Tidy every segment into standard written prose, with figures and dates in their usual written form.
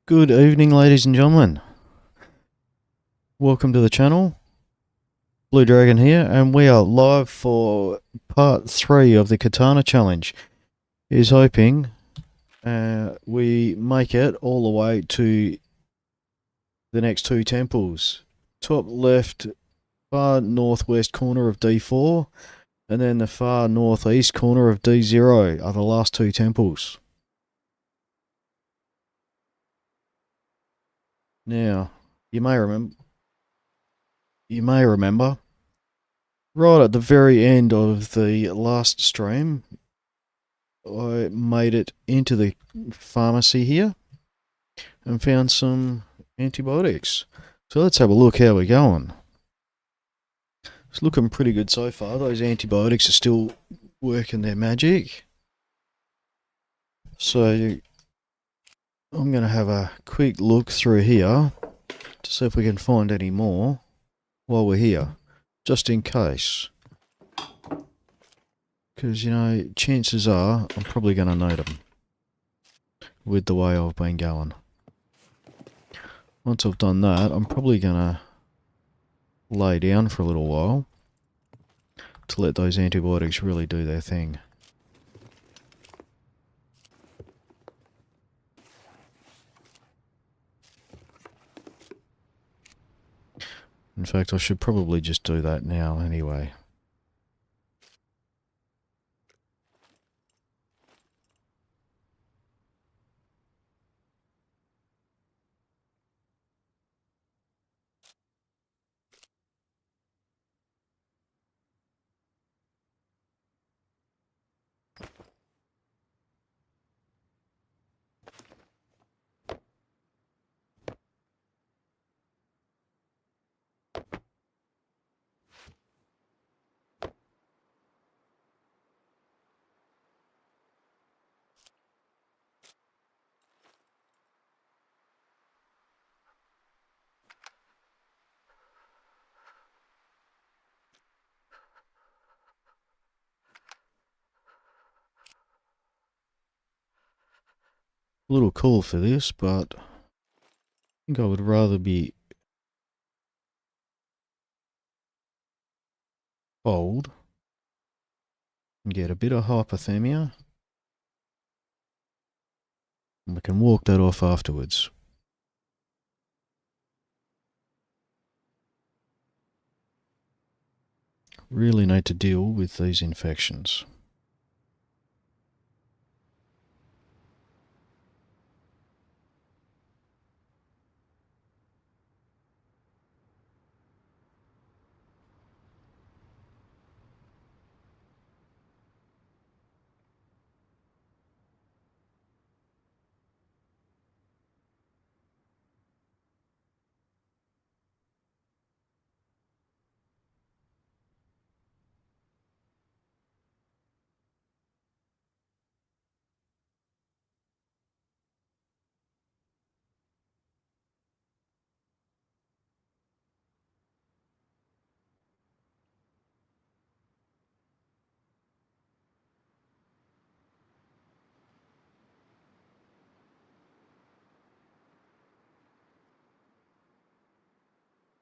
Good evening, ladies and gentlemen. Welcome to the channel. Blue Dragon here, and we are live for part 3 of the Katana challenge. Is hoping we make it all the way to the next two temples. Top left, far northwest corner of D4, and then the far northeast corner of D0 are the last two temples. Now, you may remember, right at the very end of the last stream, I made it into the pharmacy here and found some antibiotics. So let's have a look how we're going. It's looking pretty good so far. Those antibiotics are still working their magic. So I'm going to have a quick look through here to see if we can find any more while we're here, just in case. Because, you know, chances are I'm probably going to need them with the way I've been going. Once I've done that, I'm probably going to lay down for a little while to let those antibiotics really do their thing. In fact, I should probably just do that now anyway. A little cool for this, but I think I would rather be cold and get a bit of hypothermia, and we can walk that off afterwards. Really need to deal with these infections.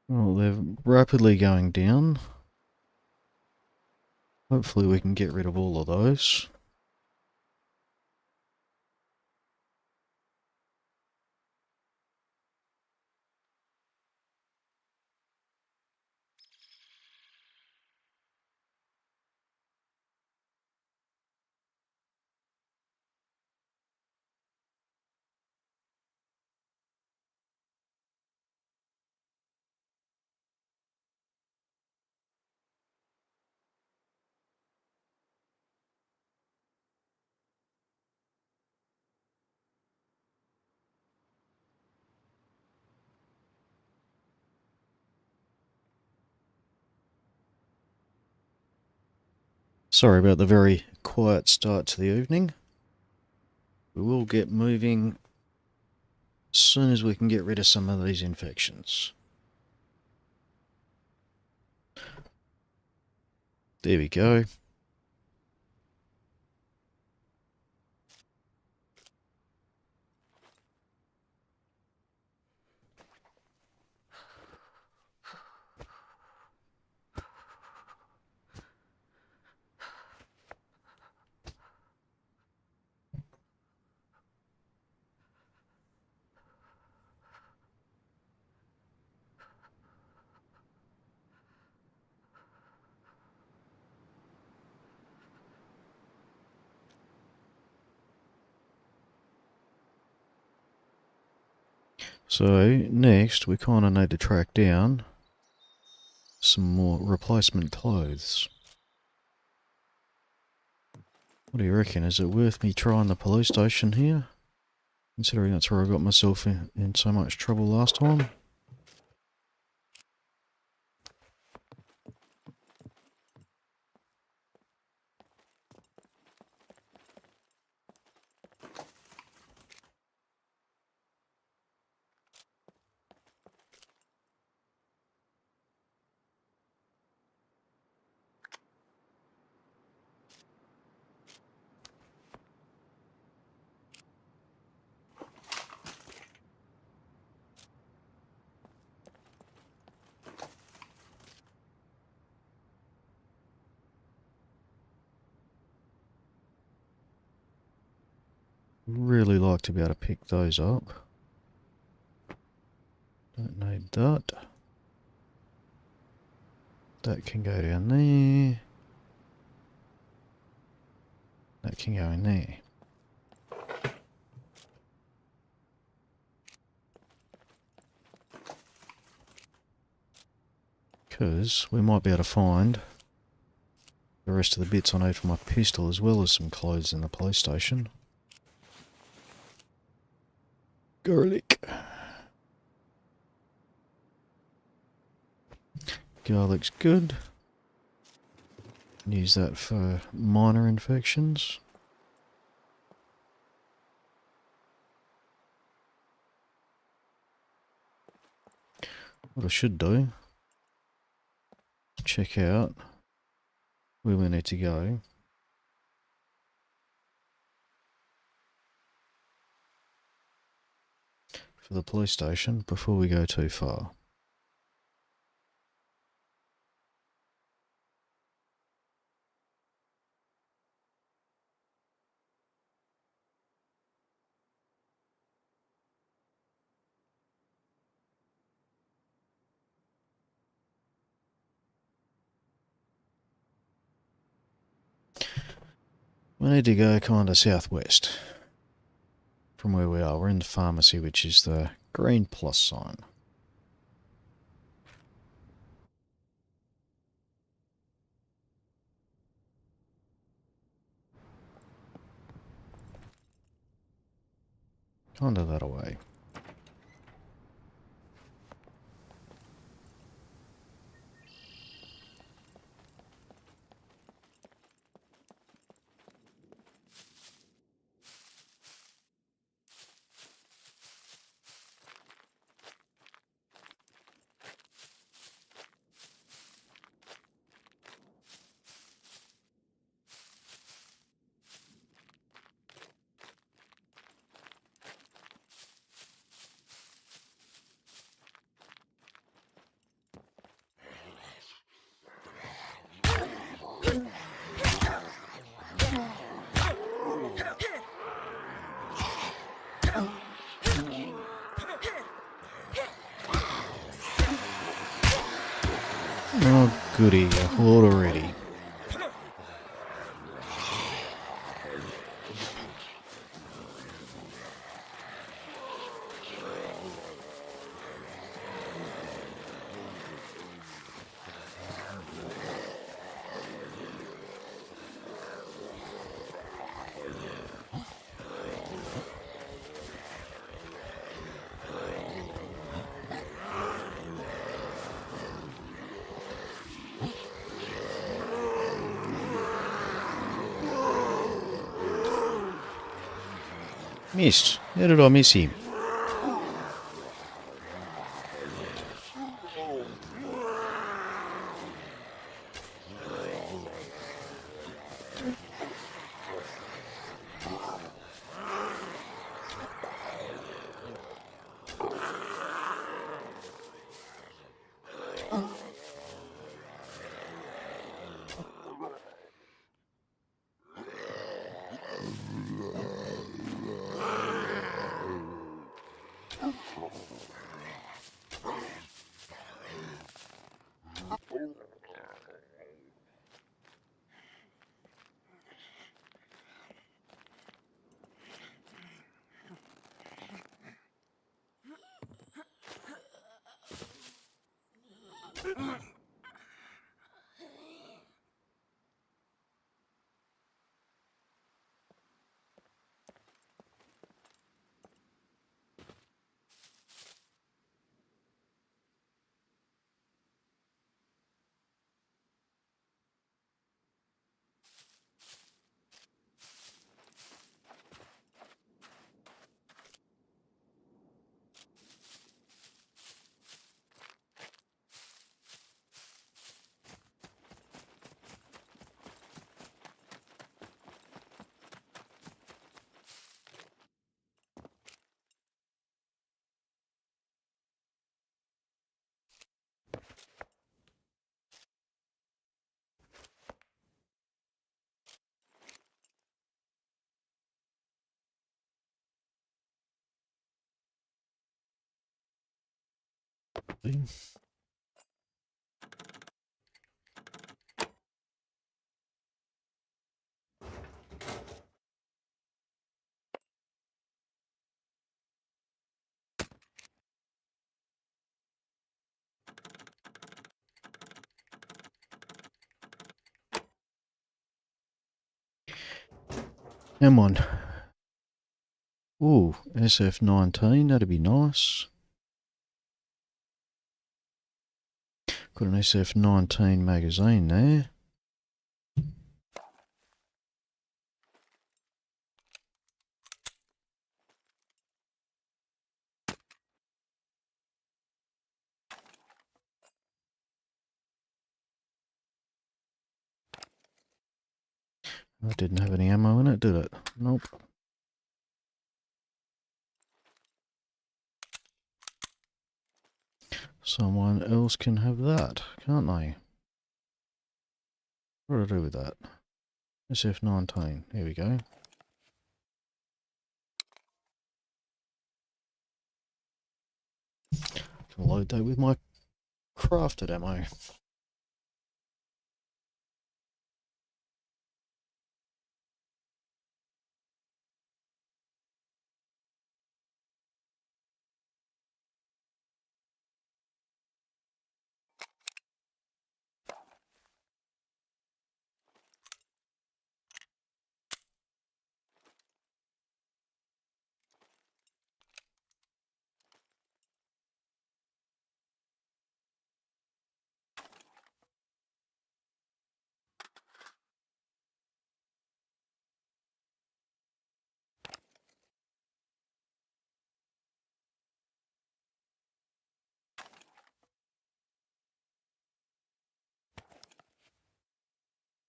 Well, they're rapidly going down. Hopefully we can get rid of all of those. Sorry about the very quiet start to the evening. We will get moving as soon as we can get rid of some of these infections. There we go. So next we kind of need to track down some more replacement clothes. What do you reckon? Is it worth me trying the police station here? Considering that's where I got myself in so much trouble last time. Really like to be able to pick those up. Don't need that. That can go down there. That can go in there. Because we might be able to find the rest of the bits I need for my pistol as well as some clothes in the police station. Garlic. Garlic's good. Use that for minor infections. What I should do, check out where we need to go. For the police station before we go too far. We need to go kind of southwest from where we are. We're in the pharmacy, which is the green plus sign. Kind of that away. Oh goody, a horde already. Missed. How did I miss him? Come on. Ooh, SF-19, that'd be nice. Got an SF-19 magazine there. That didn't have any ammo in it, did it? Nope. Someone else can have that, can't they? What do I do with that? SF-19, here we go. Can load that with my crafted ammo.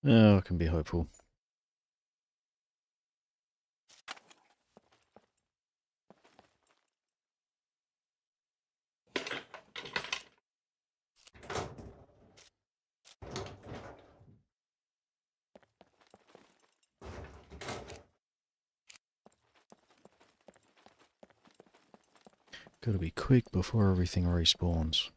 Oh, I can be hopeful. Gotta be quick before everything respawns.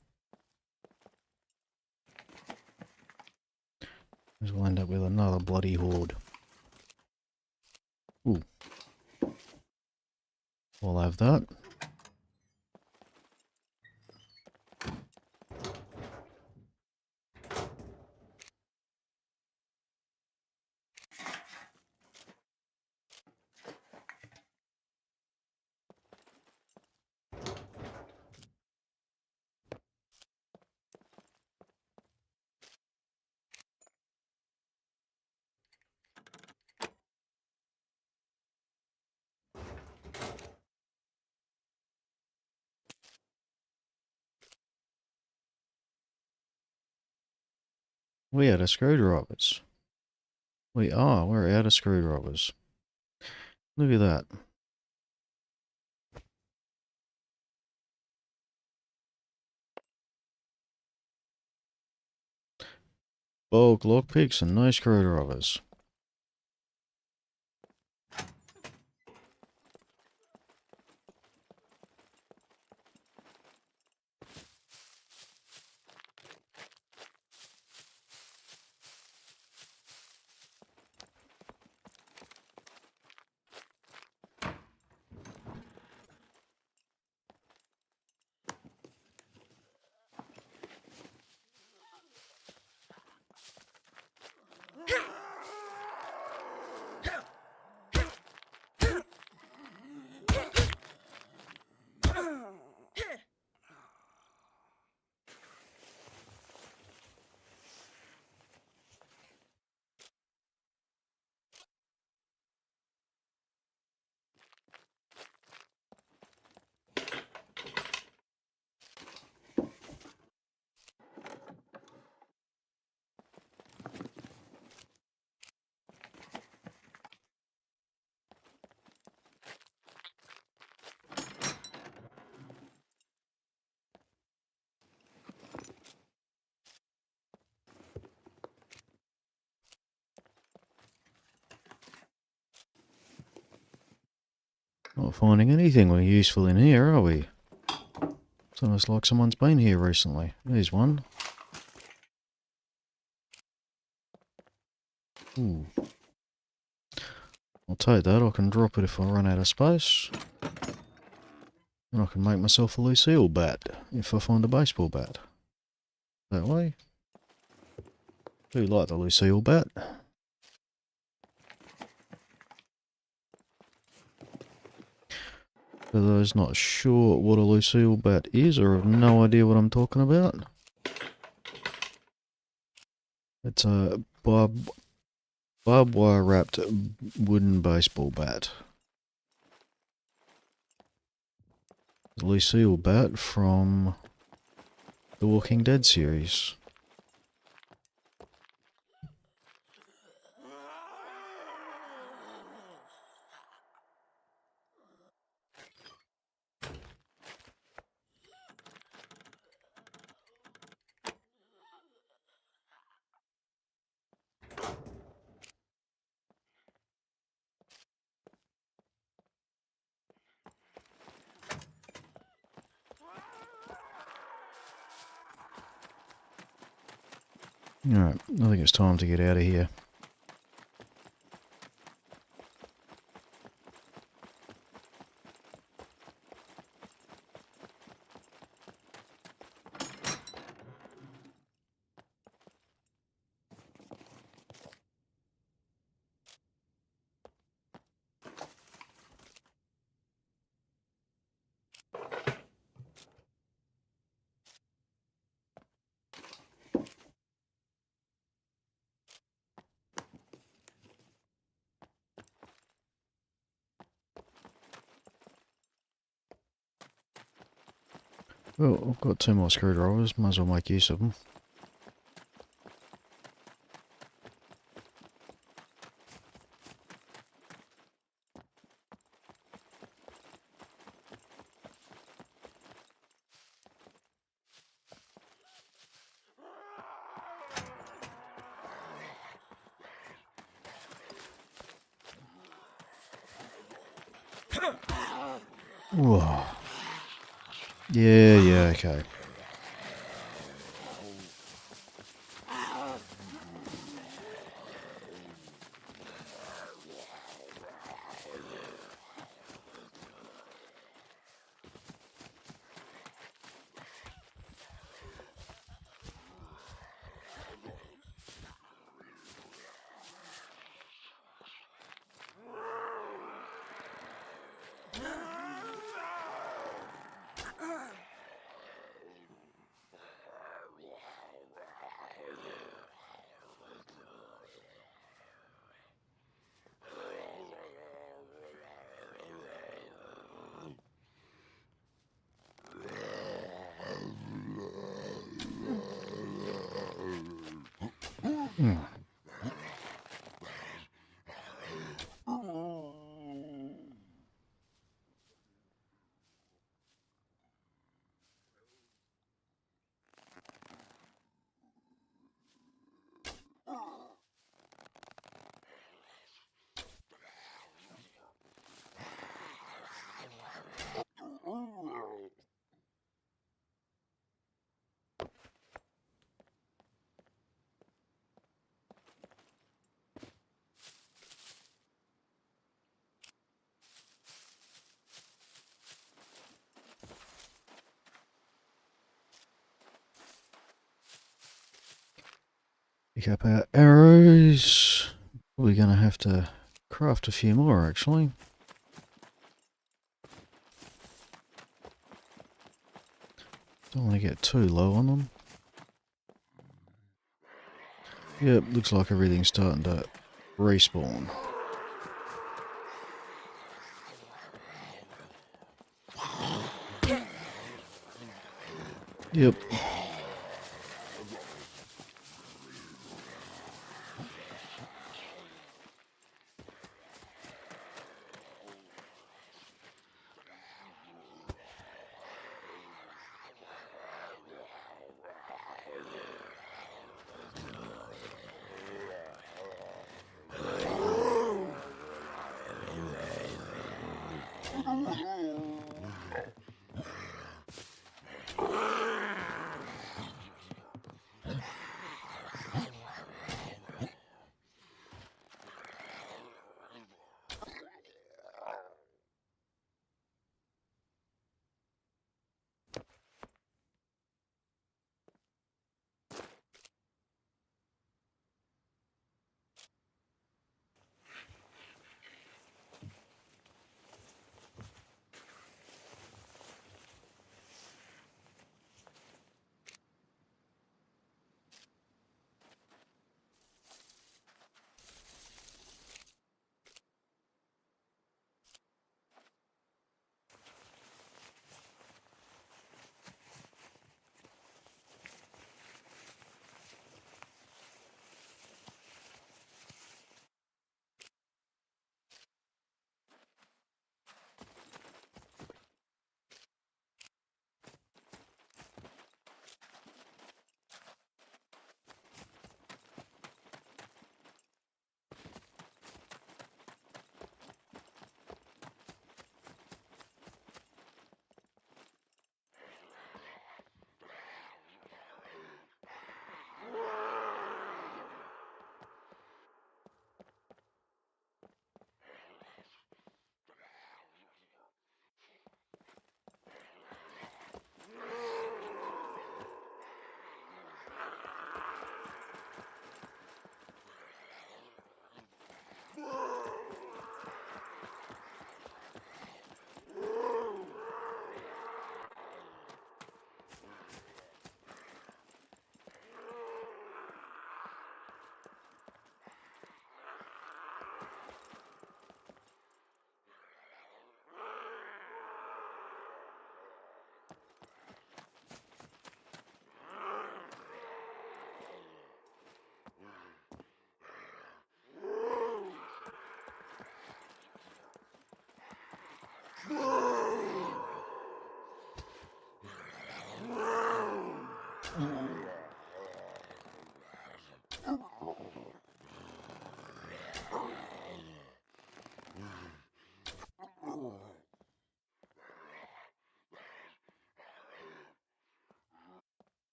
Because we'll end up with another bloody horde. Ooh. We'll have that. We out of screwdrivers. We're out of screwdrivers. Look at that. Bulk lockpicks and no screwdrivers. Not finding anything useful in here, are we? It's almost like someone's been here recently. There's one. Ooh. I'll take that. I can drop it if I run out of space. And I can make myself a Lucille bat if I find a baseball bat. That way. Do like the Lucille bat. For those not sure what a Lucille bat is or have no idea what I'm talking about, it's a barbed wire wrapped wooden baseball bat. The Lucille bat from the Walking Dead series. Alright, I think it's time to get out of here. Well, I've got 2 more screwdrivers, might as well make use of them. Whoa. Yeah, okay. Pick up our arrows. We're going to have to craft a few more, actually. Don't want to get too low on them. Yep, looks like everything's starting to respawn. Yep.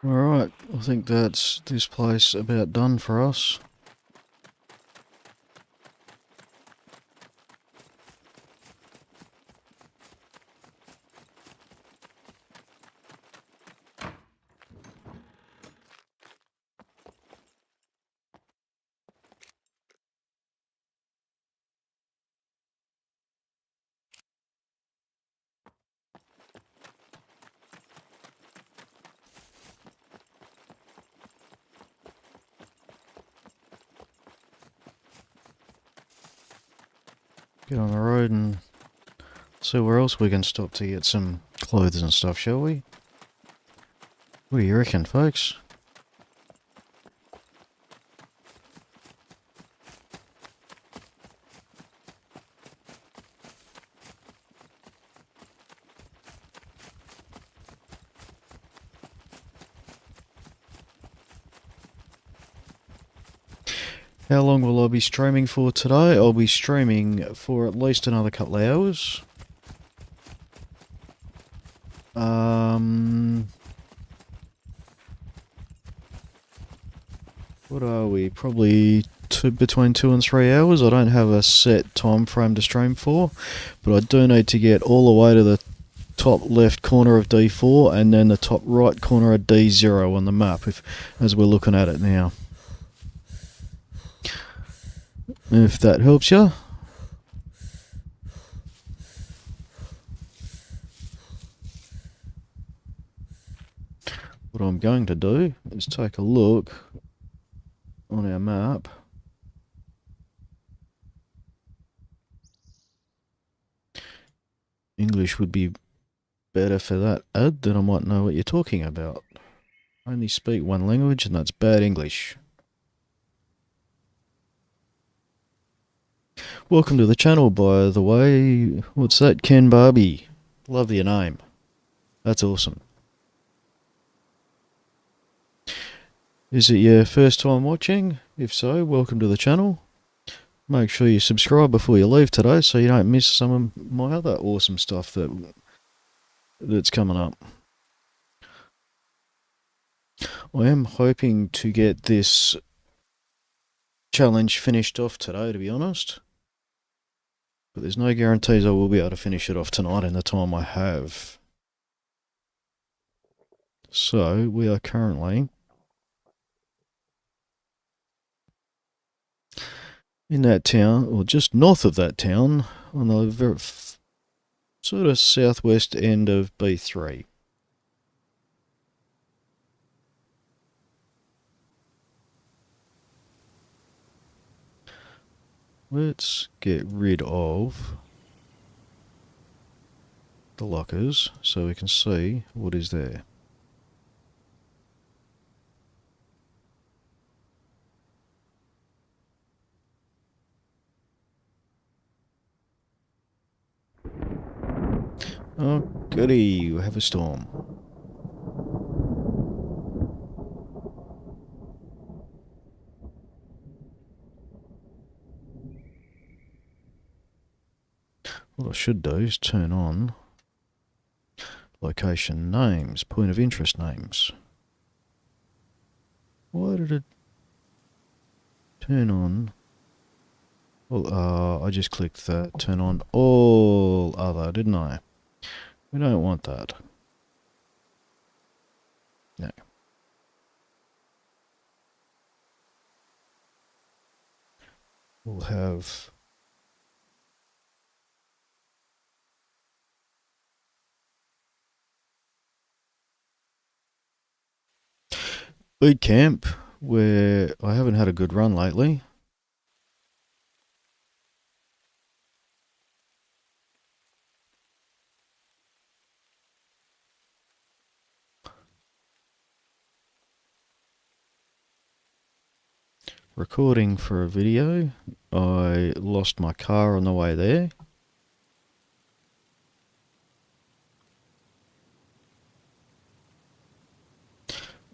Alright, I think that's this place about done for us. Get on the road and see where else we can stop to get some clothes and stuff, shall we? What do you reckon, folks? How long will I be streaming for today? I'll be streaming for at least another couple of hours. What are we? Probably between 2 and 3 hours. I don't have a set time frame to stream for, but I do need to get all the way to the top left corner of D4 and then the top right corner of D0 on the map, as we're looking at it now. If that helps you. What I'm going to do is take a look on our map. English would be better for that ad, then I might know what you're talking about. I only speak one language and that's bad English. Welcome to the channel, by the way. What's that, Ken Barbie? Love your name. That's awesome. Is it your first time watching? If so, welcome to the channel. Make sure you subscribe before you leave today so you don't miss some of my other awesome stuff that's coming up. I am hoping to get this challenge finished off today, to be honest. But there's no guarantees I will be able to finish it off tonight in the time I have. So, we are currently in that town, or just north of that town, on the very sort of southwest end of B3. Let's get rid of the lockers so we can see what is there. Oh goody, we have a storm. What I should do is turn on location names, point of interest names. Why did it turn on? Well, I just clicked that, turn on all other, didn't I? We don't want that. No. We'll have boot camp, where I haven't had a good run lately. Recording for a video. I lost my car on the way there.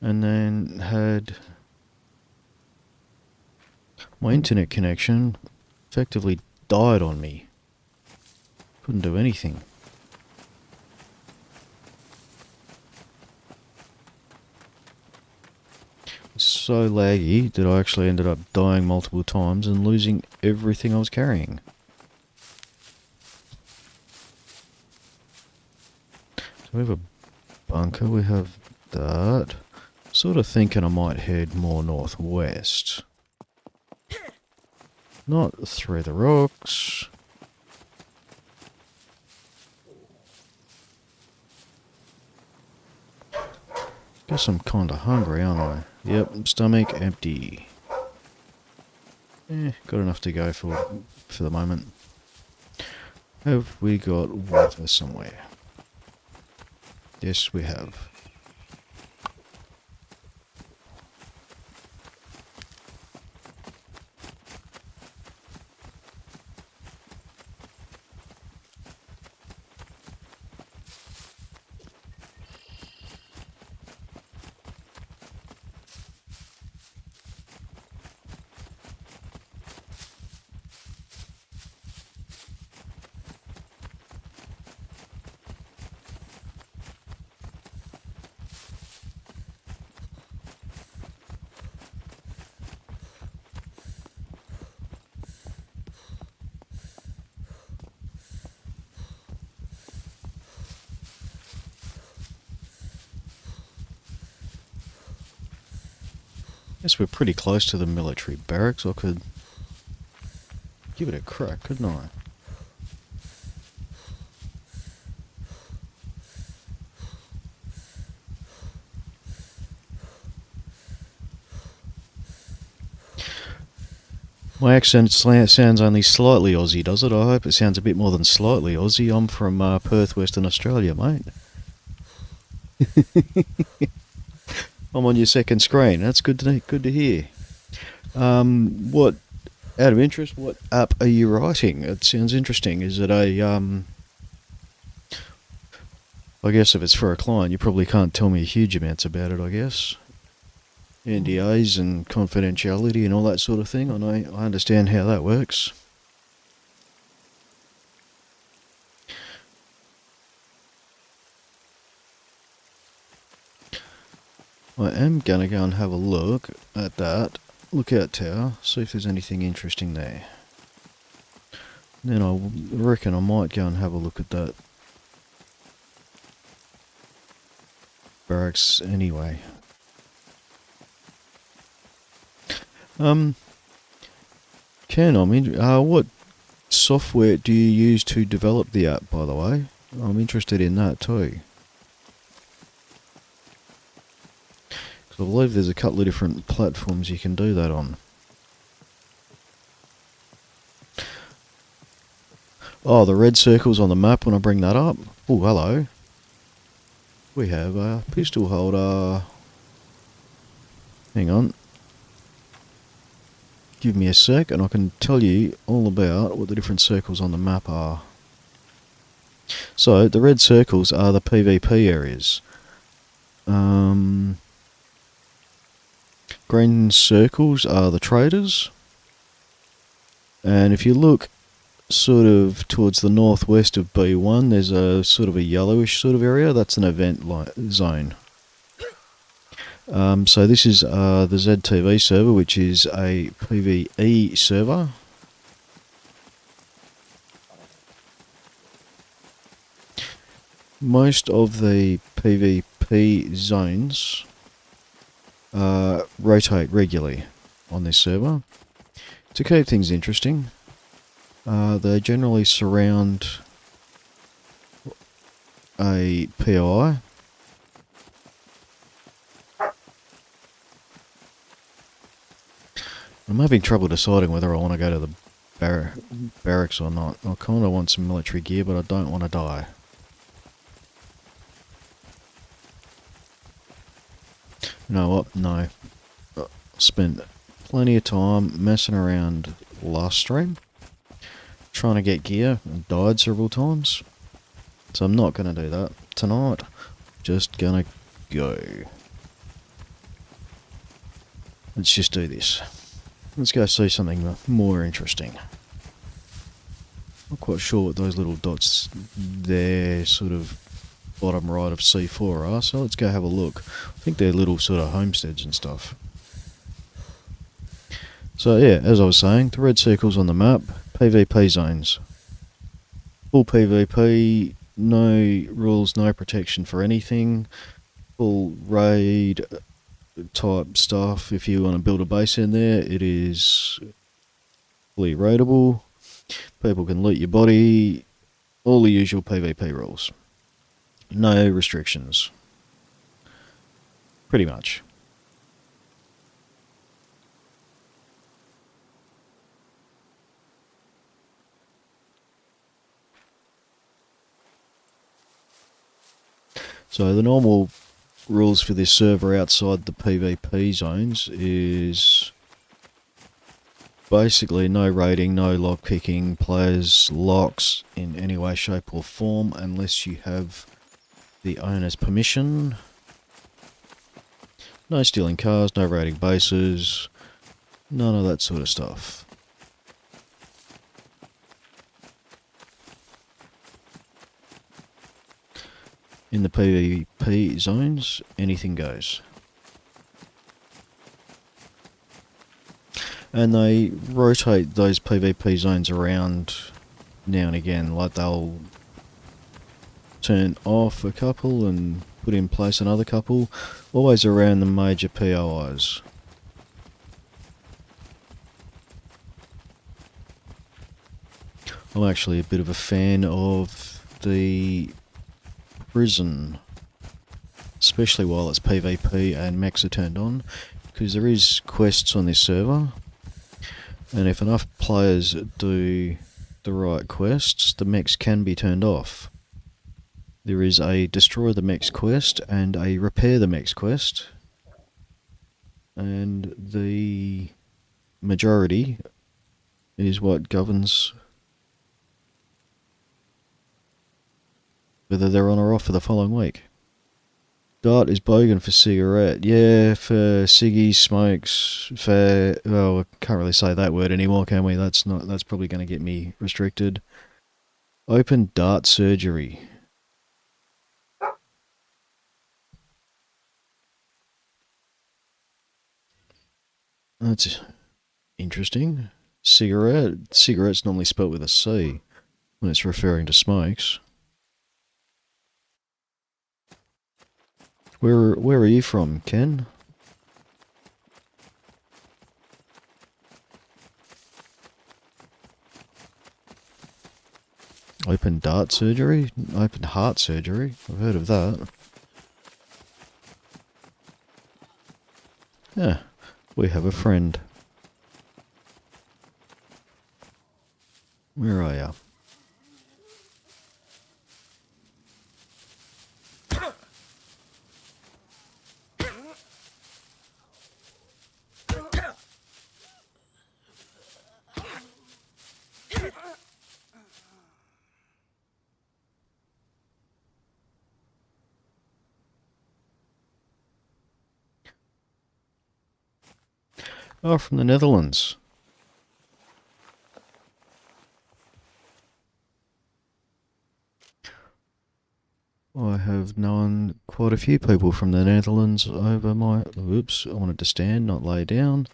And then had my internet connection effectively died on me. Couldn't do anything. So laggy that I actually ended up dying multiple times and losing everything I was carrying. So we have a bunker, we have that. Sort of thinking I might head more northwest. Not through the rocks. Guess I'm kinda hungry, aren't I? Yep, stomach empty. Got enough to go for the moment. Have we got water somewhere? Yes, we have. Guess we're pretty close to the military barracks. I could give it a crack, couldn't I? My accent sounds only slightly Aussie, does it? I hope it sounds a bit more than slightly Aussie. I'm from Perth, Western Australia, mate. I'm on your second screen. That's good to hear. What, out of interest, what app are you writing? It sounds interesting. Is it a I guess if it's for a client, you probably can't tell me huge amounts about it, I guess. NDAs and confidentiality and all that sort of thing. I understand how that works. I am going to go and have a look at that lookout tower, see if there's anything interesting there. Then I reckon I might go and have a look at that barracks anyway. What software do you use to develop the app, by the way? I'm interested in that too. Because I believe there's a couple of different platforms you can do that on. Oh, the red circles on the map when I bring that up. Oh, hello. We have a pistol holder. Hang on. Give me a sec and I can tell you all about what the different circles on the map are. So, the red circles are the PvP areas. Green circles are the traders. And if you look sort of towards the northwest of B1, there's a sort of a yellowish sort of area. That's an event zone. So this is the ZTV server, which is a PvE server. Most of the PvP zones rotate regularly on this server. To keep things interesting, they generally surround a POI. I'm having trouble deciding whether I want to go to the barracks or not. I kind of want some military gear, but I don't want to die. You know what? No. I spent plenty of time messing around last stream, trying to get gear, and died several times. So I'm not going to do that tonight. Just going to go. Let's just do this. Let's go see something more interesting. Not quite sure what those little dots there, sort of bottom right of C4 are, so let's go have a look. I think they're little sort of homesteads and stuff. So yeah, as I was saying, the red circles on the map, PvP zones. Full PvP, no rules, no protection for anything. Full raid type stuff. If you want to build a base in there, it is fully raidable. People can loot your body. All the usual PvP rules. No restrictions. Pretty much. So the normal rules for this server outside the PvP zones is basically no raiding, no lockpicking, players locks in any way, shape or form unless you have the owner's permission. No stealing cars, no raiding bases, none of that sort of stuff. In the PvP zones, anything goes. And they rotate those PvP zones around now and again, like they'll turn off a couple and put in place another couple, always around the major POIs. I'm actually a bit of a fan of the prison, especially while it's PvP and mechs are turned on, because there is quests on this server, and if enough players do the right quests, the mechs can be turned off. There is a destroy the mechs quest and a repair the mechs quest, and the majority is what governs whether they're on or off for the following week. Dart is bogan for cigarette. Yeah, for ciggies, smokes, for... Well, I can't really say that word anymore, can we? That's probably going to get me restricted. Open dart surgery. That's interesting. Cigarette. Cigarette's normally spelt with a C when it's referring to smokes. Where are you from, Ken? Open dart surgery? Open heart surgery? I've heard of that. Yeah, we have a friend. Where are you? Oh, from the Netherlands. I have known quite a few people from the Netherlands over my... Oops, I wanted to stand, not lay down.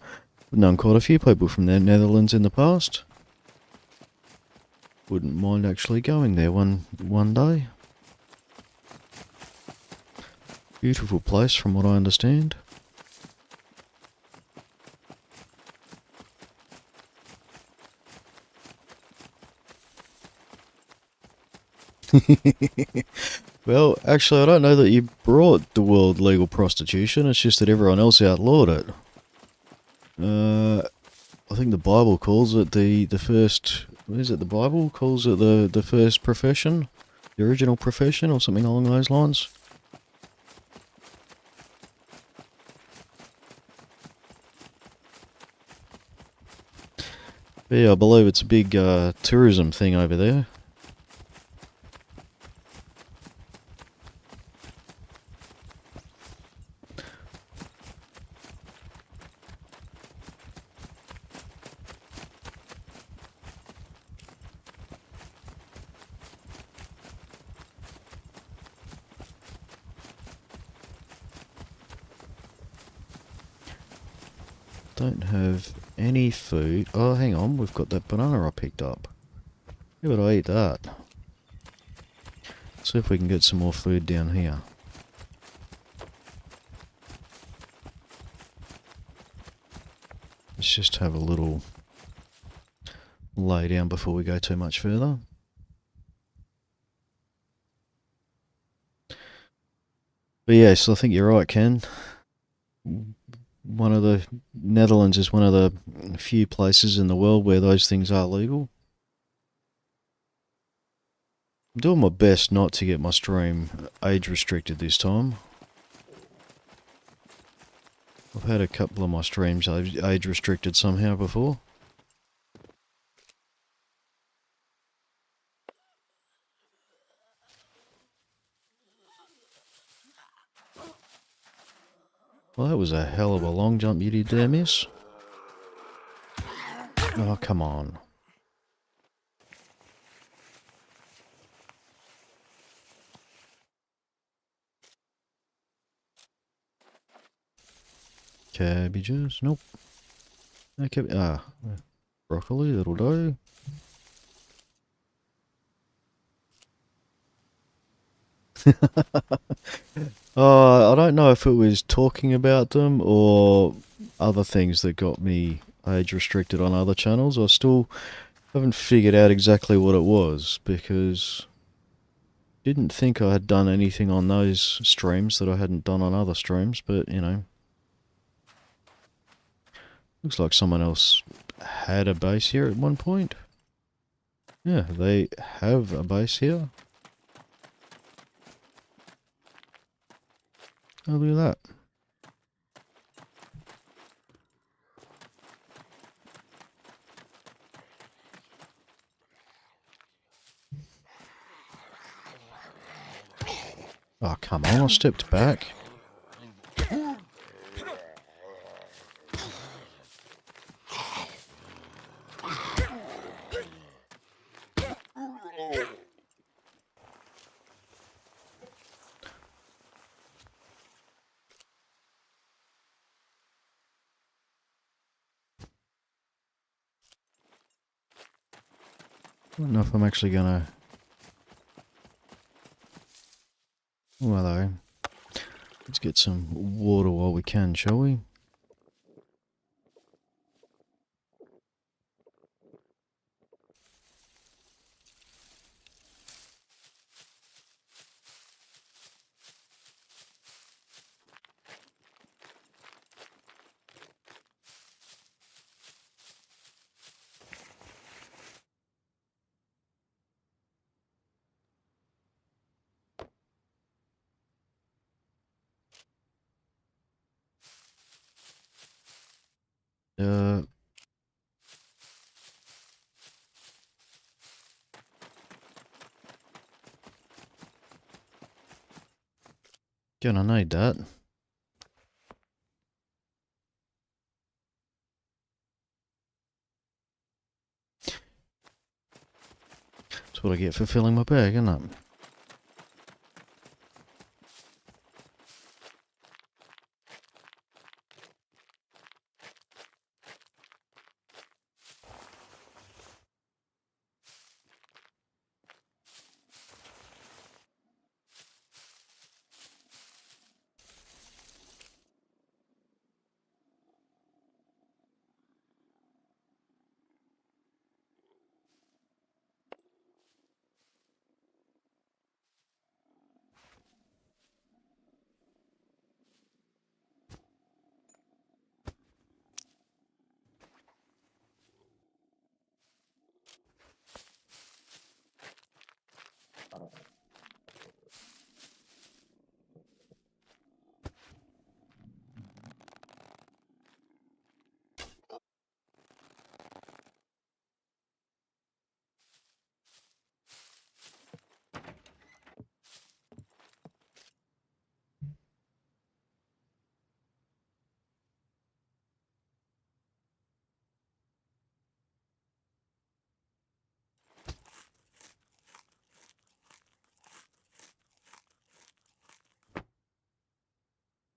I've known quite a few people from the Netherlands in the past. Wouldn't mind actually going there one day. Beautiful place from what I understand. Well, actually, I don't know that you brought the world legal prostitution. It's just that everyone else outlawed it. I think the Bible calls it the first... What is it? The Bible calls it the first profession? The original profession or something along those lines? But yeah, I believe it's a big tourism thing over there. Don't have any food. Oh, hang on, we've got that banana I picked up. How would I eat that? See if we can get some more food down here. Let's just have a little lay down before we go too much further. But yes, I think you're right, Ken. One of the Netherlands is one of the few places in the world where those things are legal. I'm doing my best not to get my stream age restricted this time. I've had a couple of my streams age restricted somehow before. Well, that was a hell of a long jump you did there, miss. Oh, come on. Cabbages? Nope. No broccoli, that'll do. I don't know if it was talking about them or other things that got me age restricted on other channels. I still haven't figured out exactly what it was because I didn't think I had done anything on those streams that I hadn't done on other streams, but you know. Looks like someone else had a base here at one point. Yeah, they have a base here. Oh, look at that. Oh, come on, I stepped back. I don't know if I'm actually gonna... Well, though, let's get some water while we can, shall we? Uh... Gonna need that. That's what I get for filling my bag, isn't it?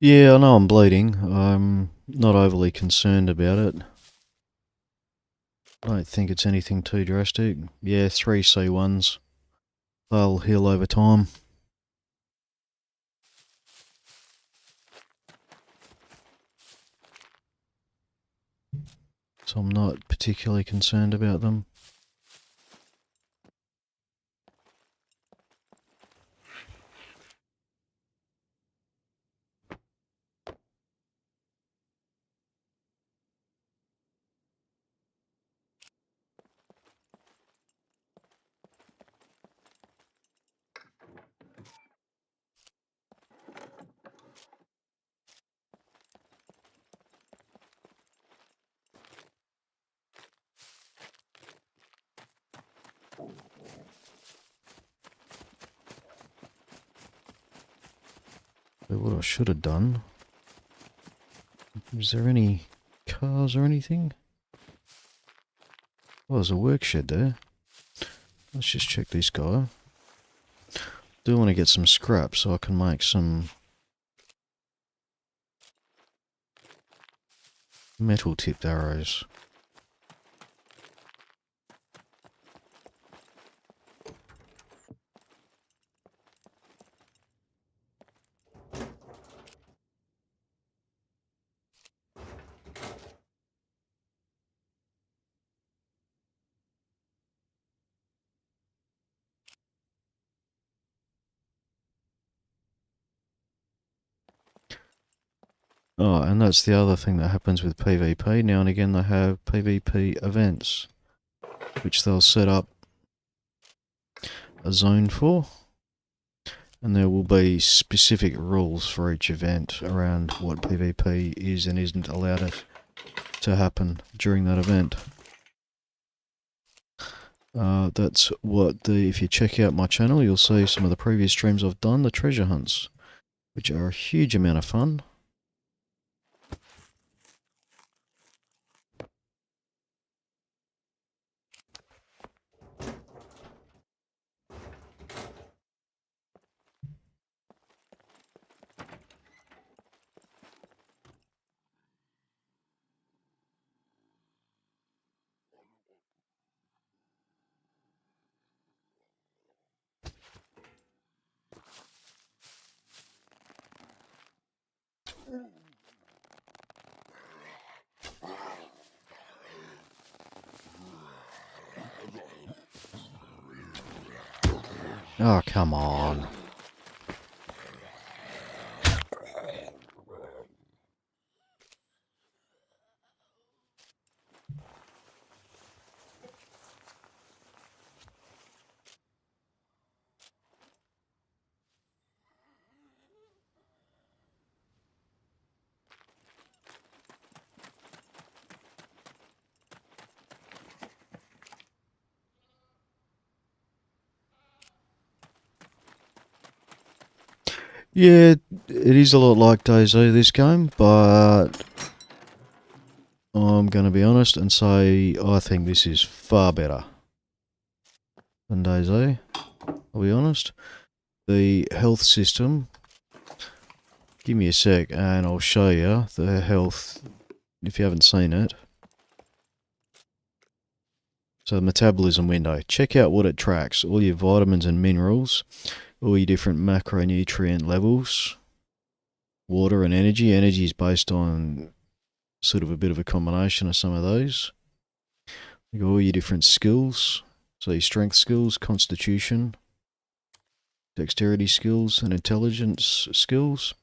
Yeah, I know I'm bleeding. I'm not overly concerned about it. I don't think it's anything too drastic. Yeah, 3 C1s. They'll heal over time. So I'm not particularly concerned about them. But what I should have done... Is there any cars or anything? Oh, there's a work shed there. Let's just check this guy. Do want to get some scrap so I can make some metal tipped arrows. Oh, and that's the other thing that happens with PvP. Now and again they have PvP events, which they'll set up a zone for. And there will be specific rules for each event around what PvP is and isn't allowed to happen during that event. That's what if you check out my channel, you'll see some of the previous streams I've done, the treasure hunts, which are a huge amount of fun. Oh, come on. Yeah, it is a lot like DayZ, this game, but I'm going to be honest and say I think this is far better than DayZ. I'll be honest. The health system, give me a sec and I'll show you the health if you haven't seen it. So the metabolism window, check out what it tracks, all your vitamins and minerals, all your different macronutrient levels, water and energy. Energy is based on sort of a bit of a combination of some of those. You got all your different skills, so your strength skills, constitution, dexterity skills and intelligence skills.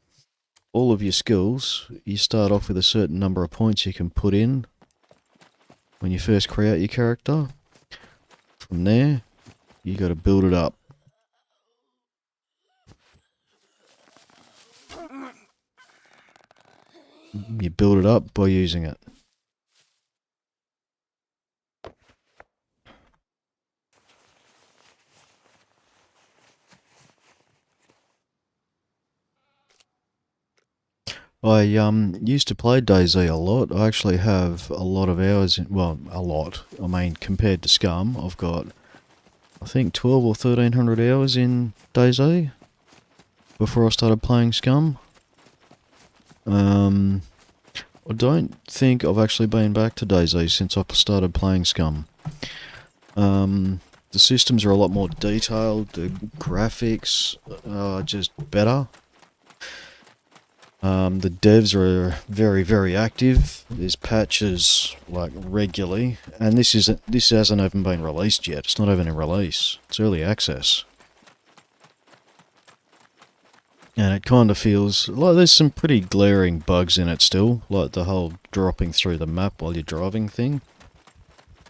All of your skills, you start off with a certain number of points you can put in when you first create your character. From there, you got to build it up. You build it up by using it. I used to play DayZ a lot. I actually have a lot of hours, well, a lot. I mean, compared to Scum, I've got, I think, 12 or 1300 hours in DayZ before I started playing Scum. I don't think I've actually been back to DayZ since I started playing Scum. The systems are a lot more detailed, the graphics are just better. The devs are very, very active. There's patches like regularly, and this hasn't even been released yet. It's not even in release. It's early access, and it kind of feels like there's some pretty glaring bugs in it still, like the whole dropping through the map while you're driving thing.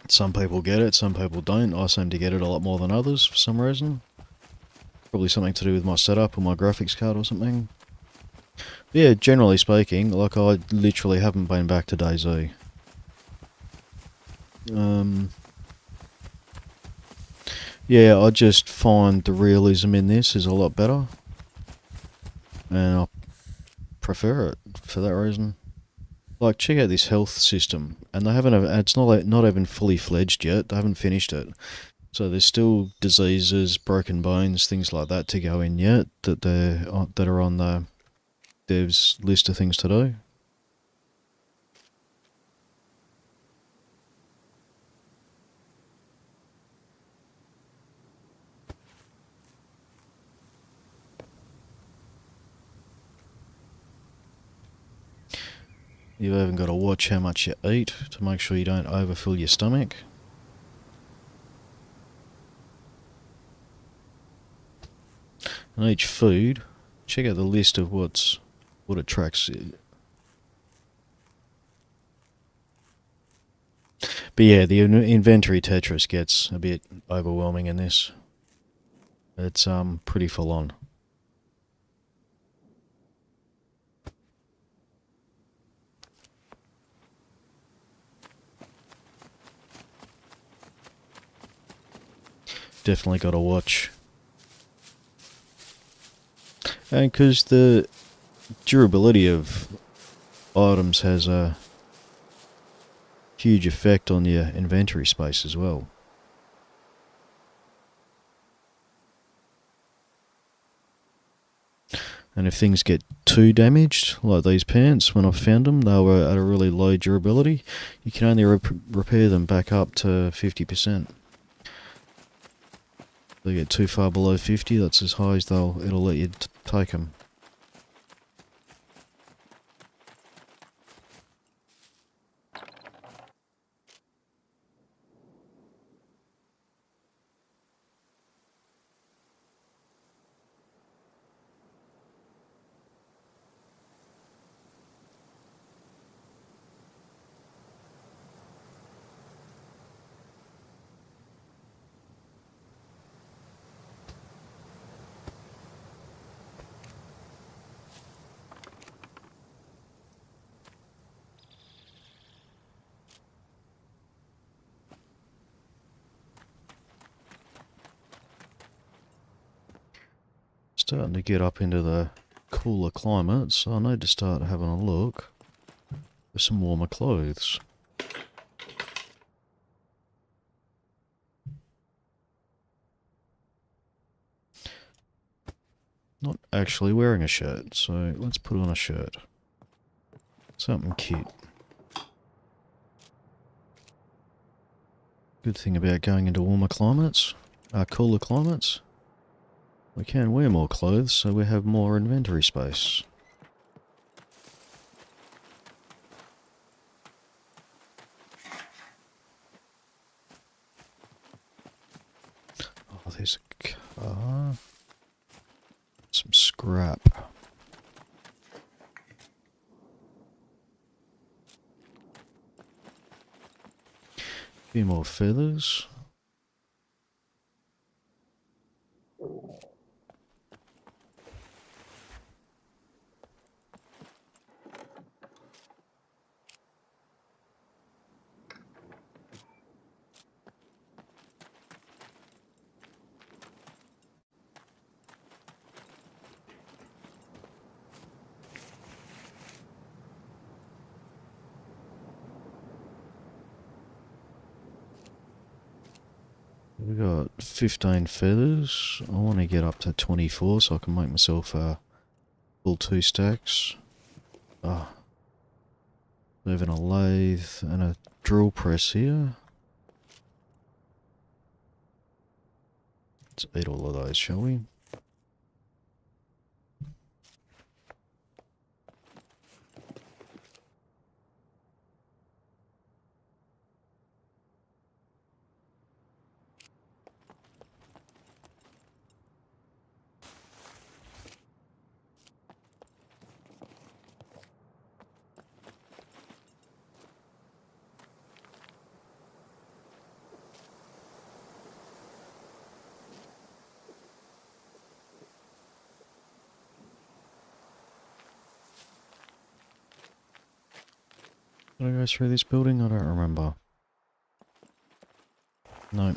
Some people get it, some people don't. I seem to get it a lot more than others for some reason. Probably something to do with my setup or my graphics card or something. Yeah, generally speaking, like I literally haven't been back to DayZ. Yeah, I just find the realism in this is a lot better, and I prefer it for that reason. Like, check out this health system, and they haven't. It's not even fully fledged yet. They haven't finished it, so there's still diseases, broken bones, things like that to go in yet that are on the dev's list of things to do. You've even got to watch how much you eat to make sure you don't overfill your stomach. And each food, check out the list of what it tracks. But yeah, the inventory Tetris gets a bit overwhelming in this. It's pretty full on. definitely got to watch. And because the durability of items has a huge effect on your inventory space as well. And if things get too damaged, like these pants, when I found them, they were at a really low durability. You can only repair them back up to 50%. They get too far below 50, that's as high as it'll let you take them. Starting to get up into the cooler climates, so I need to start having a look for some warmer clothes. Not actually wearing a shirt, so let's put on a shirt. Something cute. Good thing about going into warmer climates, cooler climates, we can wear more clothes so we have more inventory space. Oh, there's a car. Some scrap. A few more feathers. We got 15 feathers. I want to get up to 24 so I can make myself full 2 stacks. Moving a lathe and a drill press here. Let's eat all of those, shall we? Did I go through this building? I don't remember. No.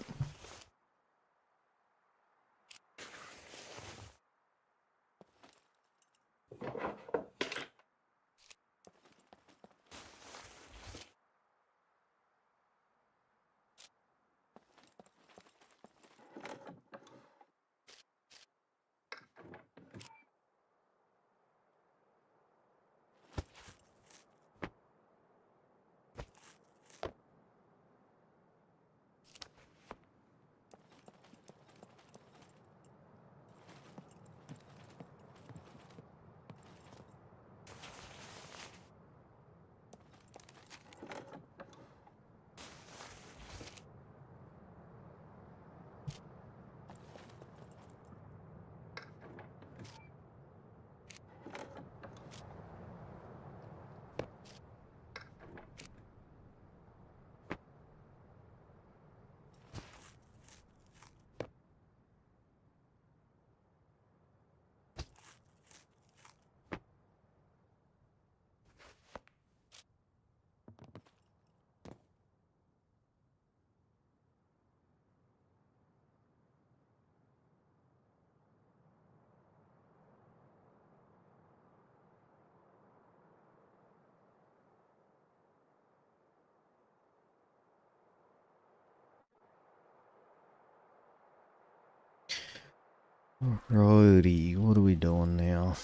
Righty, what are we doing now?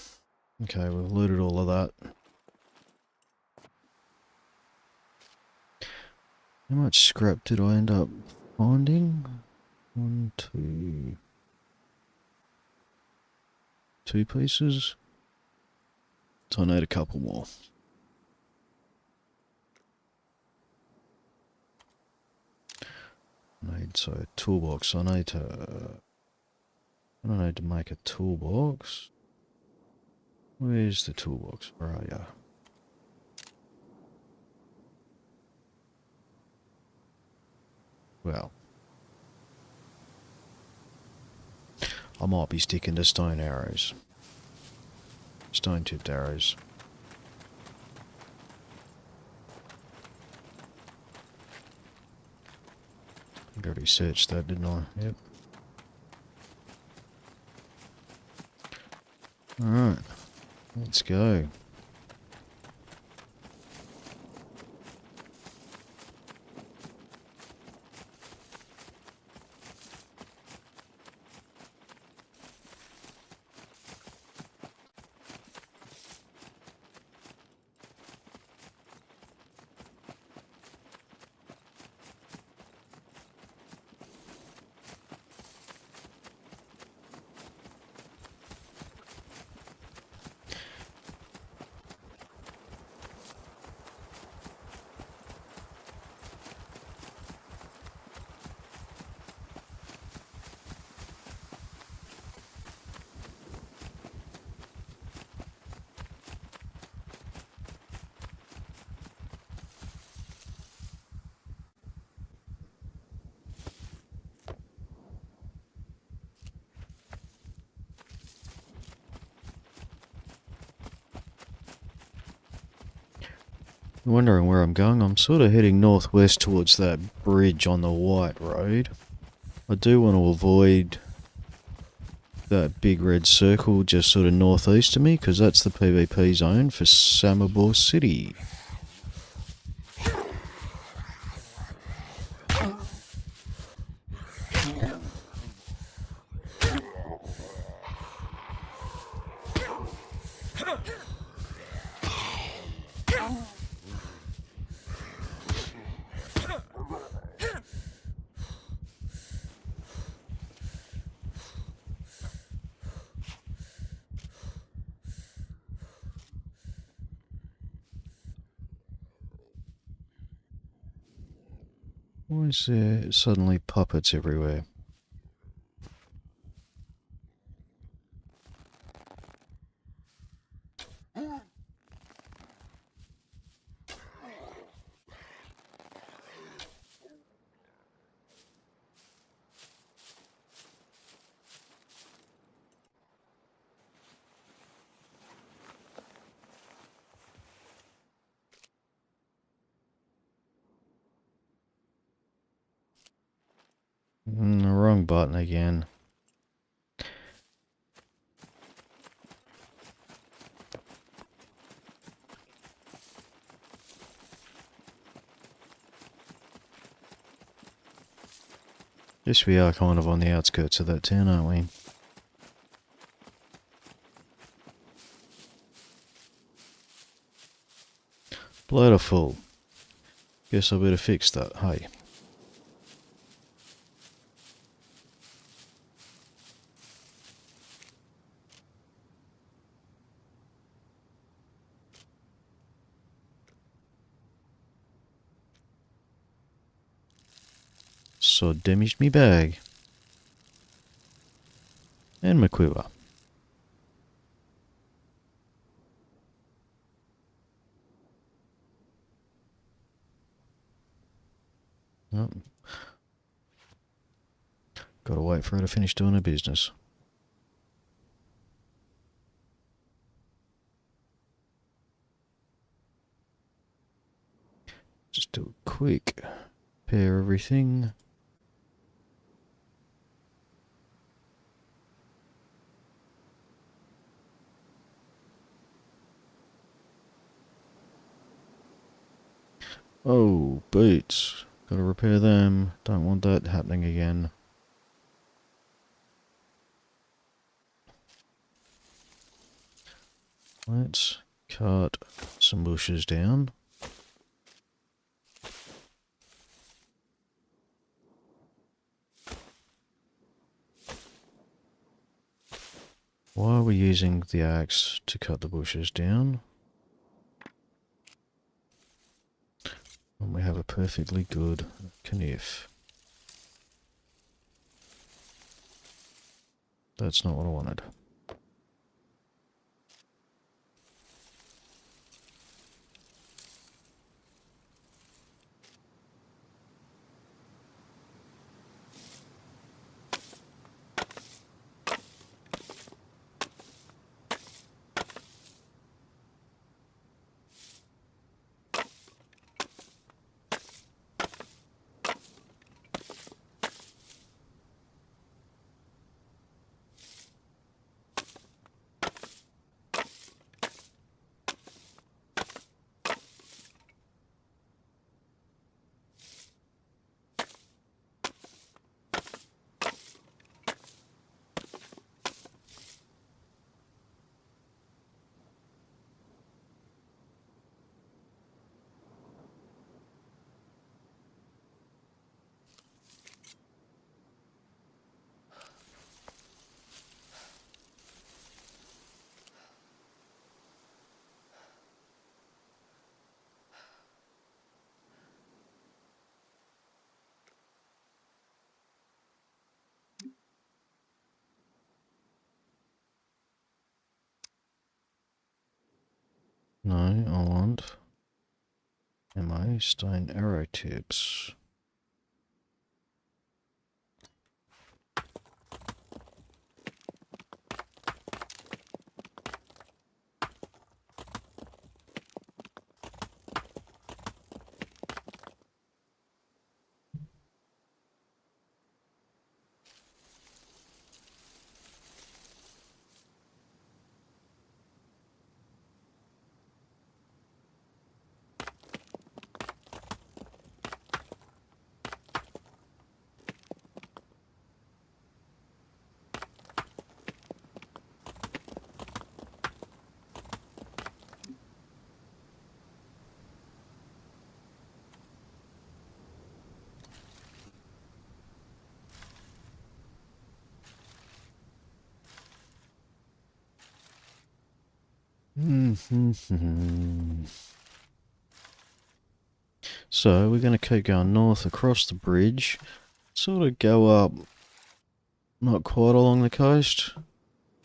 Okay, we've looted all of that. How much scrap did I end up finding? 1, 2... 2 pieces? So I need a couple more. So a toolbox. I need to make a toolbox. Where's the toolbox? Where are ya? Well, I might be sticking to stone arrows. Stone tipped arrows. I already searched that, didn't I? Yep. Alright, let's go. Wondering where I'm going. I'm sort of heading northwest towards that bridge on the white road. I do want to avoid that big red circle just sort of northeast of me, because that's the PvP zone for Samabor City. Why is there suddenly puppets everywhere? The wrong button again. Yes, we are kind of on the outskirts of that town, aren't we? Bloater full. Guess I better fix that, hey. So damaged me bag. And my quiver. Oh. Gotta wait for her to finish doing her business. Just do a quick pair everything. Oh, boots. Gotta repair them. Don't want that happening again. Let's cut some bushes down. Why are we using the axe to cut the bushes down? And we have a perfectly good knife. That's not what I wanted. No, I want stone arrow tips. So we're going to keep going north across the bridge, sort of go up, not quite along the coast,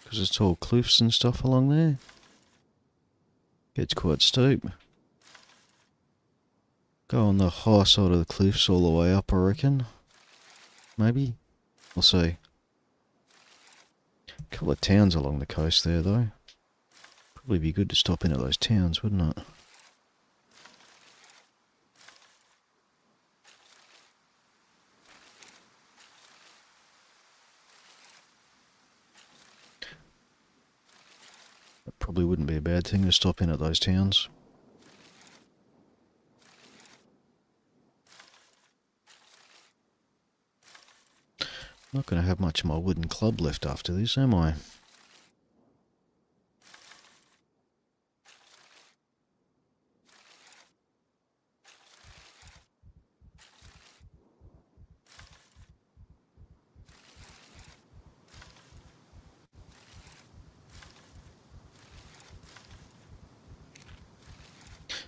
because it's all cliffs and stuff along there. Gets quite steep. Go on the high side of the cliffs all the way up, I reckon. Maybe. We'll see. A couple of towns along the coast there, though. Probably be good to stop in at those towns, wouldn't it? That probably wouldn't be a bad thing to stop in at those towns. Not going to have much of my wooden club left after this, am I?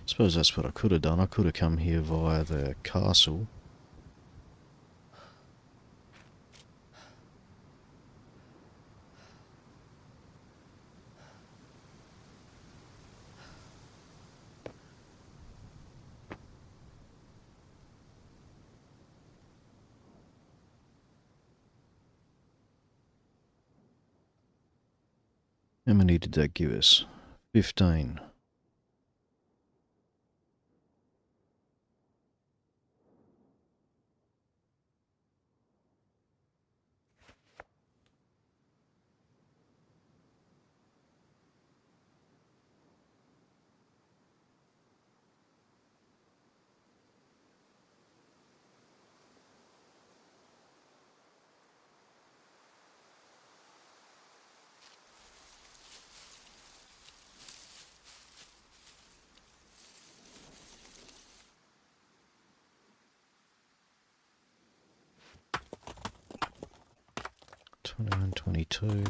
Suppose that's what I could have done. I could have come here via the castle. How many did that give us? 15. 21, 22.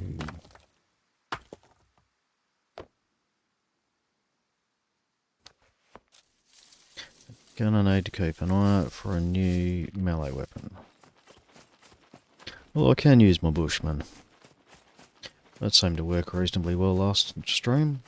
Gonna need to keep an eye out for a new melee weapon. Well, I can use my Bushman. That seemed to work reasonably well last stream.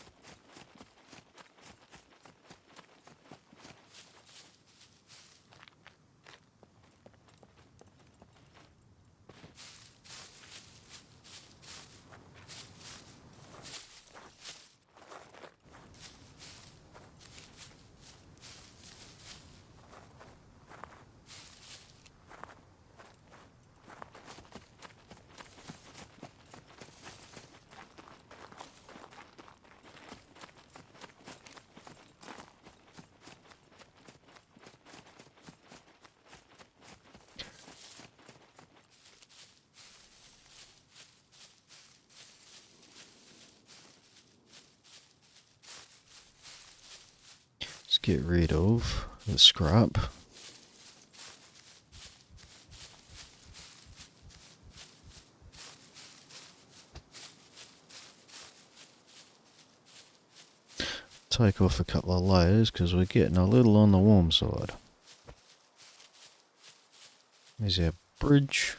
Let's get rid of the scrap. Take off a couple of layers because we're getting a little on the warm side. There's our bridge.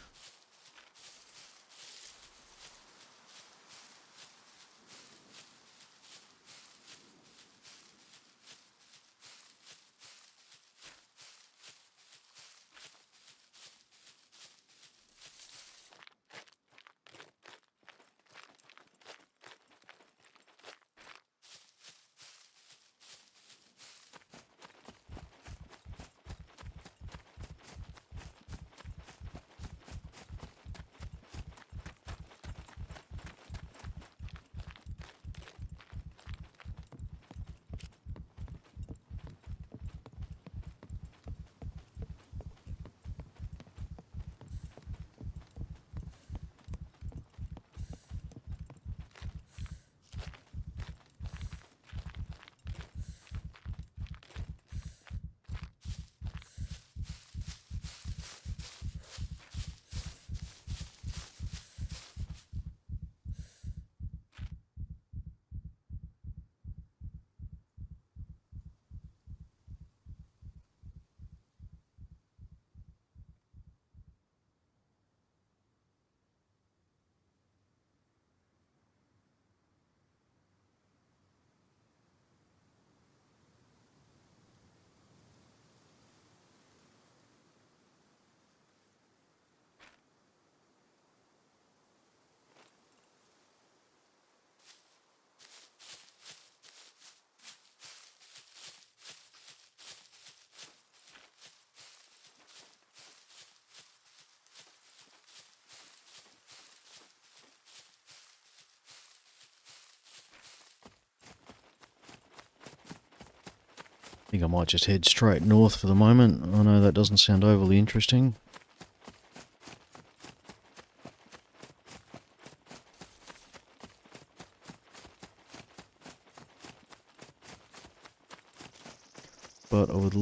I think I might just head straight north for the moment. I know that doesn't sound overly interesting. But I would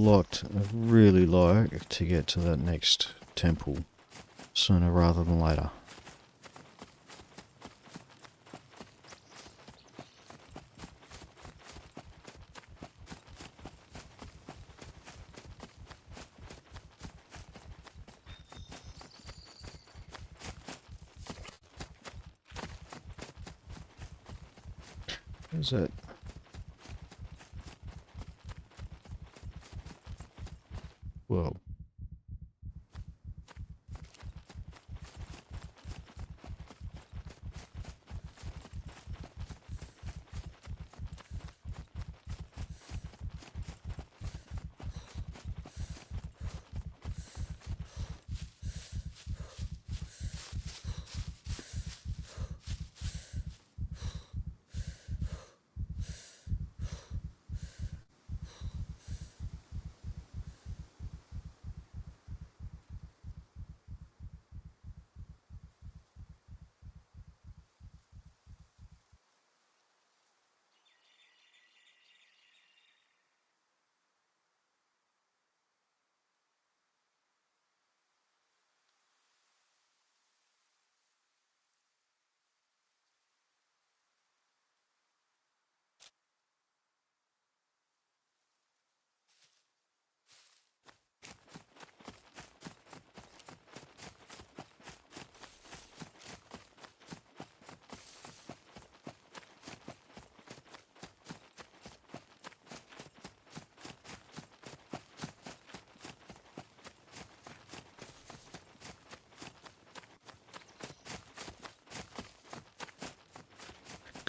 really like to get to that next temple sooner rather than later. Where's that? Whoa.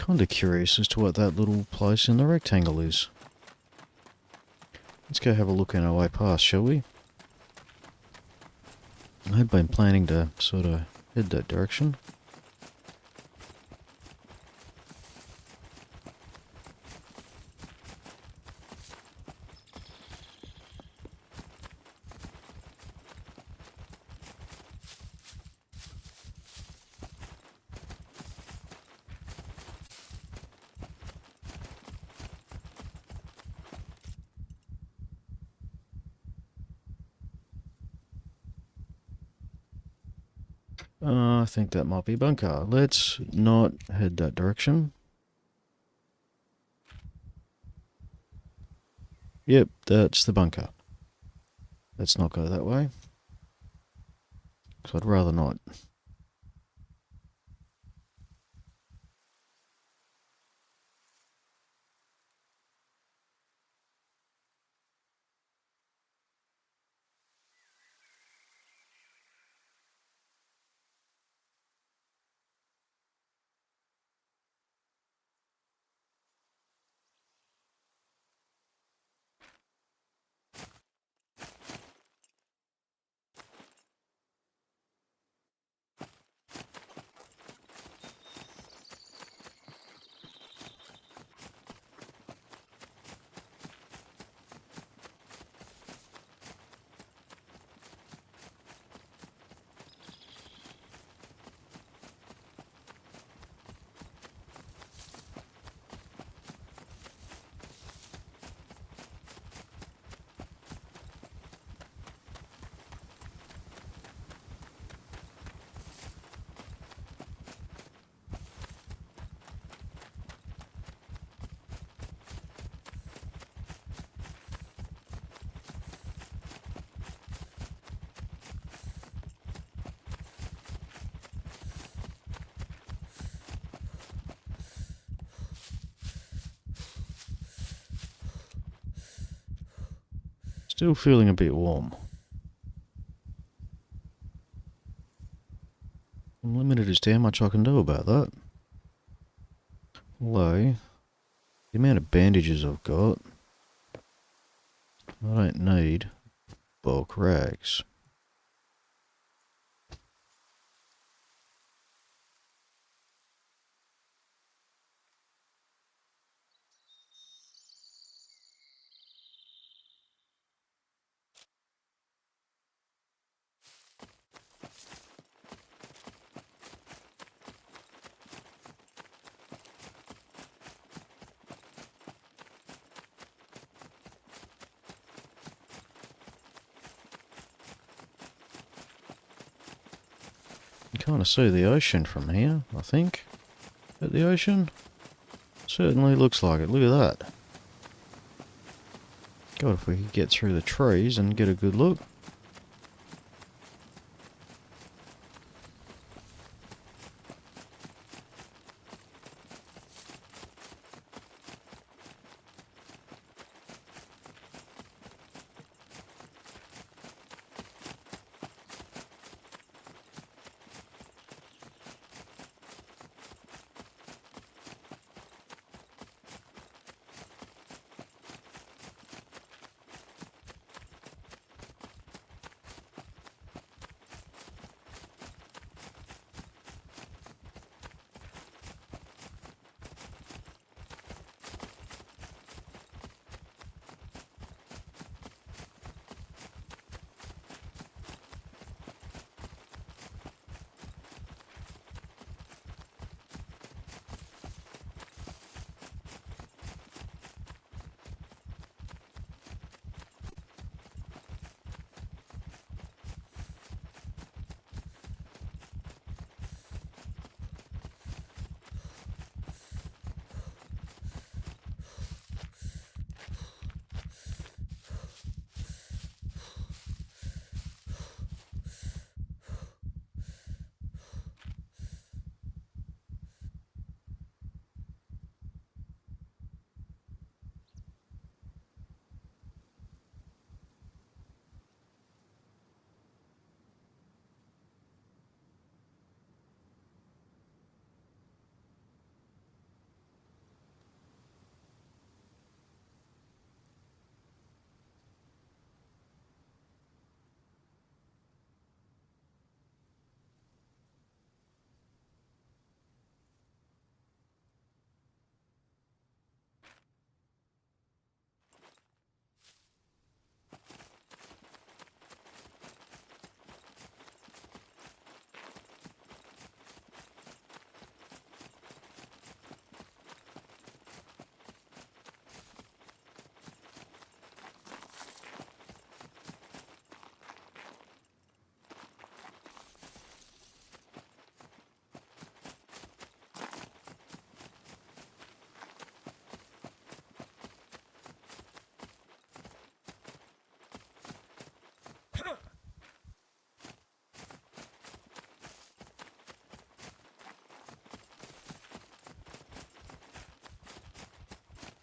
Kinda curious as to what that little place in the rectangle is. Let's go have a look on our way past, shall we? I had been planning to sort of head that direction. I think that might be a bunker. Let's not head that direction. Yep, that's the bunker. Let's not go that way. So I'd rather not. Still feeling a bit warm. I'm limited as to how much I can do about that. Although, the amount of bandages I've got, I don't need bulk rags. You kind of see the ocean from here, I think. At the ocean? Certainly looks like it. Look at that. God, if we could get through the trees and get a good look.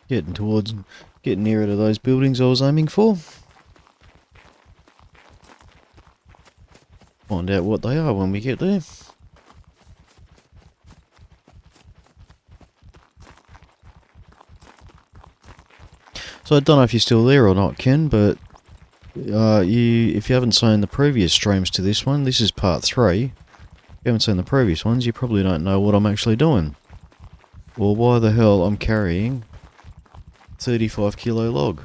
Getting nearer to those buildings I was aiming for. Find out what they are when we get there. So I don't know if you're still there or not, Ken, but if you haven't seen the previous streams to this one, this is part 3. If you haven't seen the previous ones, you probably don't know what I'm actually doing. Or why the hell I'm carrying 35 kilo log.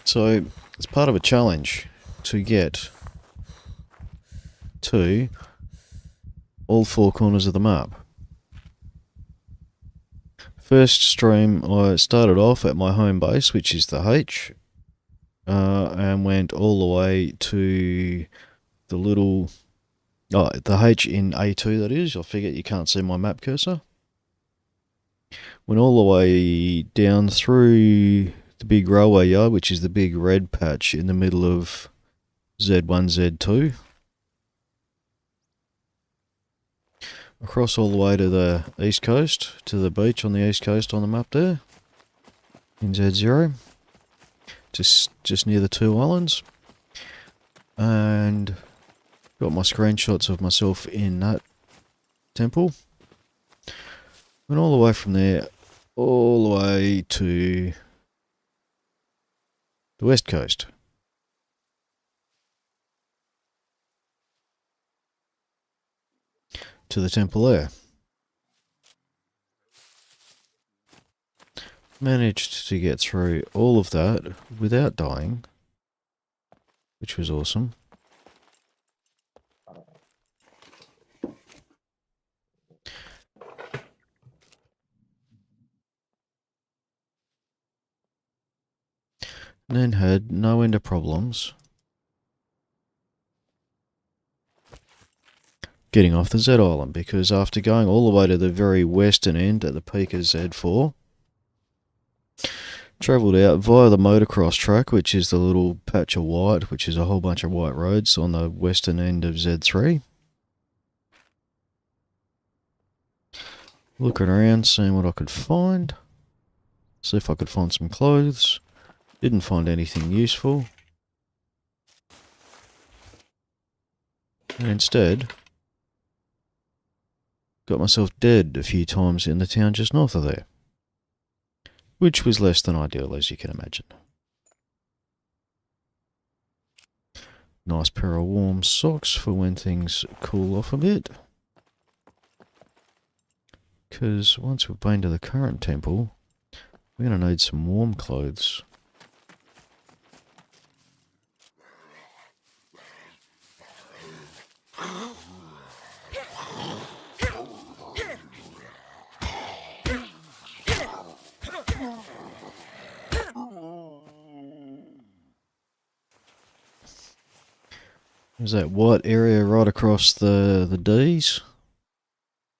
So it's part of a challenge to get to all 4 corners of the map. First stream I started off at my home base, which is the H, and went all the way to the little, the H in A2 that is. I forget you can't see my map cursor. Went all the way down through the big railway yard, which is the big red patch in the middle of Z1, Z2. Across all the way to the east coast, to the beach on the east coast on the map there, in Z0, just near the 2 islands, and got my screenshots of myself in that temple. Went all the way from there, all the way to the west coast. To the temple there. Managed to get through all of that without dying, which was awesome. And then had no end of problems getting off the Z Island, because after going all the way to the very western end at the peak of Z4, travelled out via the motocross track, which is the little patch of white, which is a whole bunch of white roads on the western end of Z3. Looking around, seeing what I could find. See if I could find some clothes. Didn't find anything useful. And instead, got myself dead a few times in the town just north of there. Which was less than ideal, as you can imagine. Nice pair of warm socks for when things cool off a bit. Because once we've been to the current temple, we're going to need some warm clothes. There's that white area right across the D's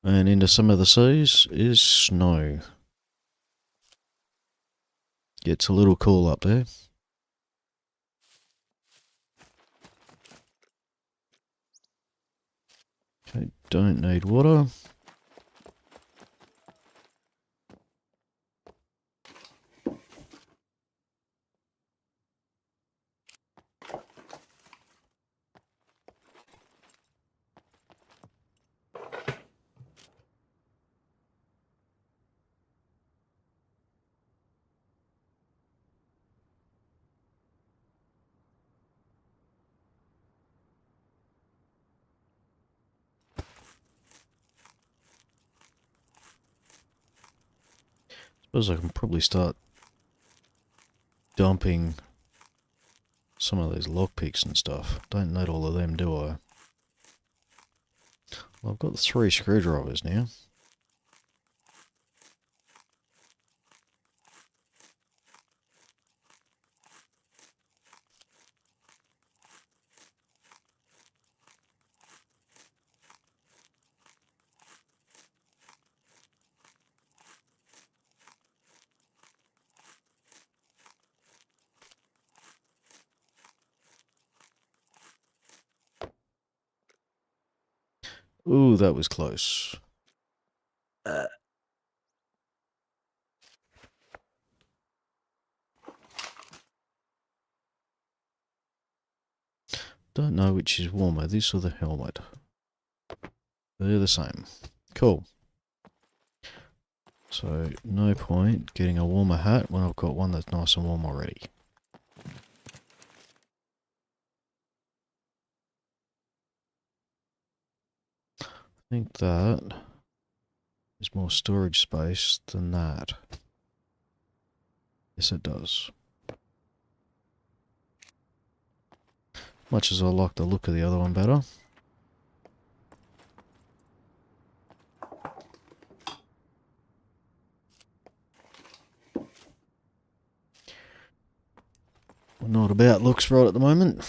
and into some of the C's is snow. Gets a little cool up there. Okay, don't need water. Suppose I can probably start dumping some of those lockpicks and stuff. Don't need all of them, do I? Well, I've got 3 screwdrivers now. Ooh, that was close. Don't know which is warmer, this or the helmet. They're the same. Cool. So, no point getting a warmer hat when I've got one that's nice and warm already. I think that is more storage space than that. Yes, it does. Much as I like the look of the other one better. We're not about looks right at the moment.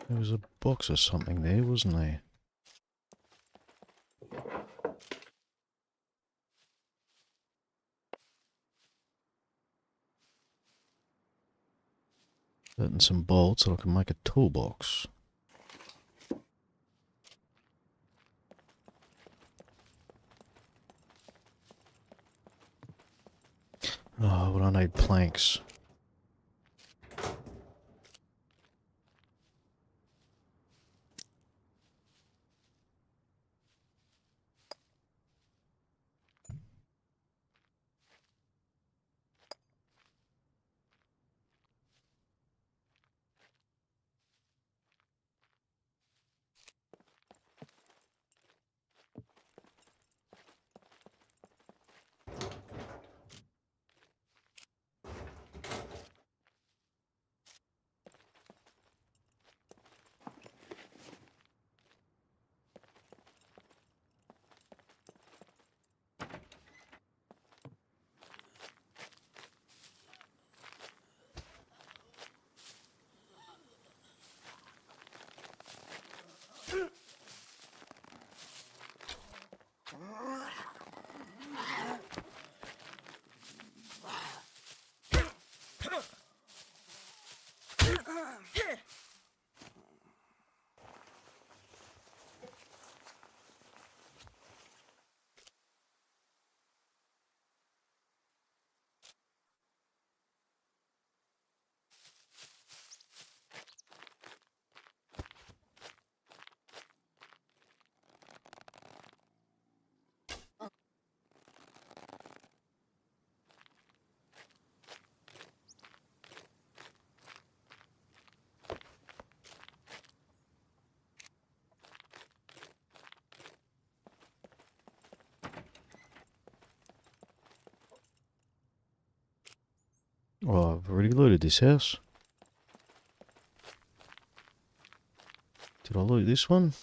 There was a box or something there, wasn't there? That and some bolts so I can make a toolbox. Oh, but I need planks. Oh, I've already looted this house. Did I loot this one?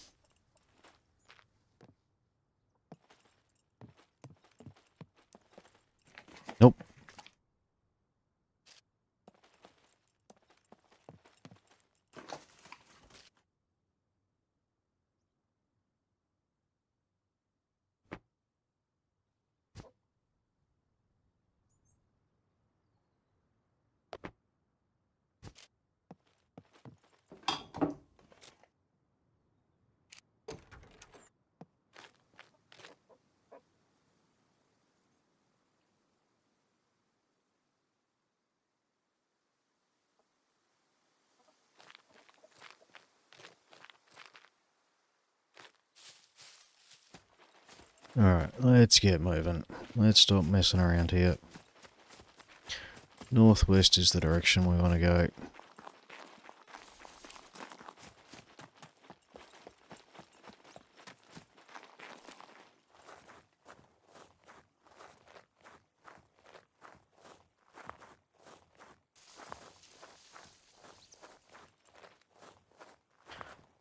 Nope. Alright, let's get moving. Let's stop messing around here. Northwest is the direction we want to go.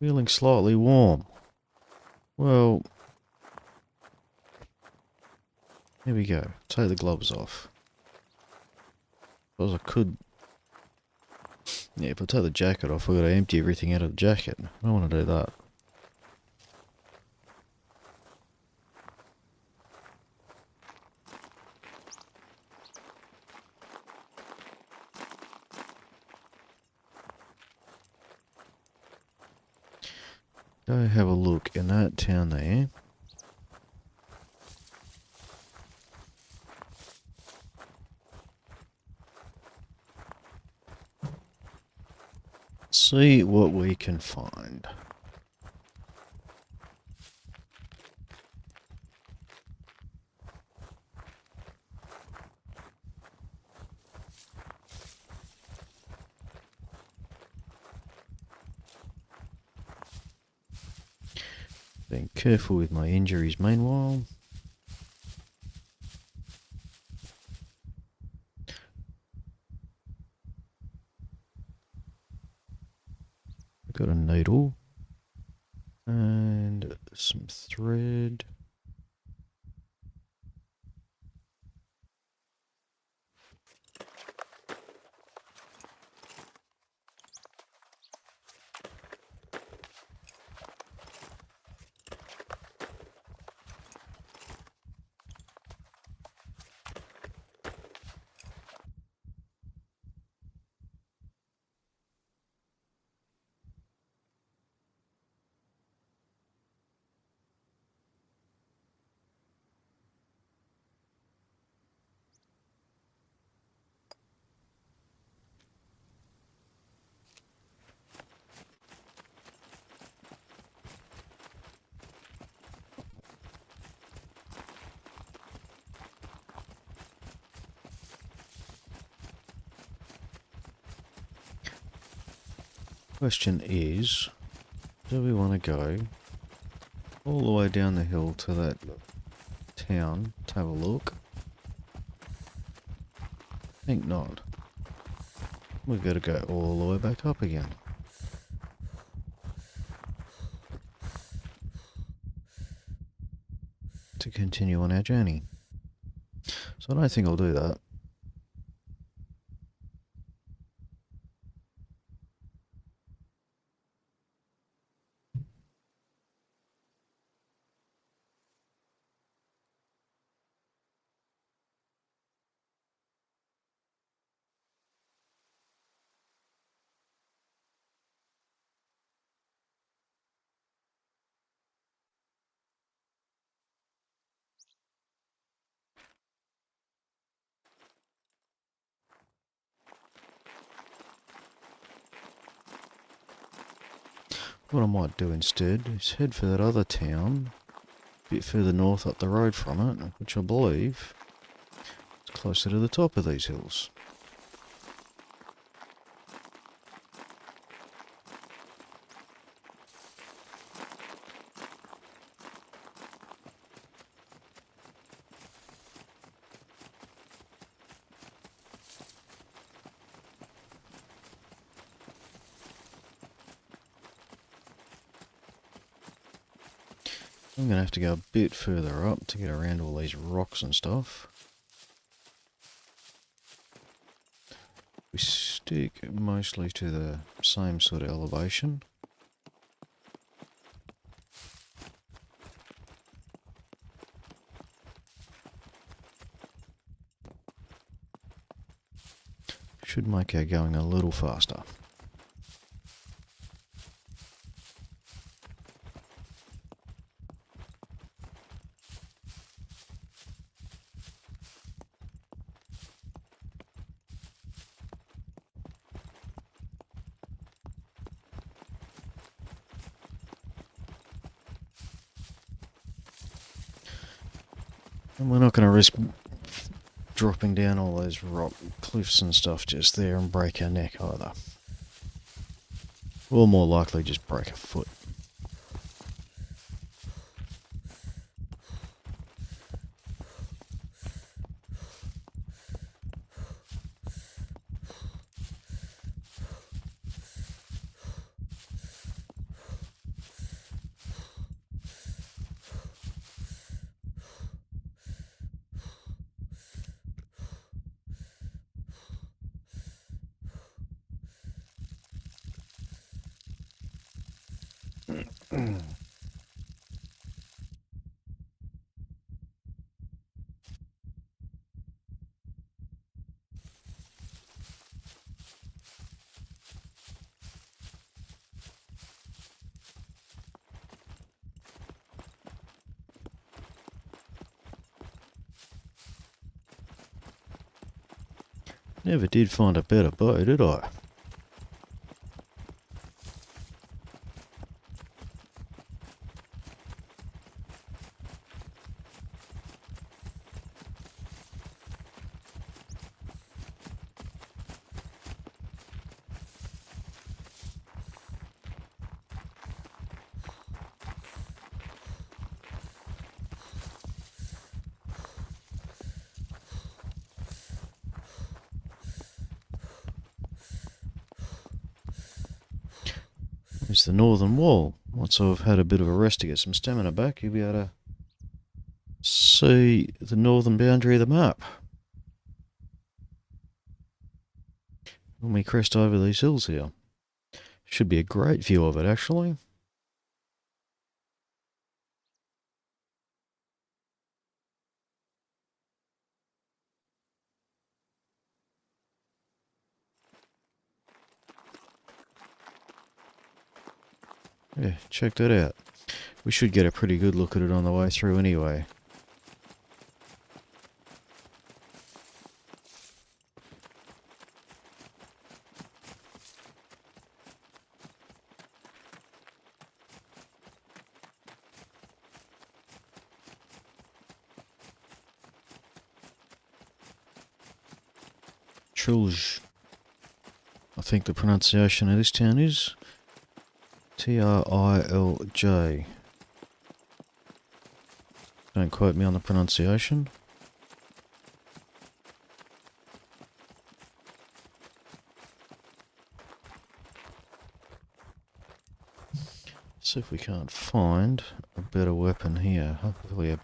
Feeling slightly warm. Well, here we go. Take the gloves off. Suppose I could... Yeah, if I take the jacket off, I've got to empty everything out of the jacket. I don't want to do that. Go have a look in that town there. See what we can find. Being careful with my injuries meanwhile. I've got a needle and some thread. Question is, do we want to go all the way down the hill to that town to have a look? I think not. We've got to go all the way back up again. To continue on our journey. So I don't think I'll do that. What I might do instead is head for that other town, a bit further north up the road from it, which I believe is closer to the top of these hills. I'm going to have to go a bit further up to get around all these rocks and stuff. We stick mostly to the same sort of elevation. Should make our going a little faster. And we're not going to risk dropping down all those rock cliffs and stuff just there and break our neck either. Or more likely just break a foot. Never did find a better bow, did I? It's the northern wall. Once I've had a bit of a rest to get some stamina back, you'll be able to see the northern boundary of the map. When we crest over these hills here. Should be a great view of it, actually. Yeah, check that out. We should get a pretty good look at it on the way through anyway. Trilj. I think the pronunciation of this town is Trilj. Don't quote me on the pronunciation. See if we can't find a better weapon here. Hopefully a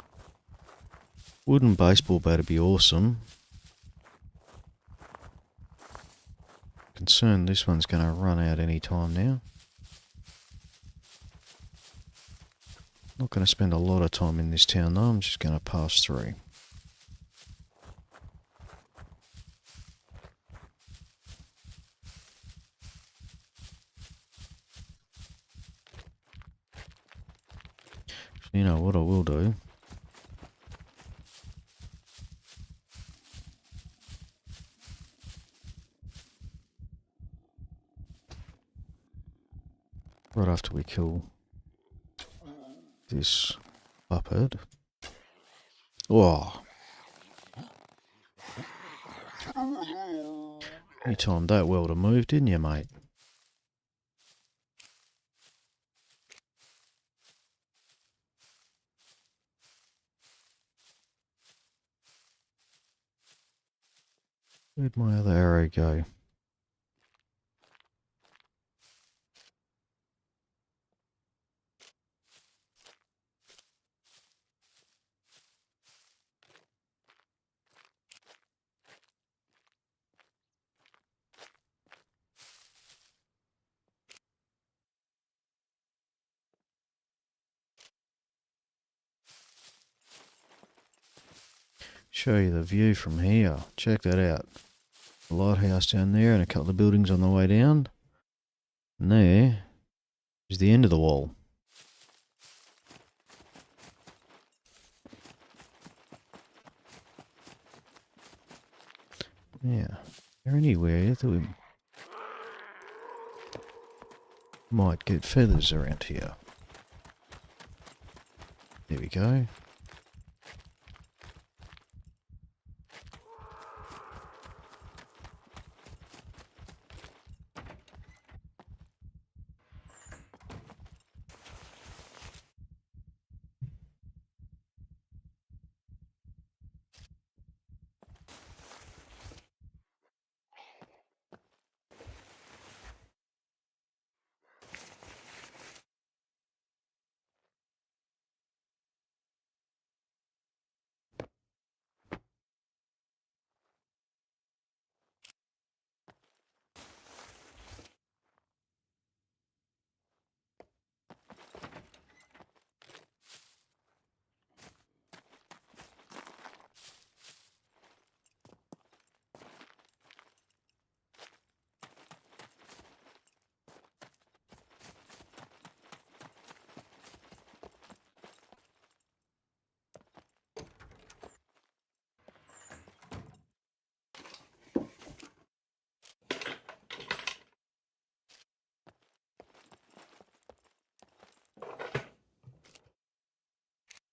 wooden baseball bat would be awesome. Concerned this one's going to run out any time now. Not going to spend a lot of time in this town though, I'm just going to pass through. You know what I will do? Right after we kill this puppet. Oh. You timed that well to move, didn't you, mate? Where'd my other arrow go? Show you the view from here. Check that out. The lighthouse down there and a couple of buildings on the way down. And there is the end of the wall. Yeah. Is there anywhere that we might get feathers around here? There we go.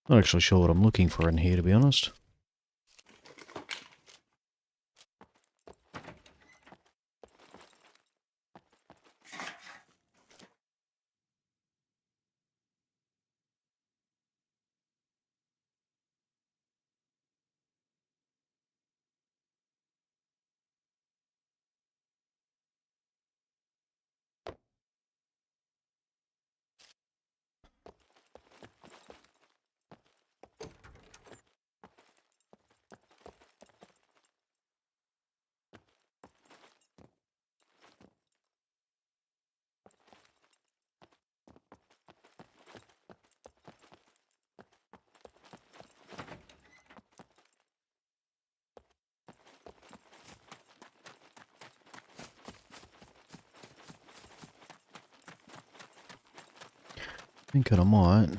Not actually sure what I'm looking for in here, to be honest. Thinking I might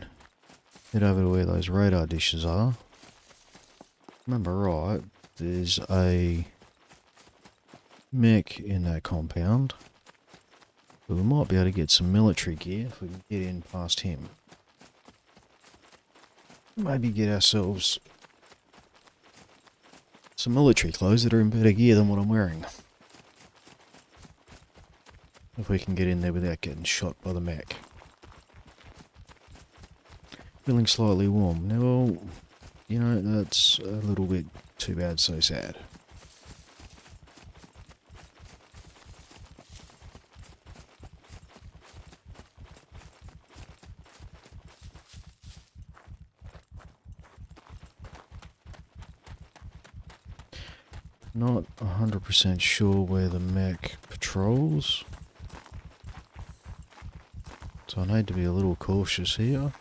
head over to where those radar dishes are. Remember right, there's a mech in that compound. But we might be able to get some military gear if we can get in past him. Maybe get ourselves some military clothes that are in better gear than what I'm wearing. If we can get in there without getting shot by the mech. Feeling slightly warm. Now, you know, that's a little bit too bad, so sad. Not 100% sure where the mech patrols. So I need to be a little cautious here.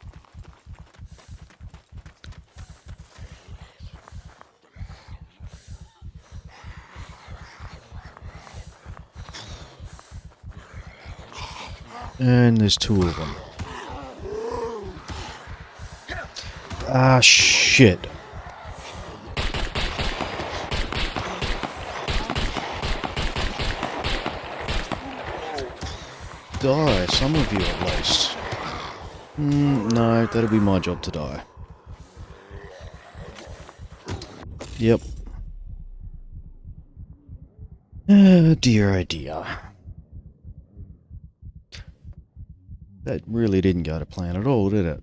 And there's two of them. Ah, shit. Die, some of you at least. No, that'll be my job to die. Yep. Oh dear, oh dear. That really didn't go to plan at all, did it?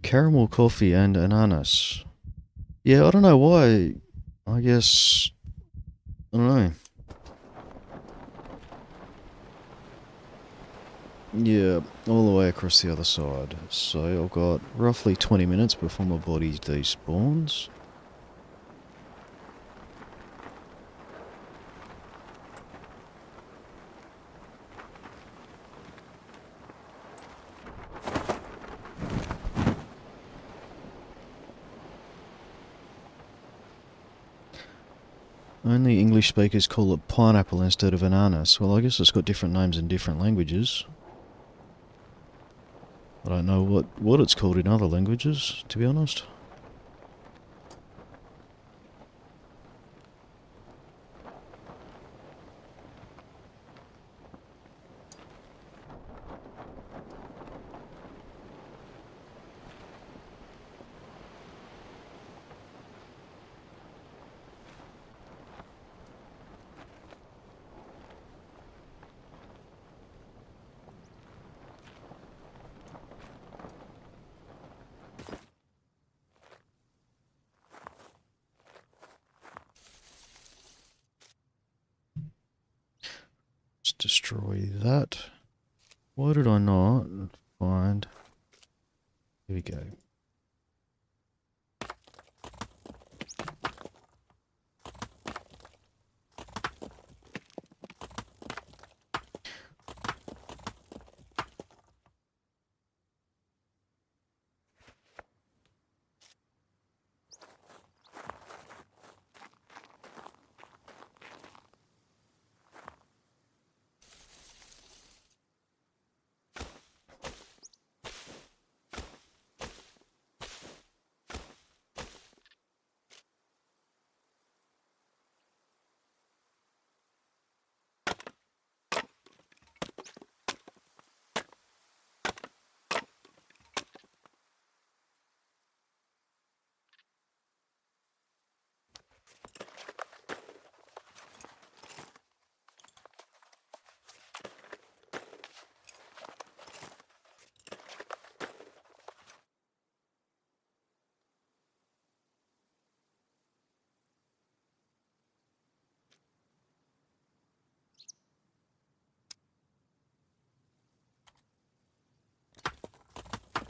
Caramel coffee and ananas. Yeah, I don't know why. I guess... I don't know. Yeah, all the way across the other side. So I've got roughly 20 minutes before my body despawns. Only English speakers call it pineapple instead of ananas. Well, I guess it's got different names in different languages. I don't know what it's called in other languages, to be honest. Let's destroy that. Why did I not find... Here we go.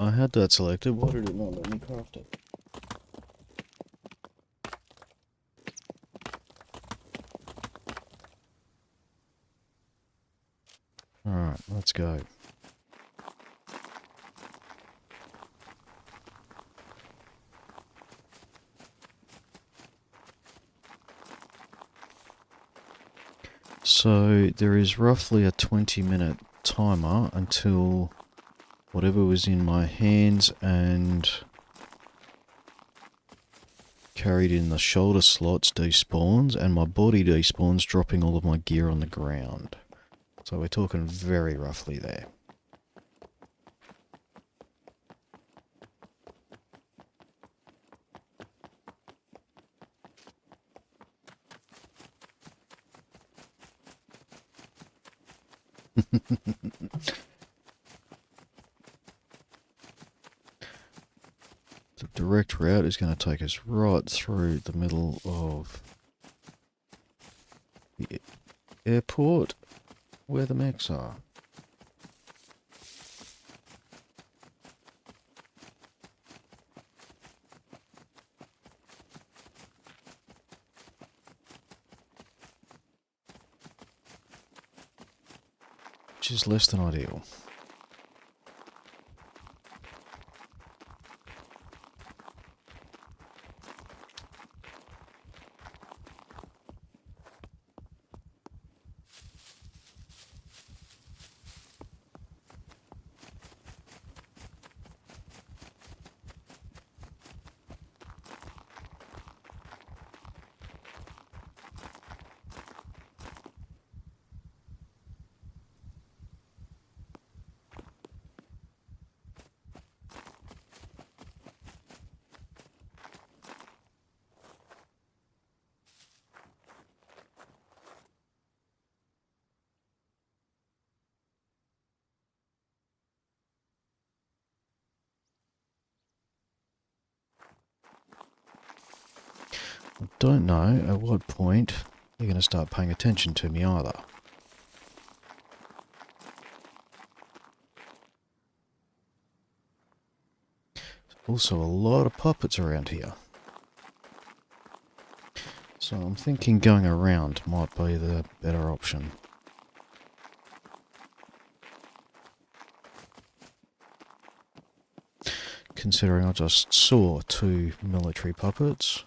I had that selected. Why did it not let me craft it? Alright, let's go. So there is roughly a 20-minute timer until whatever was in my hands and carried in the shoulder slots despawns, and my body despawns, dropping all of my gear on the ground. So we're talking very roughly there. The direct route is going to take us right through the middle of the airport where the mechs are. Which is less than ideal. I don't know at what point they're going to start paying attention to me either. There's also a lot of puppets around here. So I'm thinking going around might be the better option. Considering I just saw 2 military puppets.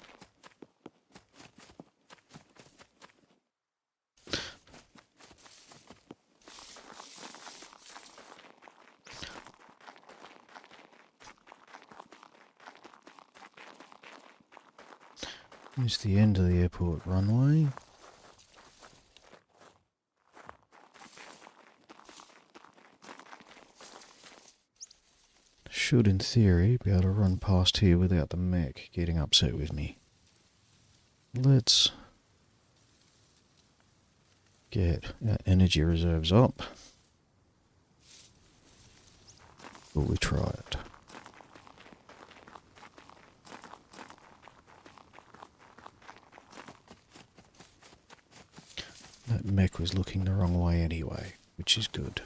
Here's the end of the airport runway. Should, in theory, be able to run past here without the mech getting upset with me. Let's get our energy reserves up. Will we try it? That mech was looking the wrong way anyway, which is good.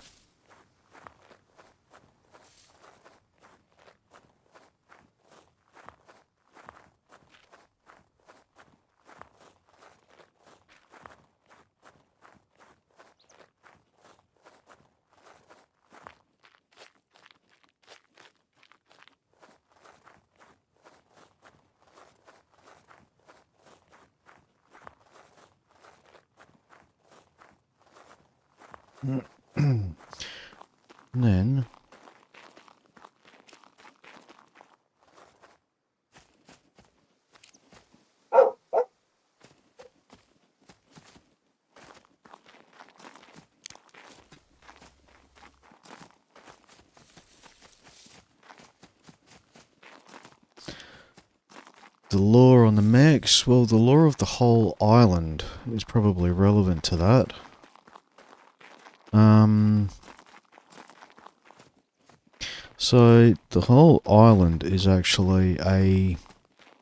And then the lore on the mechs, well, the lore of the whole island is probably relevant to that. So the whole island is actually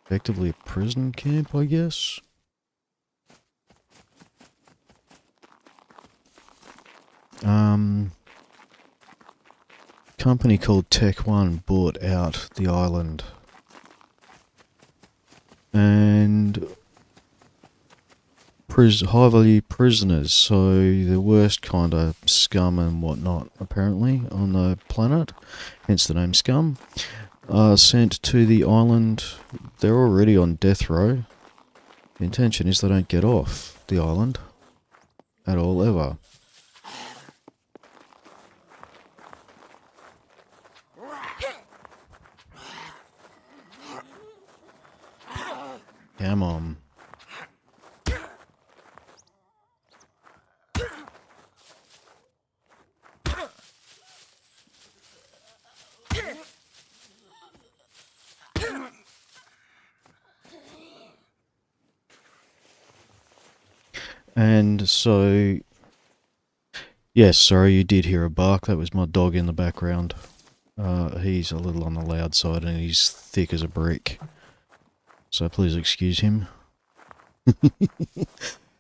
effectively a prison camp, I guess. company called Tech One bought out the island. And high value prisoners, so the worst kind of scum and whatnot, apparently, on the planet, hence the name Scum, are sent to the island. They're already on death row. The intention is they don't get off the island at all, ever. Come on. And so, yes, sorry, you did hear a bark. That was my dog in the background. He's a little on the loud side and he's thick as a brick. So please excuse him.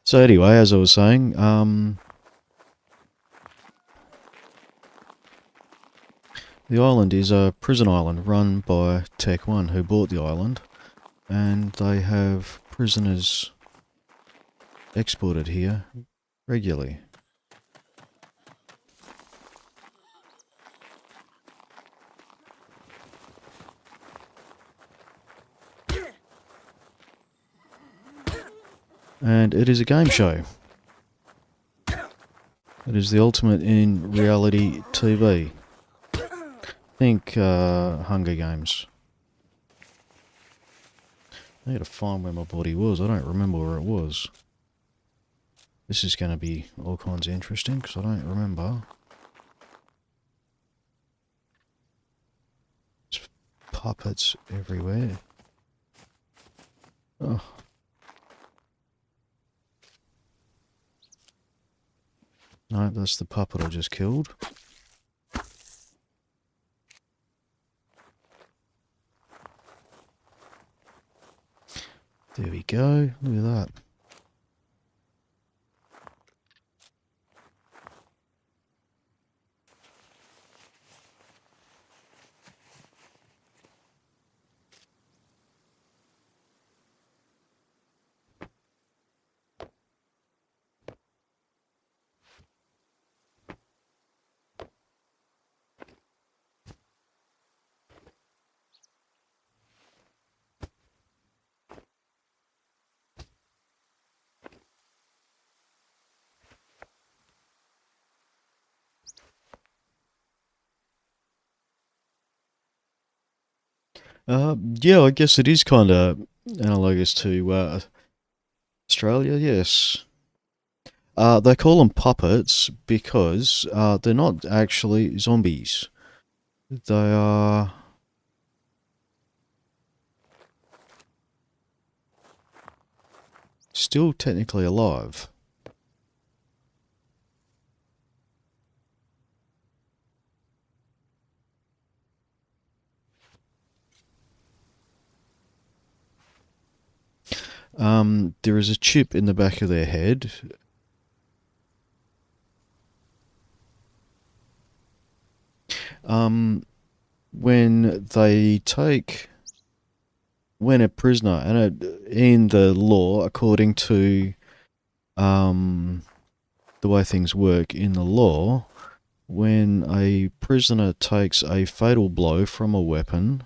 So anyway, as I was saying, the island is a prison island run by Tech One, who bought the island, and they have prisoners exported here regularly. And it is a game show. It is the ultimate in reality TV. Think Hunger Games. I need to find where my body was. I don't remember where it was. This is going to be all kinds of interesting because I don't remember. There's puppets everywhere. Oh. No, that's the puppet I just killed. There we go. Look at that. Yeah, I guess it is kind of analogous to Australia, yes. They call them puppets because they're not actually zombies. They are still technically alive. There is a chip in the back of their head. When a prisoner, and in the law, according to the way things work in the law, when a prisoner takes a fatal blow from a weapon,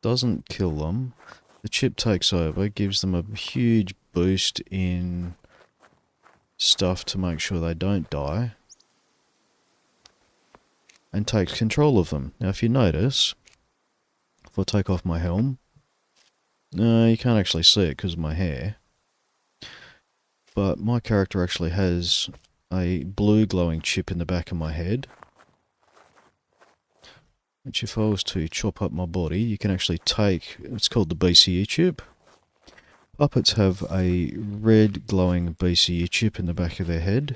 doesn't kill them, the chip takes over, gives them a huge boost in stuff to make sure they don't die, and takes control of them. Now if you notice, if I take off my helm, no, you can't actually see it because of my hair, but my character actually has a blue glowing chip in the back of my head, which if I was to chop up my body, you can actually take, it's called the BCE chip. Puppets have a red glowing BCE chip in the back of their head.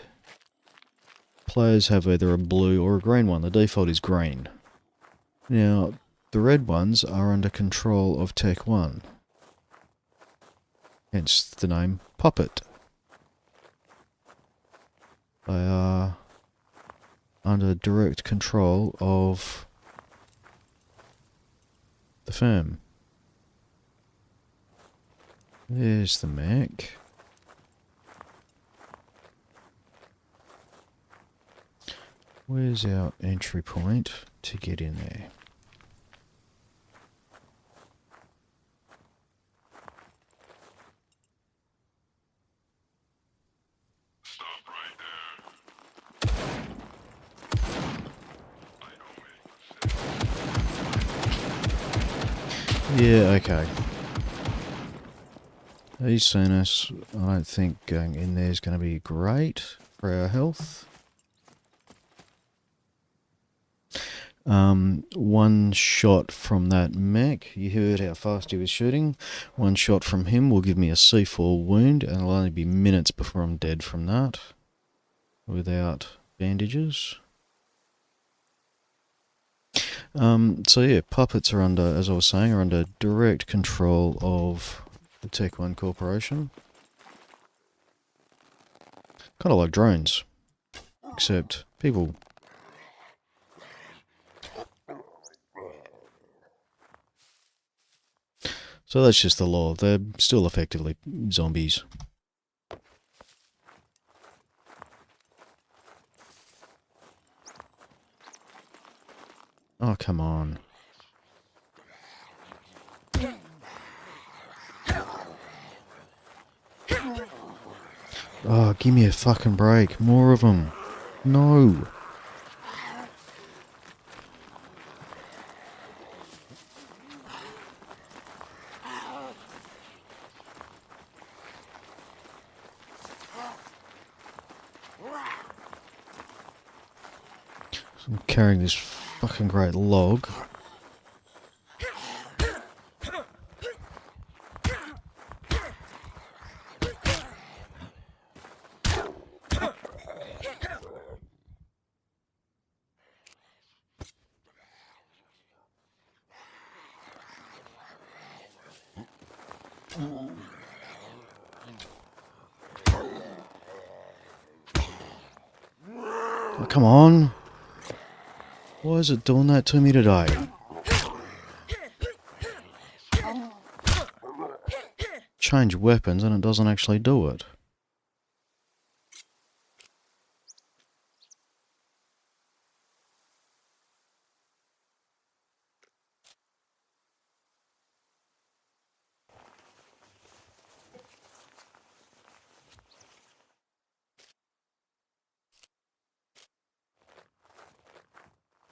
Players have either a blue or a green one. The default is green. Now, the red ones are under control of Tech One. Hence the name Puppet. They are under direct control of the firm. There's the mech. Where's our entry point to get in there? Yeah, okay. He's seen us. I don't think going in there is going to be great for our health. One shot from that mech, you heard how fast he was shooting. One shot from him will give me a C4 wound, and it'll only be minutes before I'm dead from that. Without bandages. So yeah, puppets are under, as I was saying, are under direct control of the Tech One Corporation. Kind of like drones, except people. So that's just the law. They're still effectively zombies. Oh, come on. Oh, give me a fucking break. More of them. No. I'm carrying this fucking great log. Oh, come on. Why is it doing that to me today? Change weapons and it doesn't actually do it.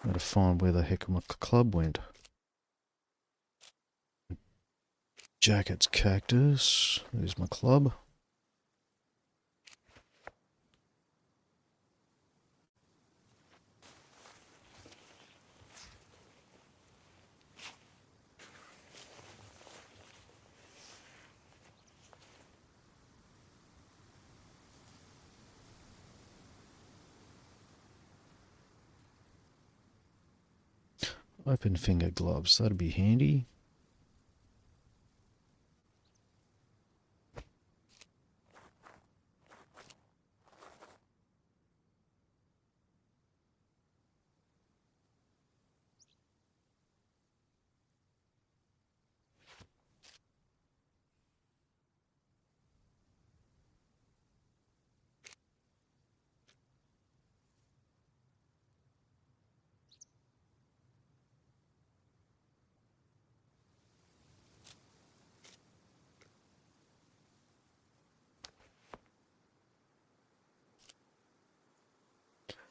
Gotta find where the heck my club went. Jackets, cactus. There's my club. Open finger gloves, that'd be handy.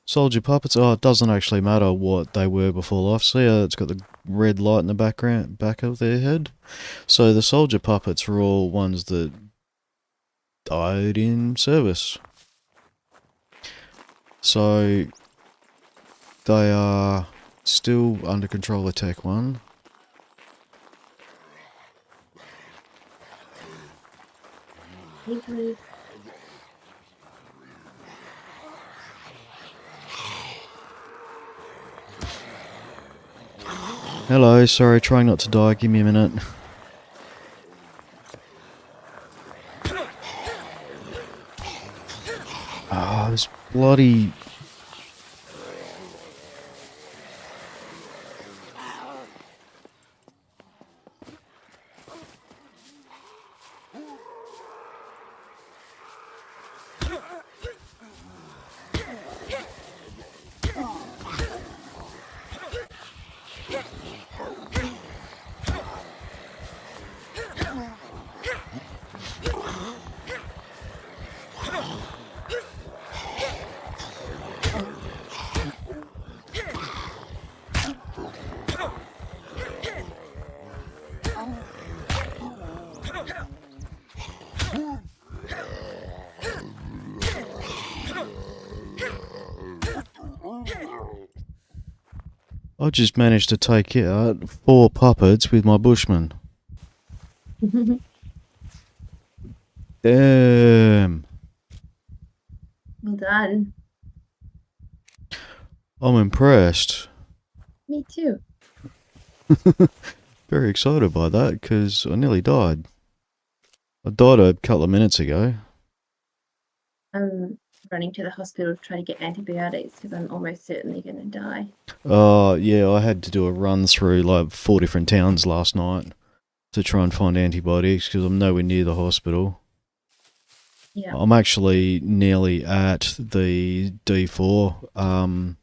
Soldier puppets, oh, it doesn't actually matter what they were before life. See how it's got the red light in the back of their head? So the soldier puppets are all ones that died in service. So they are still under control of Tech 1. Hello, sorry, trying not to die, give me a minute. Ah, this bloody... I just managed to take out 4 puppets with my bushman. Damn. Well done. I'm impressed. Me too. Very excited by that because I nearly died. I died a couple of minutes ago. I'm running to the hospital to try to get antibiotics because I'm almost certainly going to die. Yeah, I had to do a run through like 4 different towns last night to try and find antibiotics because I'm nowhere near the hospital. Yeah. I'm actually nearly at the D4.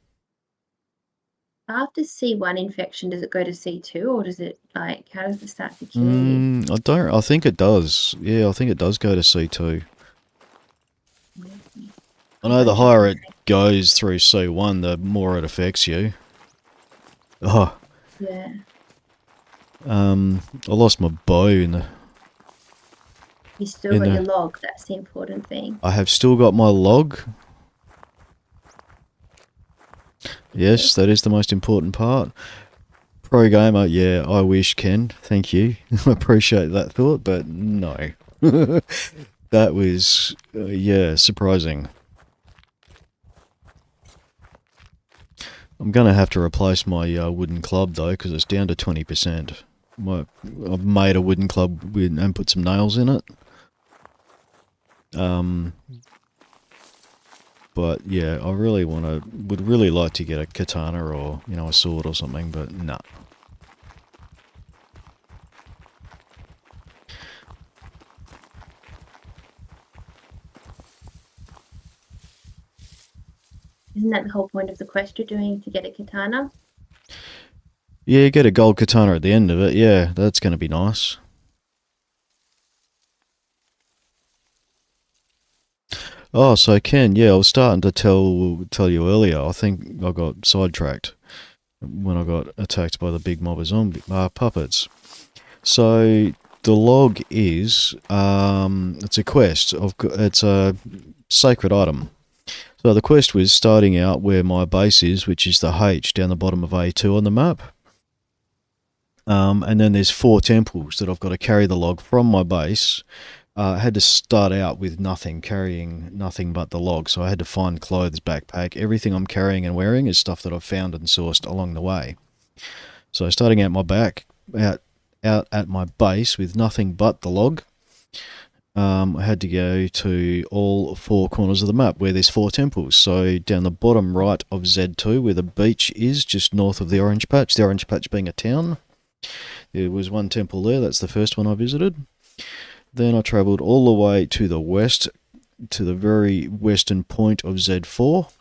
After C1 infection, does it go to C2 or does it, like, how does it start to kill you? I think it does. Yeah, I think it does go to C2. I know the higher it goes through C1, the more it affects you. Oh. Yeah. I lost my bow in the... You still got your log, that's the important thing. I have still got my log. Yes, that is the most important part. Pro gamer, yeah, I wish, Ken. Thank you. I appreciate that thought, but no. That was, yeah, surprising. I'm going to have to replace my wooden club, though, because it's down to 20%. I've made a wooden club and put some nails in it. But yeah, I really would really like to get a katana or, you know, a sword or something, but nah. Isn't that the whole point of the quest you're doing, to get a katana? Yeah, get a gold katana at the end of it. Yeah, that's going to be nice. Oh, so Ken, yeah, I was starting to tell you earlier. I think I got sidetracked when I got attacked by the big mob of zombie puppets. So the log is it's a quest. It's a sacred item. So the quest was starting out where my base is, which is the H down the bottom of A2 on the map. And then there's 4 temples that I've got to carry the log from my base. I had to start out with nothing, carrying nothing but the log. So I had to find clothes, backpack. Everything I'm carrying and wearing is stuff that I've found and sourced along the way. So starting out out at my base with nothing but the log, I had to go to all 4 corners of the map where there's 4 temples. So down the bottom right of Z2 where the beach is, just north of the orange patch being a town. There was 1 temple there, that's the first one I visited. Then I travelled all the way to the west, to the very western point of Z4,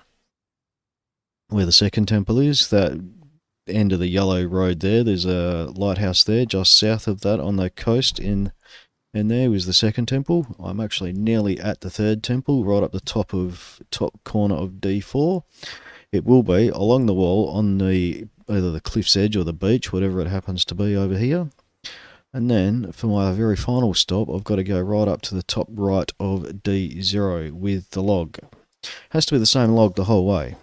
where the second temple is. That end of the yellow road there's a lighthouse there, just south of that on the coast. In there was the second temple. I'm actually nearly at the third temple, right up the top corner of D4. It will be along the wall on either the cliff's edge or the beach, whatever it happens to be over here. And then, for my very final stop, I've got to go right up to the top right of D0 with the log. Has to be the same log the whole way.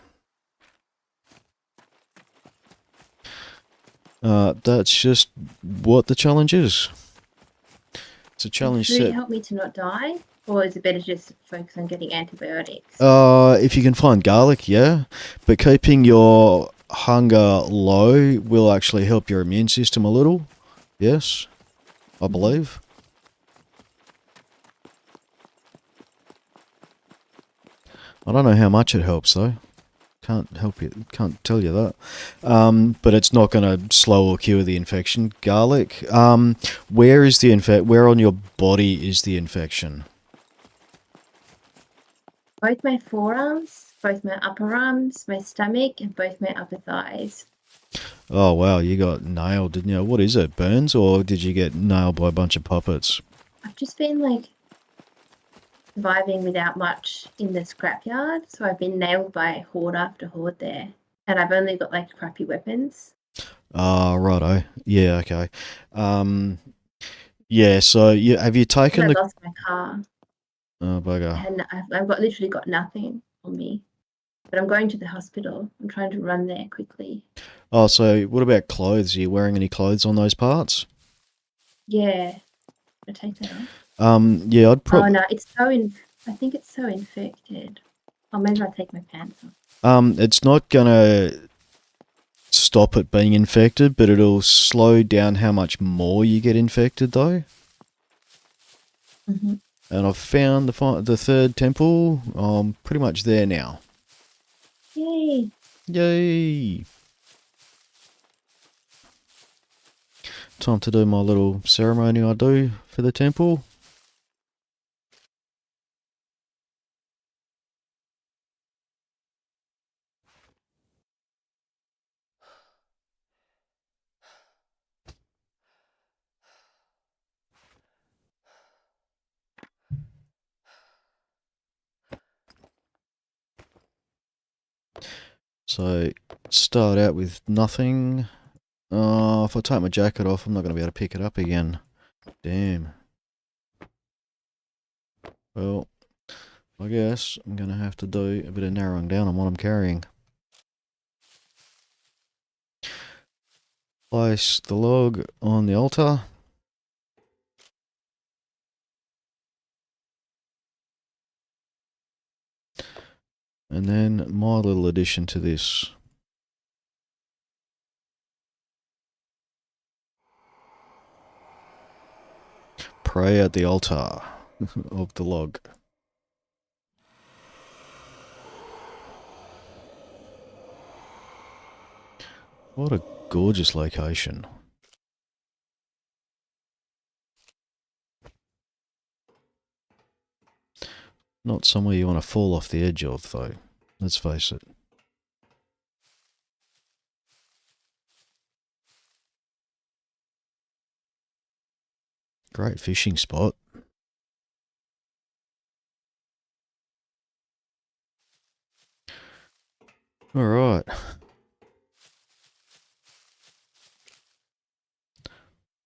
That's just what the challenge is. It's a challenge Does food set. help me to not die? Or is it better just to focus on getting antibiotics? If you can find garlic, yeah. But keeping your hunger low will actually help your immune system a little. Yes. I believe. I don't know how much it helps though. Can't help you. Can't tell you that. But it's not going to slow or cure the infection. Garlic. Where is the Where on your body is the infection? Both my forearms, both my upper arms, my stomach, and both my upper thighs. Oh wow, you got nailed, didn't you? What is it? Burns, or did you get nailed by a bunch of puppets? I've just been like surviving without much in the scrapyard, so I've been nailed by horde after horde there, and I've only got like crappy weapons. Ah, righto. Yeah, okay. Yeah. So, have you And taken I the? lost my car, Oh bugger. and I've got literally got nothing on me. But I'm going to the hospital. I'm trying to run there quickly. Oh, so what about clothes? Are you wearing any clothes on those parts? Yeah, I take that off. Yeah, I'd Oh probably. no, it's so I think it's so infected. Oh, maybe I'll take my pants off. It's not gonna stop it being infected, but it'll slow down how much more you get infected, though. Mm-hmm. And I've found the third temple. I'm pretty much there now. Yay! Yay! Time to do my little ceremony I do for the temple. So, start out with nothing. If I take my jacket off, I'm not going to be able to pick it up again. Damn. Well, I guess I'm going to have to do a bit of narrowing down on what I'm carrying. Place the log on the altar. And then my little addition to this. Pray at the altar of the log. What a gorgeous location. Not somewhere you want to fall off the edge of, though. Let's face it. Great fishing spot. Alright.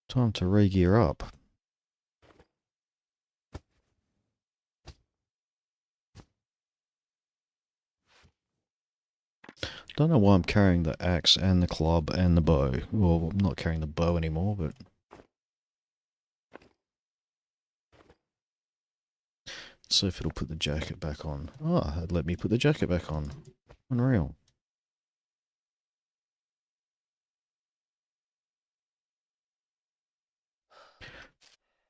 Time to re-gear up. Don't know why I'm carrying the axe and the club and the bow. Well, I'm not carrying the bow anymore, but... Let's see if it'll put the jacket back on. Ah, it let me put the jacket back on. Unreal.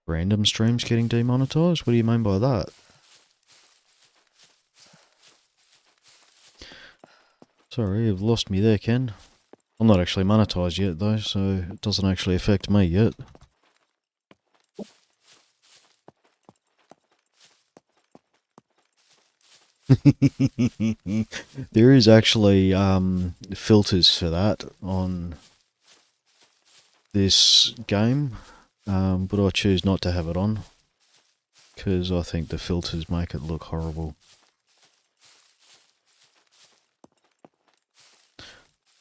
Random streams getting demonetized? What do you mean by that? Sorry, you've lost me there, Ken. I'm not actually monetized yet, though, so it doesn't actually affect me yet. There is actually filters for that on this game, but I choose not to have it on because I think the filters make it look horrible.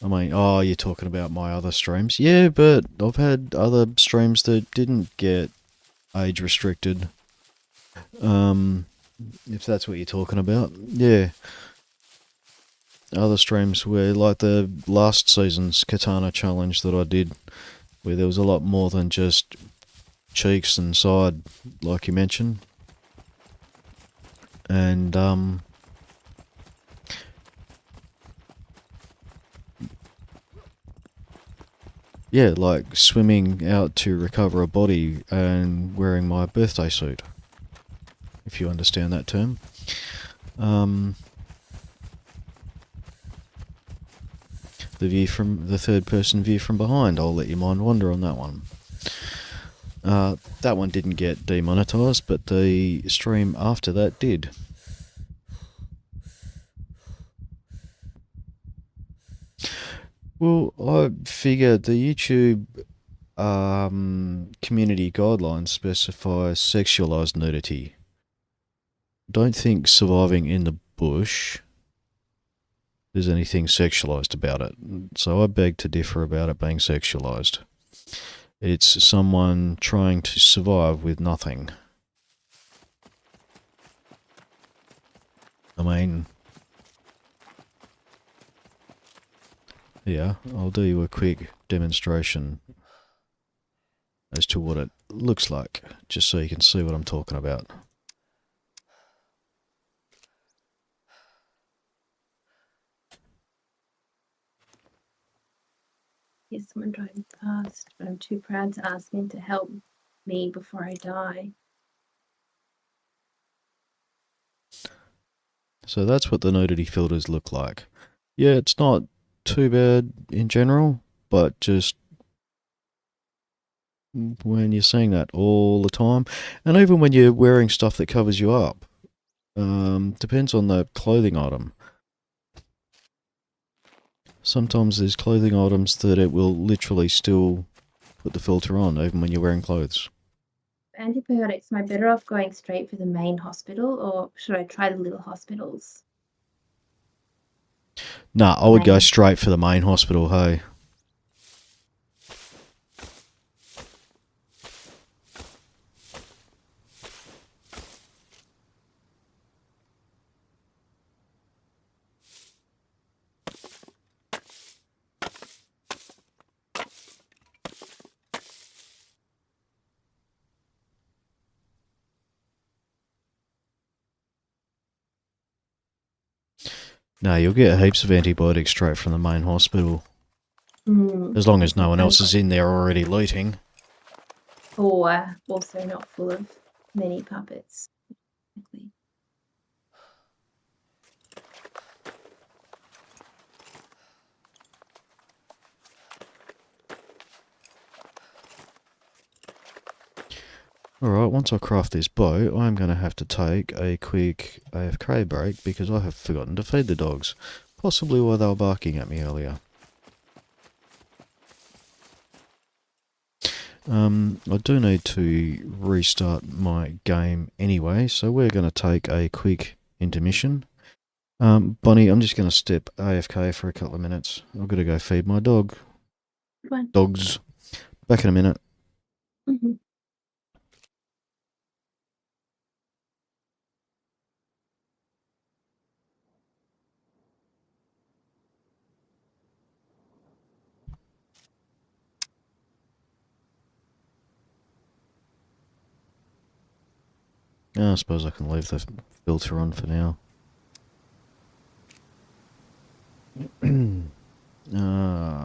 I mean, oh, you're talking about my other streams? Yeah, but I've had other streams that didn't get age restricted. If that's what you're talking about. Yeah. Other streams where, like the last season's Katana challenge that I did, where there was a lot more than just cheeks and side, like you mentioned. And, yeah, like swimming out to recover a body and wearing my birthday suit, if you understand that term. the view from the third person view from behind. I'll let your mind wander on that one. That one didn't get demonetized, but the stream after that did. Well, I figured the YouTube community guidelines specify sexualized nudity. Don't think surviving in the bush there's anything sexualized about it. So I beg to differ about it being sexualized. It's someone trying to survive with nothing. I mean, yeah, I'll do you a quick demonstration as to what it looks like, just so you can see what I'm talking about. Here's someone driving past, but I'm too proud to ask him to help me before I die. So that's what the nudity filters look like. Yeah, it's not too bad in general, but just when you're seeing that all the time, and even when you're wearing stuff that covers you up, depends on the clothing item. Sometimes there's clothing items that it will literally still put the filter on, even when you're wearing clothes. Antibiotics, am I better off going straight for the main hospital, or should I try the little hospitals? Nah, I would go straight for the main hospital, hey. No, you'll get heaps of antibiotics straight from the main hospital. As long as no one else is in there already looting. Or also not full of many puppets. Alright, once I craft this bow, I'm going to have to take a quick AFK break because I have forgotten to feed the dogs. Possibly while they were barking at me earlier. I do need to restart my game anyway, so we're going to take a quick intermission. Bonnie, I'm just going to step AFK for a couple of minutes. I've got to go feed my dog. Dogs. Back in a minute. I suppose I can leave the filter on for now.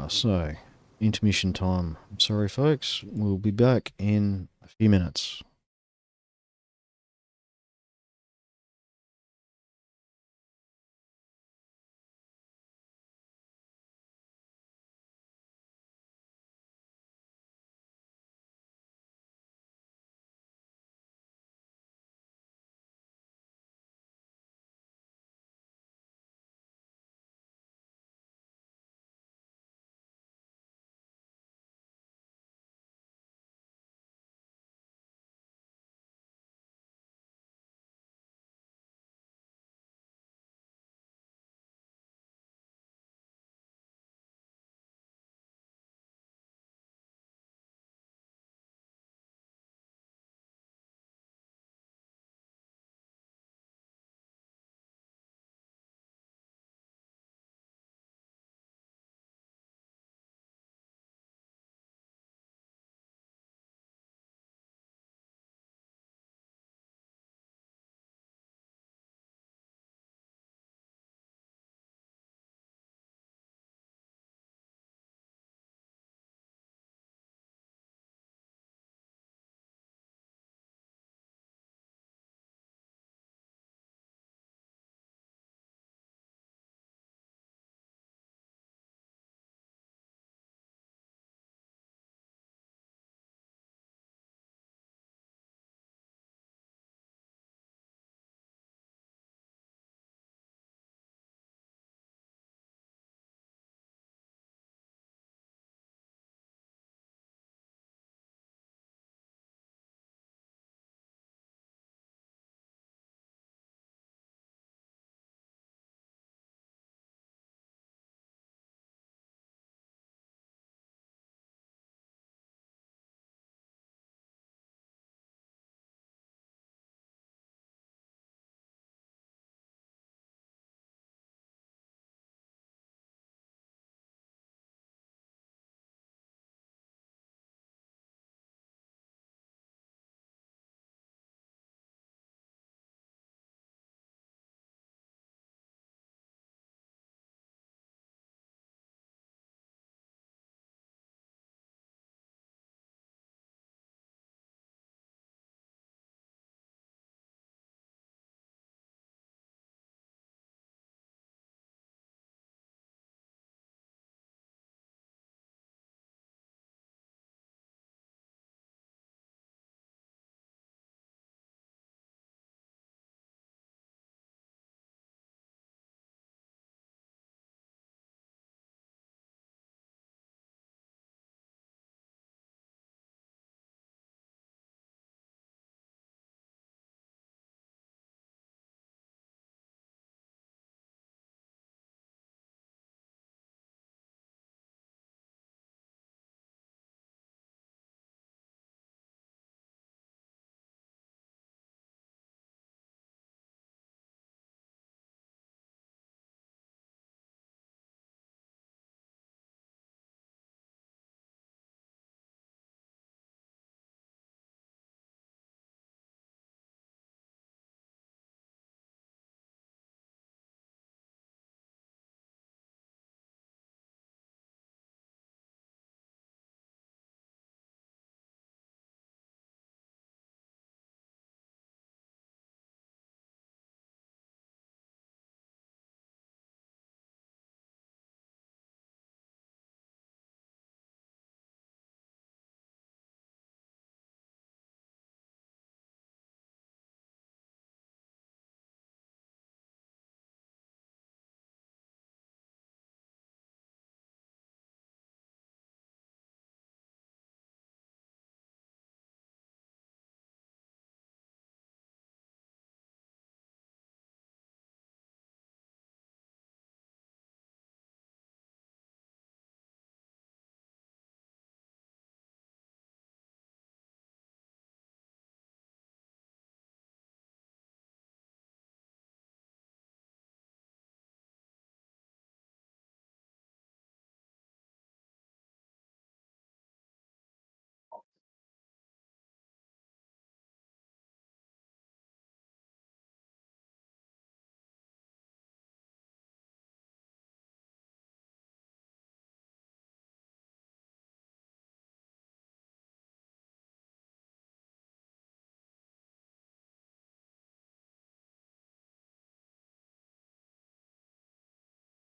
So, intermission time. I'm sorry, folks. We'll be back in a few minutes.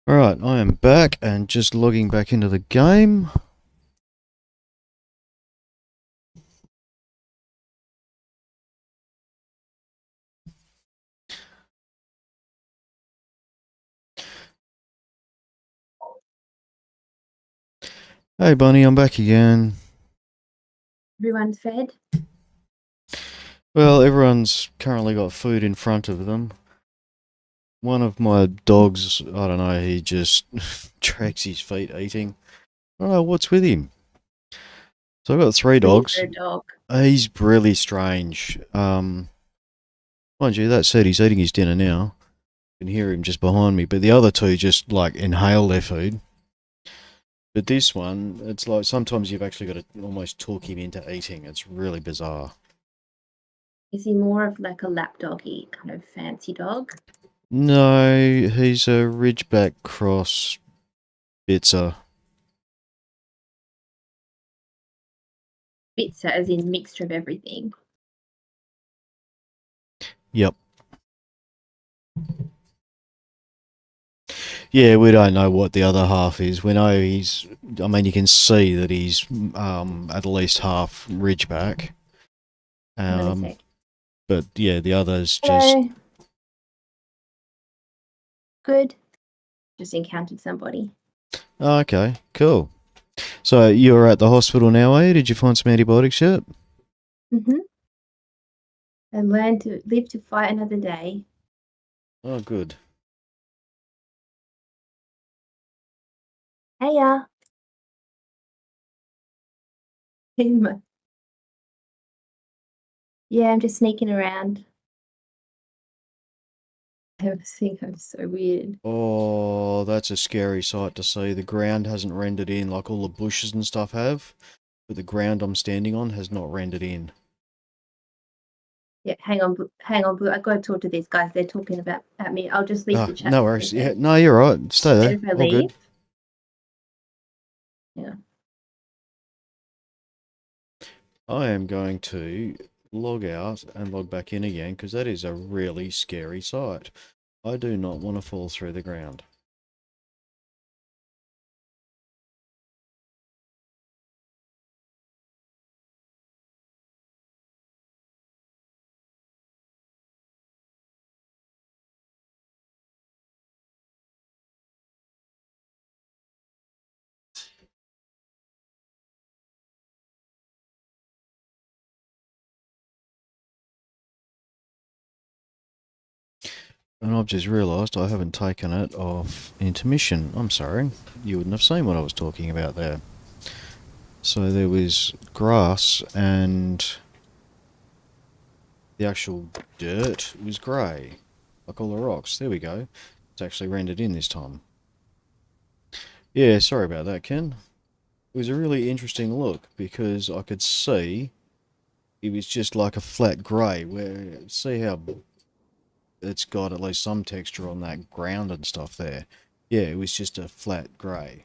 Alright, I am back and just logging back into the game. Hey Bunny, I'm back again. Everyone's fed. Well, everyone's currently got food in front of them. One of my dogs, I don't know, he just drags his feet eating. I don't know what's with him. So I've got 3 Weird dogs. for a dog. He's really strange. Mind you, that said, he's eating his dinner now. You can hear him just behind me, but the other 2 just like inhale their food. But this one, it's like sometimes you've actually got to almost talk him into eating. It's really bizarre. Is he more of like a lapdoggy kind of fancy dog? No, he's a Ridgeback Cross Bitzer. Bitzer, as in mixture of everything. Yep. Yeah, we don't know what the other half is. We know he's, I mean, you can see that he's at least half Ridgeback. Hang on a sec. But yeah, the other's Hello. just... Good. Just encountered somebody. Oh, okay, cool. So you're at the hospital now, are you? Did you find some antibiotics yet? Mm-hmm. And learn to live to fight another day. Oh, good. Heya. Yeah, I'm just sneaking around. I think I'm so weird. Oh, that's a scary sight to see. The ground hasn't rendered in like all the bushes and stuff have, but the ground I'm standing on has not rendered in. Yeah, hang on, Blue. I got to talk to these guys. They're talking about at me. I'll just leave the chat. No worries. Yeah, no, you're right. Stay there. If I All leave. good. Yeah. I am going to log out and log back in again because that is a really scary sight. I do not want to fall through the ground. And I've just realised I haven't taken it off intermission. I'm sorry. You wouldn't have seen what I was talking about there. So there was grass and the actual dirt was grey. Like all the rocks. There we go. It's actually rendered in this time. Yeah, sorry about that, Ken. It was a really interesting look because I could see it was just like a flat grey. Where see how it's got at least some texture on that ground and stuff there. Yeah, it was just a flat grey.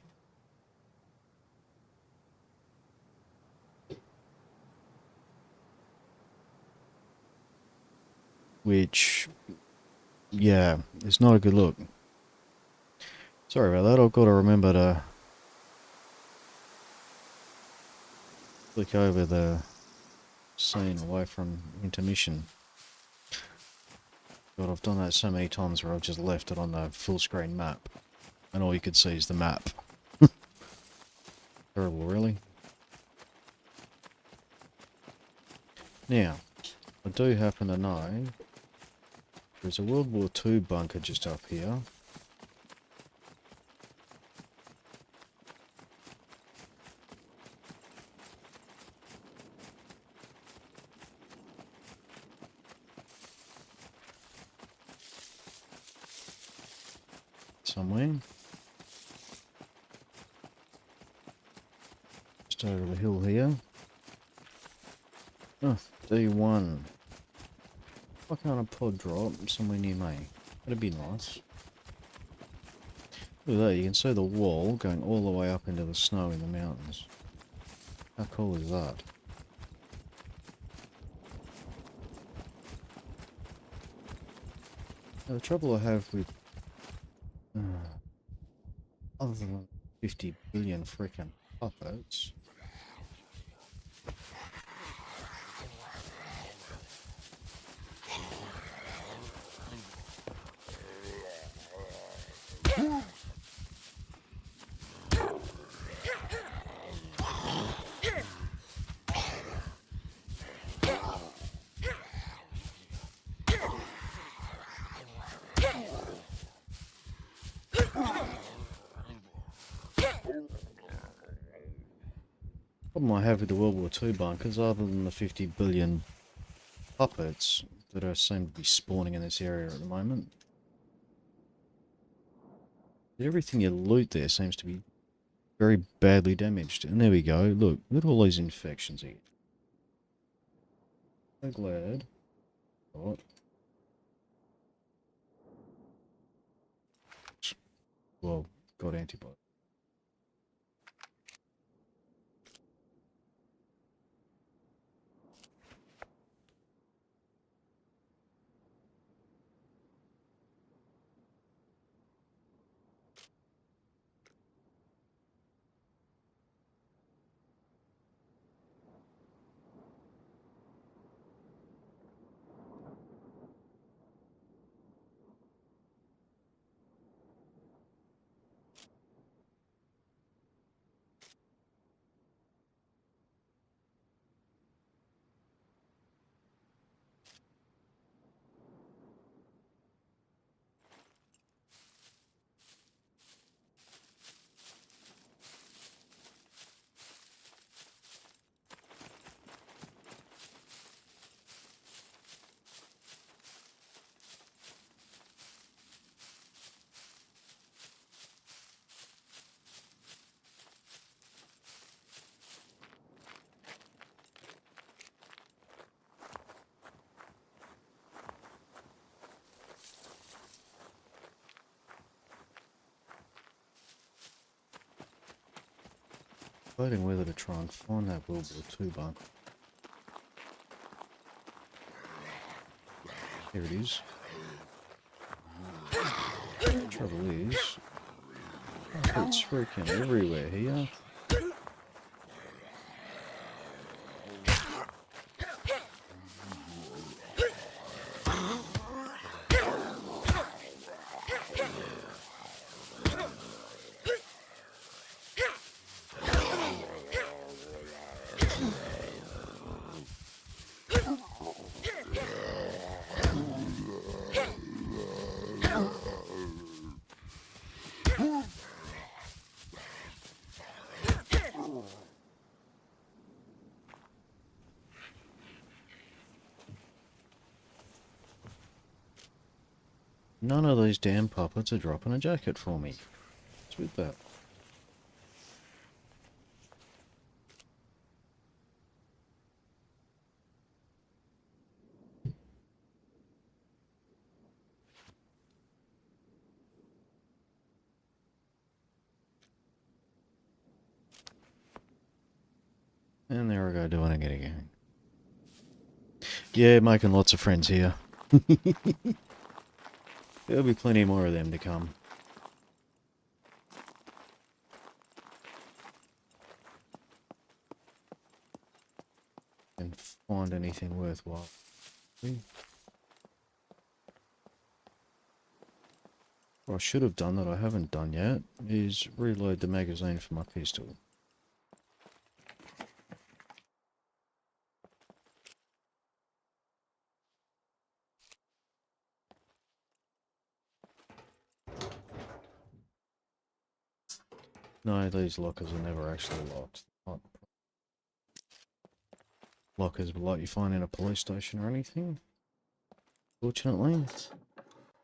Which, yeah, it's not a good look. Sorry about that. I've got to remember to click over the scene away from intermission. God, I've done that so many times where I've just left it on the full screen map. And all you could see is the map. Terrible, really. Now, I do happen to know there's a World War II bunker just up here. Somewhere. Just over the hill here. Oh, D1. Why can't a pod drop somewhere near me? That'd be nice. Look at that, you can see the wall going all the way up into the snow in the mountains. How cool is that? Now, the trouble I have with... Other than 50 billion freaking puppets. Problem I have with the WW2 bunkers, other than the 50 billion puppets that are seem to be spawning in this area at the moment, everything you loot there seems to be very badly damaged. And there we go. Look at all these infections here. So glad. Oh, well, got antibiotics. Debating whether to try and find that WW2 bunker. Here it is. The trouble is, it's freaking everywhere here. None of these damn puppets are dropping a jacket for me. What's with that? And there I go doing it again. Yeah, making lots of friends here. There'll be plenty more of them to come. And find anything worthwhile. What I should have done that I haven't done yet is reload the magazine for my pistol. No, these lockers are never actually locked. Not lockers like you find in a police station or anything. Fortunately.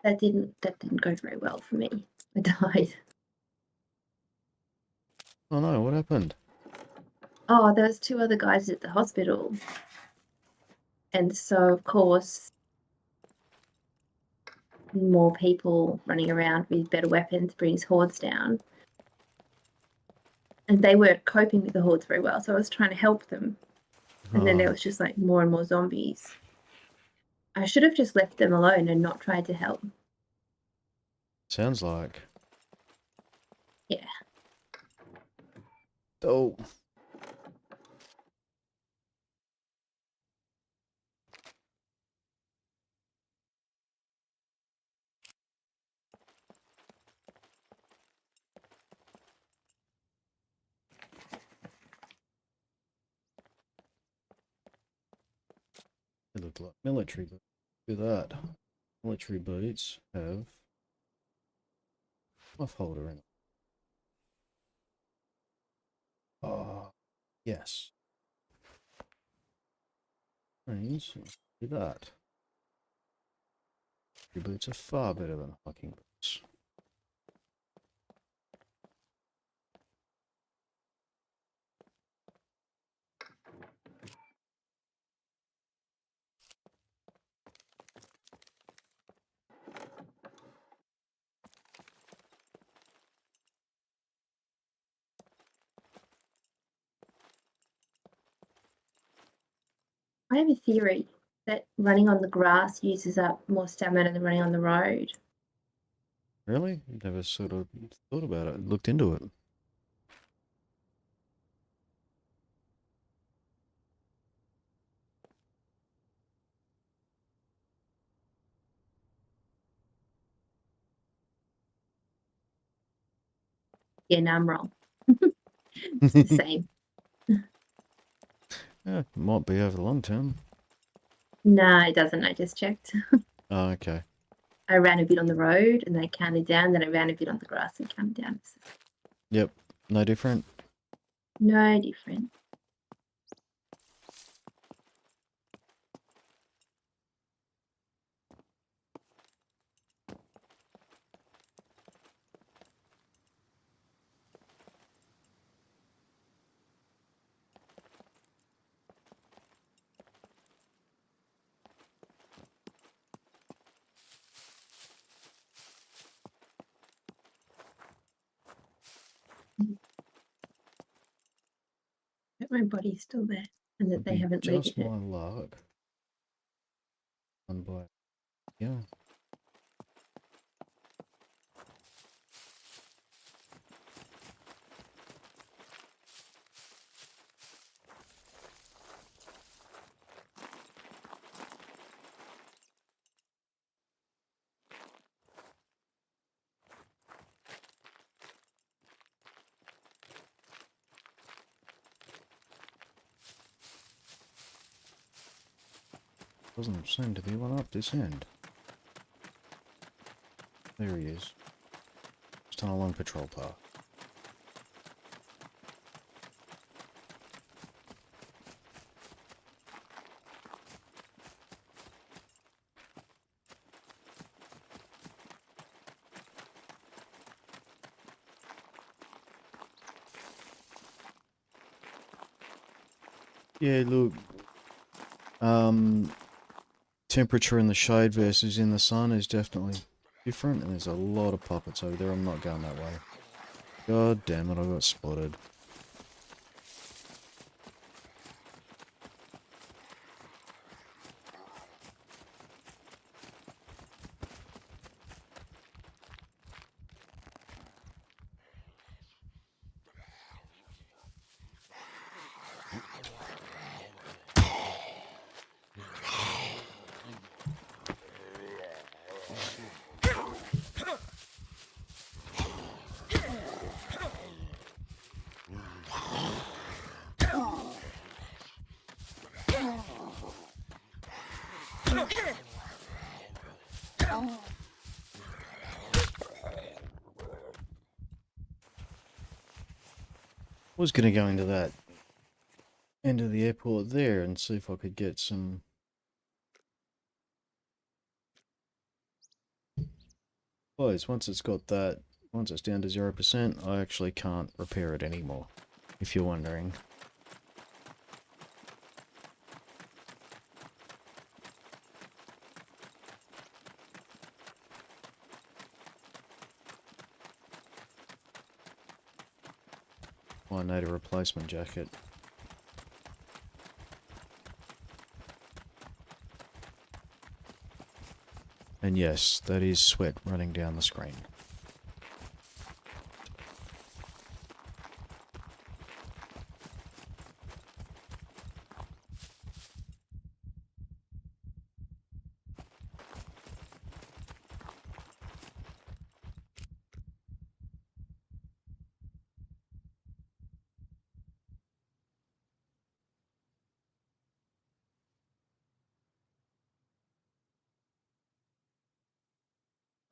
That didn't go very well for me. I died. Oh no, what happened? Oh, there was 2 other guys at the hospital. And so of course more people running around with better weapons brings hordes down. And they weren't coping with the hordes very well, so I was trying to help them. And then there was just like more and more zombies. I should have just left them alone and not tried to help. Sounds like. Yeah. Oh. They look like military boots. Look at that. Military boots have a holder in it. Oh, yes. Means, look at that. Military boots are far better than hiking boots. I have a theory that running on the grass uses up more stamina than running on the road. Really? Never sort of thought about it, looked into it. Yeah, no, I'm wrong. It's the same. Yeah, might be over the long term. No, it doesn't. I just checked. Oh, okay. I ran a bit on the road and they counted down. Then I ran a bit on the grass and counted down. Yep. No different. No different. But my body's still there and that Would they be haven't just looted it. my luck. One by, yeah. Doesn't seem to be one up this end. There he is. Just on a long patrol path. Yeah, look. Temperature in the shade versus in the sun is definitely different, and there's a lot of puppets over there. I'm not going that way. God damn it, I got spotted. Was going to go into that end of the airport there and see if I could get some. Clothes. Once it's got that, once it's down to 0%, I actually can't repair it anymore, if you're wondering. I need a replacement jacket. And yes, that is sweat running down the screen.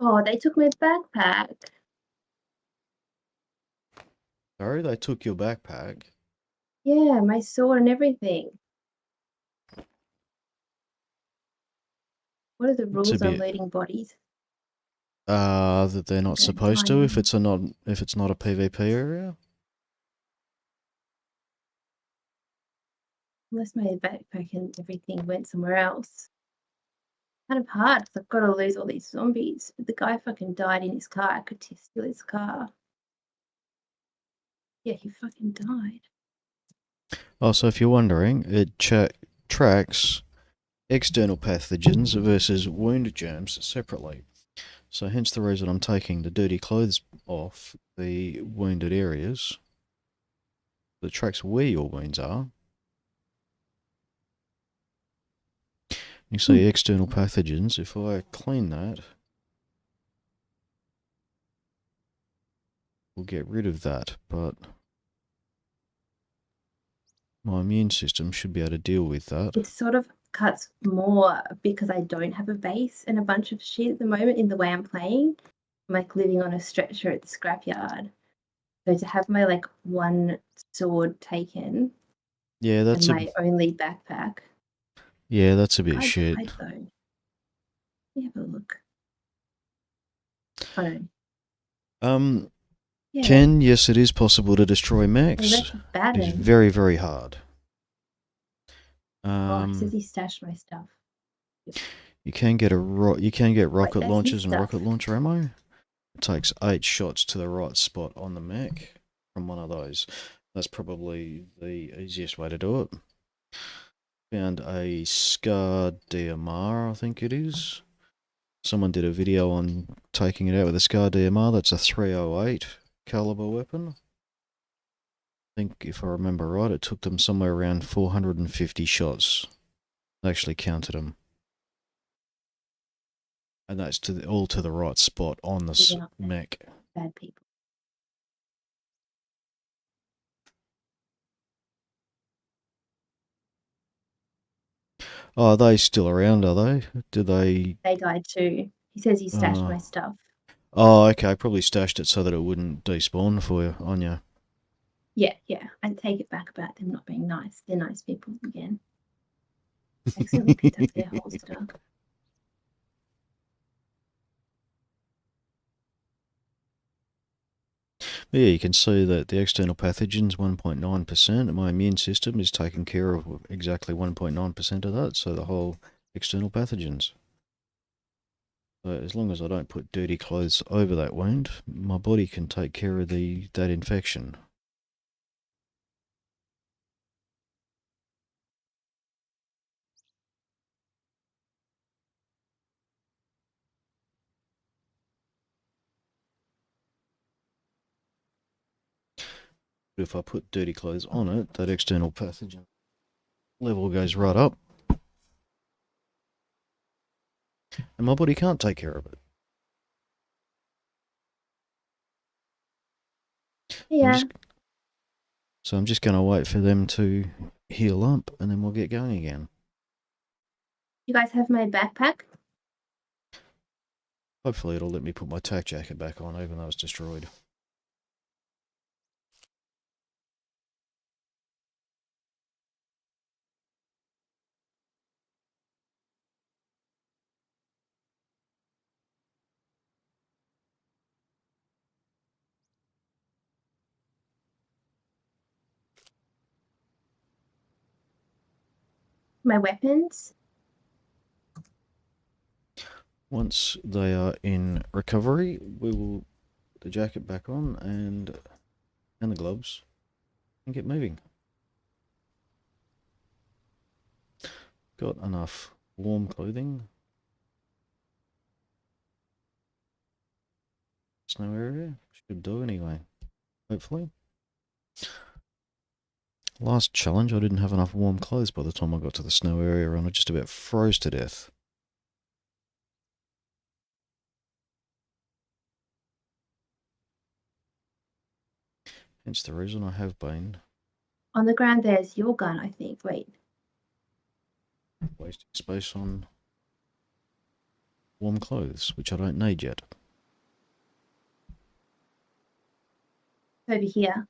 Oh, they took my backpack. Sorry, they took your backpack. Yeah, my sword and everything. What are the It's a rules on bit looting bodies? that they're not Okay, supposed to if tiny. it's not a PvP area. Unless my backpack and everything went somewhere else. Kind of hard because I've got to lose all these zombies. But the guy fucking died in his car. I could steal his car. Yeah, he fucking died. Oh, so if you're wondering, it tracks external pathogens versus wound germs separately. So hence the reason I'm taking the dirty clothes off the wounded areas. It tracks where your wounds are. You see external pathogens. If I clean that, we'll get rid of that. But my immune system should be able to deal with that. It sort of cuts more because I don't have a base and a bunch of shit at the moment in the way I'm playing. I'm like living on a stretcher at the scrapyard. So to have my like one sword taken Yeah, and that's my only backpack. a bit I shit. died though. Let me have a look. Oh no. Yeah. Ken, yes, it is possible to destroy Oh, mechs. that's bad It is then. very, very hard. Oh, he says he stashed my stuff. You can get rocket that's his launchers and stuff. rocket launcher ammo. It takes 8 shots to the right spot on the mech from one of those. That's probably the easiest way to do it. Found a Scar DMR, I think it is. Someone did a video on taking it out with a Scar DMR. That's a 308 caliber weapon. I think if I remember right, it took them somewhere around 450 shots. They actually counted them. And that's all to the right spot on the mech. Bad people. Oh, are they still around, are they? Do they... They died too. He says he stashed my stuff. Oh, okay. Probably stashed it so that it wouldn't despawn for you, on you. Yeah. I take it back about them not being nice. They're nice people again. I accidentally picked up their holster. Yeah, you can see that the external pathogens 1.9%. My immune system is taking care of exactly 1.9% of that, so the whole external pathogens. So as long as I don't put dirty clothes over that wound, my body can take care of that infection. But if I put dirty clothes on it, that external pathogen level goes right up. And my body can't take care of it. Yeah. So I'm just going to wait for them to heal up and then we'll get going again. You guys have my backpack? Hopefully it'll let me put my tack jacket back on even though it's destroyed. My weapons? Once they are in recovery, we will put the jacket back on and the gloves and get moving. Got enough warm clothing. Snow area should do anyway, hopefully. Last challenge, I didn't have enough warm clothes by the time I got to the snow area and I just about froze to death. Hence the reason I have been On the ground there's your gun, I think. Wait. wasting space on warm clothes, which I don't need yet. Over here.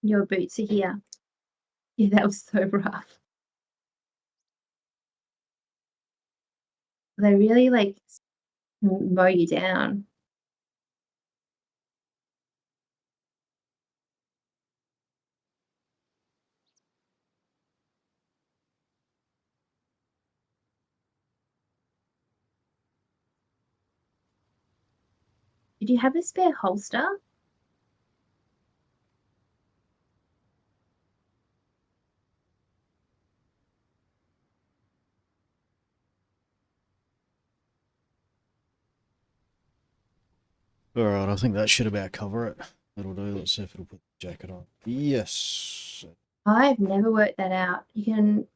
Your boots are here. Yeah, that was so rough. They really like mow you down. Did you have a spare holster? Alright, I think that should about cover it. That'll do. Let's see if it'll put the jacket on. Yes. I've never worked that out.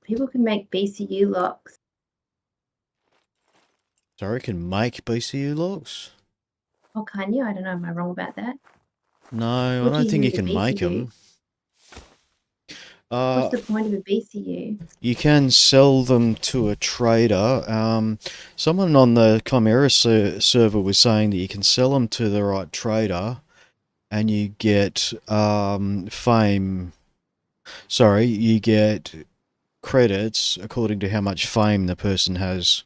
People can make BCU locks. Sorry, can make BCU locks? Oh, can you? I don't know. Am I wrong about that? No, I What do don't you think do you with a can make BCU? them. What's the point of a BCU? You can sell them to a trader. Someone on the Chimera server was saying that you can sell them to the right trader, and you get fame. Sorry, you get credits according to how much fame the person has.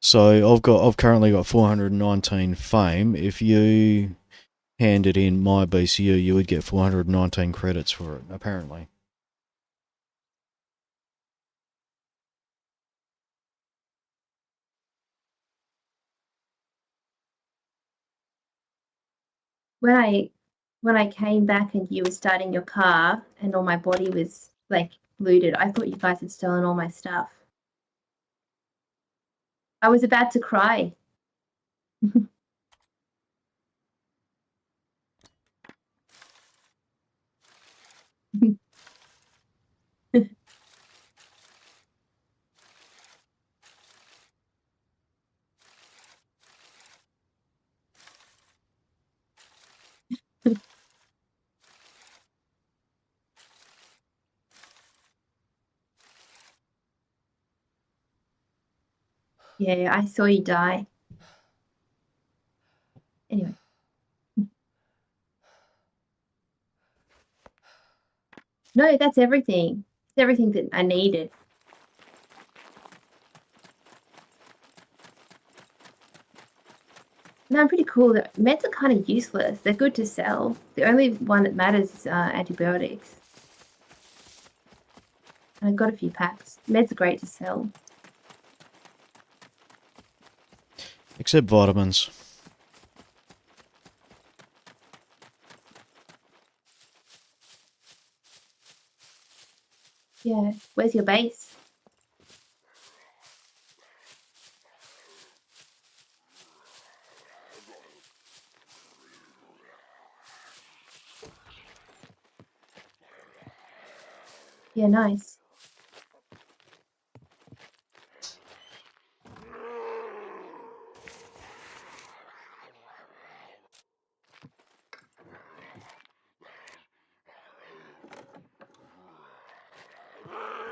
So I've currently got 419 fame. If you handed in my BCU, you would get 419 credits for it, apparently. When I came back and you were starting your car and all my body was like looted, I thought you guys had stolen all my stuff. I was about to cry. Yeah, I saw you die. Anyway. No, that's everything. It's everything that I needed. No, I'm pretty cool. Meds are kind of useless. They're good to sell. The only one that matters is antibiotics. I got a few packs. Meds are great to sell. Except vitamins. Yeah. Where's your base? Yeah, nice.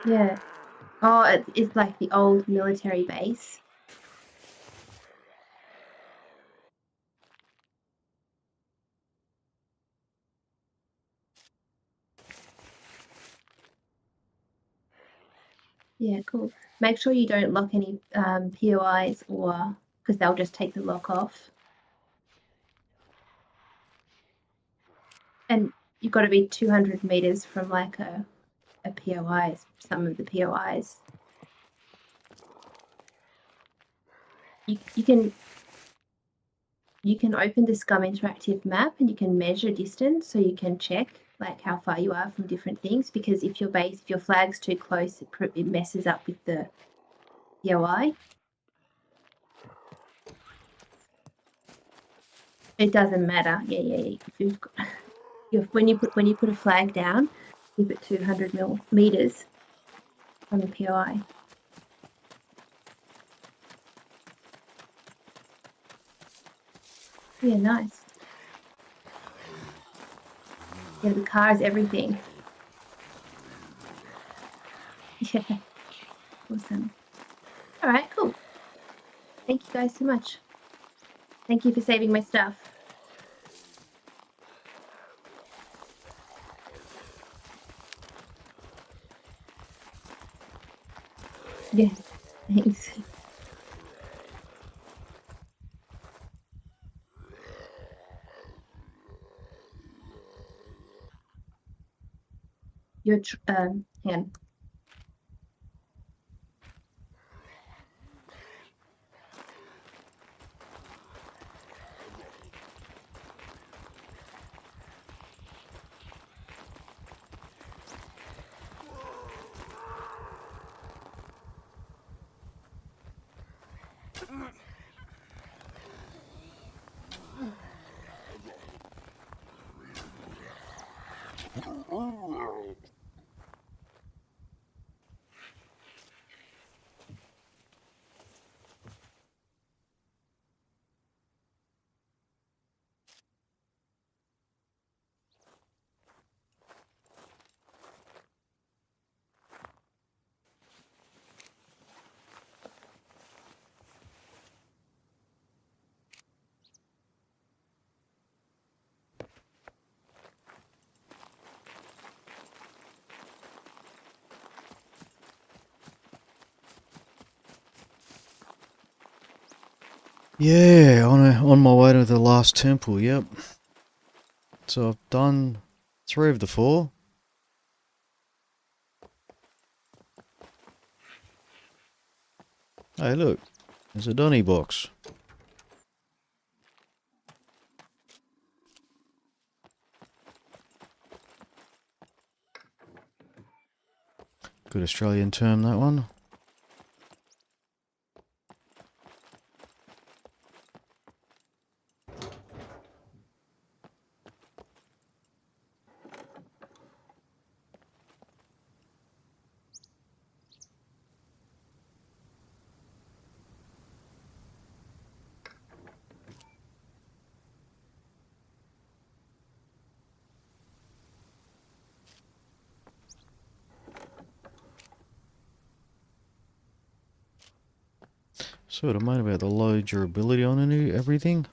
Yeah. Oh, it's like the old military base. Yeah, cool. Make sure you don't lock any POIs or because they'll just take the lock off. And you've got to be 200 meters from like a POI, some of the POIs. You can open the Scum interactive map and you can measure distance so you can check like how far you are from different things, because if your flag's too close, it messes up with the POI. It doesn't matter. Yeah. When you put a flag down, keep it 200 meters. on the POI. Yeah, nice. Yeah, the car is everything. Yeah, awesome. All right, cool. Thank you guys so much. Thank you for saving my stuff. Yeah, thanks. Hang on. Yeah, on my way to the last temple, yep. So I've done 3 of the 4. Hey, look, there's a Donny box. Good Australian term, that one. So what I made about the low durability on everything.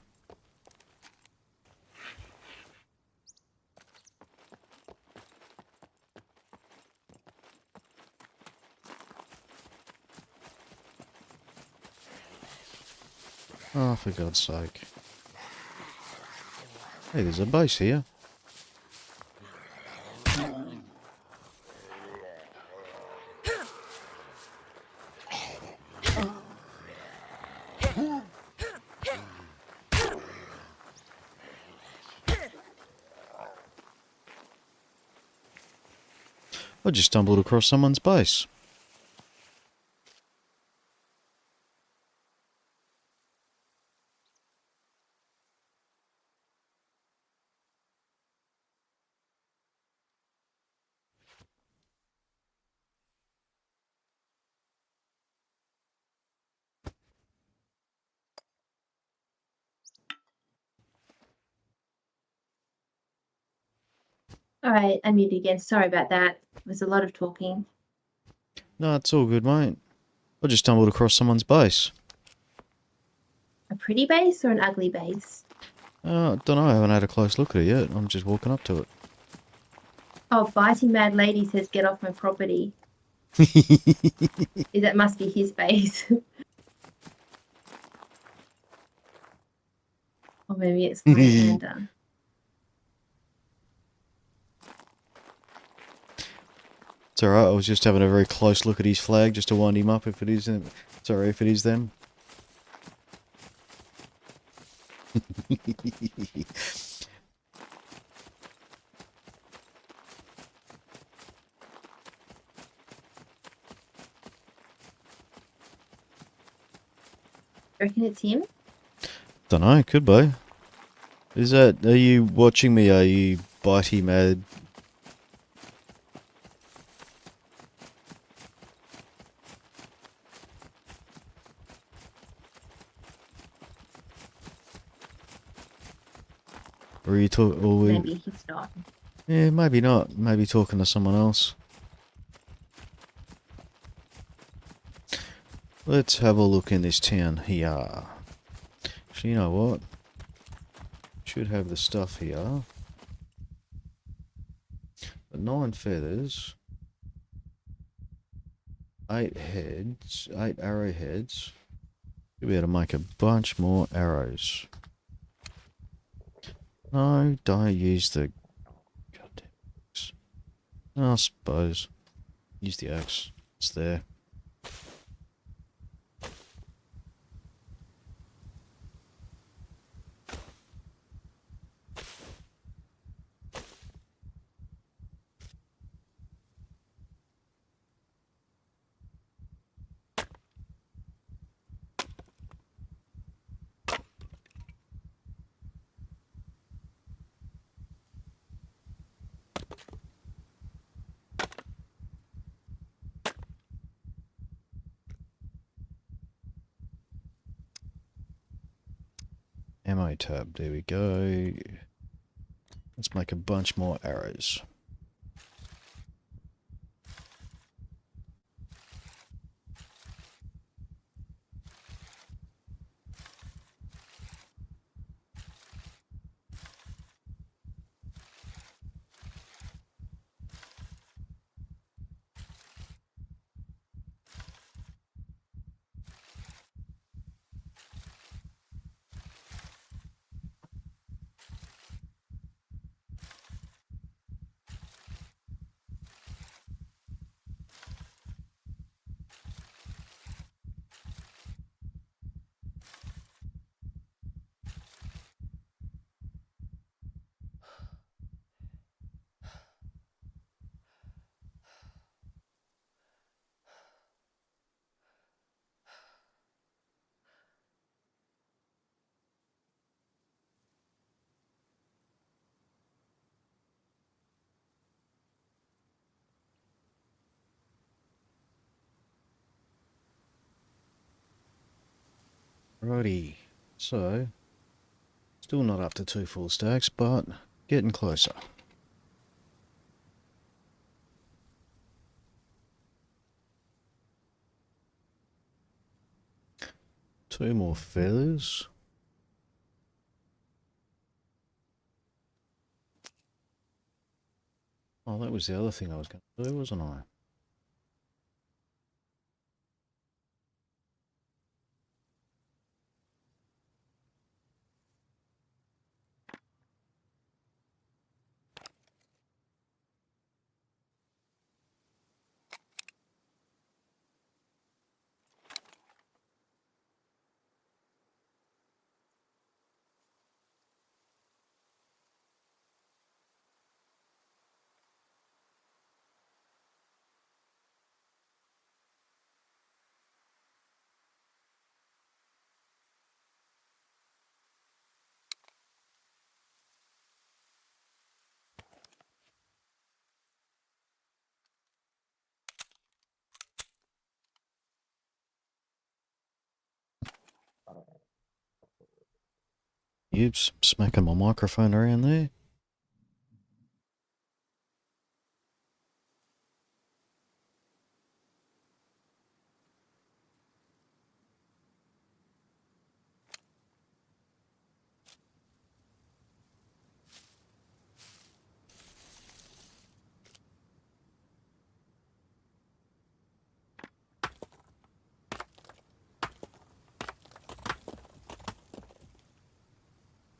Oh, for God's sake. Hey, there's a base here. I just stumbled across someone's base. All right, I'm muted again. Sorry about that. There's a lot of talking. No, it's all good, mate. I just stumbled across someone's base. A pretty base or an ugly base? Don't know, I haven't had a close look at it yet. I'm just walking up to it. Oh, Biting Mad Lady says, get off my property. That must be his base. Or maybe it's Lysander. It's alright, I was just having a very close look at his flag just to wind him up if it is them. Sorry, if it is them. Reckon it's him? Dunno, could be. Are you watching me? Are you bitey mad? Or are you talking? Or we? Maybe he's not. Yeah, maybe not. Maybe talking to someone else. Let's have a look in this town here. So you know what? Should have the stuff here. But 9 feathers. 8 heads. 8 arrowheads. You'll be able to make a bunch more arrows. No, don't use the goddamn axe. I suppose. Use the axe. It's there. Ammo tab, there we go. Let's make a bunch more arrows. Righty. So, still not up to 2 full stacks, but getting closer. Two more feathers. Oh, that was the other thing I was going to do, wasn't I? Oops, smacking my microphone around there.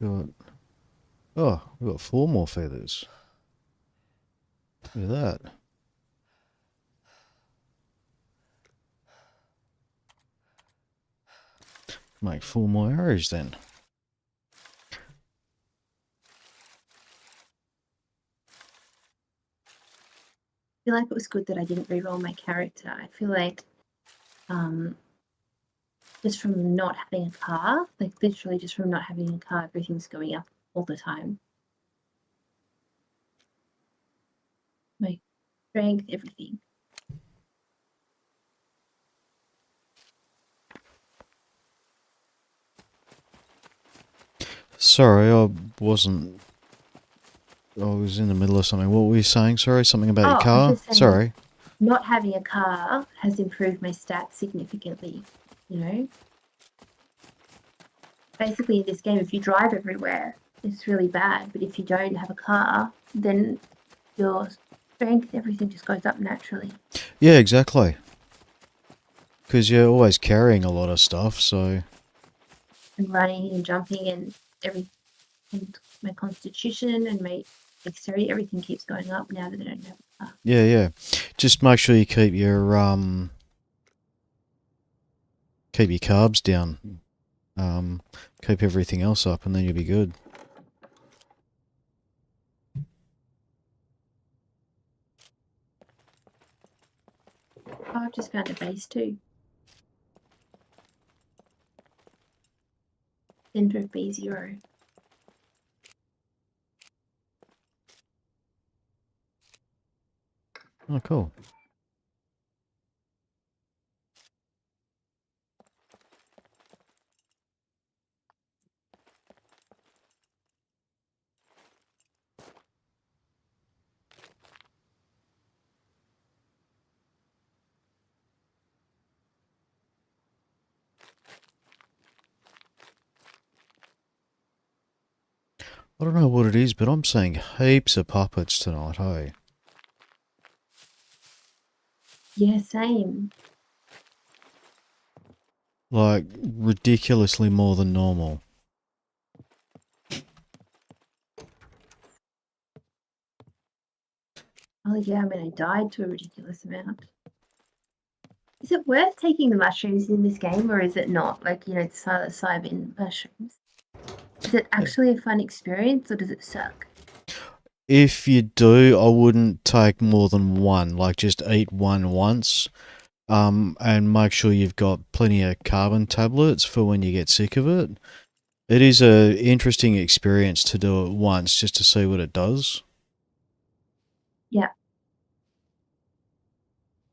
Got, oh, we've got 4 more feathers. Look at that. Make 4 more arrows then. I feel like it was good that I didn't reroll my character. I feel like just from not having a car, like literally just from not having a car, everything's going up all the time. My strength, everything. Sorry, I wasn't I was in the middle of something. What were you saying? Sorry, something about your Oh, I was car? just saying, Sorry. not having a car has improved my stats significantly, you know? Basically, in this game, if you drive everywhere, it's really bad. But if you don't have a car, then your strength, everything just goes up naturally. Yeah, exactly. Because you're always carrying a lot of stuff, so... And running and jumping and and my constitution and my dexterity, everything keeps going up now that I don't have a car. Yeah, yeah. Just make sure you keep your carbs down. Keep everything else up, and then you'll be good. Oh, I've just found a base too. Center of B0. Oh, cool. I don't know what it is, but I'm seeing heaps of puppets tonight, hey? Yeah, same. Like, ridiculously more than normal. Oh yeah, I mean, I died to a ridiculous amount. Is it worth taking the mushrooms in this game, or is it not? Like, you know, the psilocybin mushrooms. Is it actually a fun experience, or does it suck? If you do, I wouldn't take more than one. Like, just eat one once. And make sure you've got plenty of carbon tablets for when you get sick of it. It is a interesting experience to do it once just to see what it does. Yeah.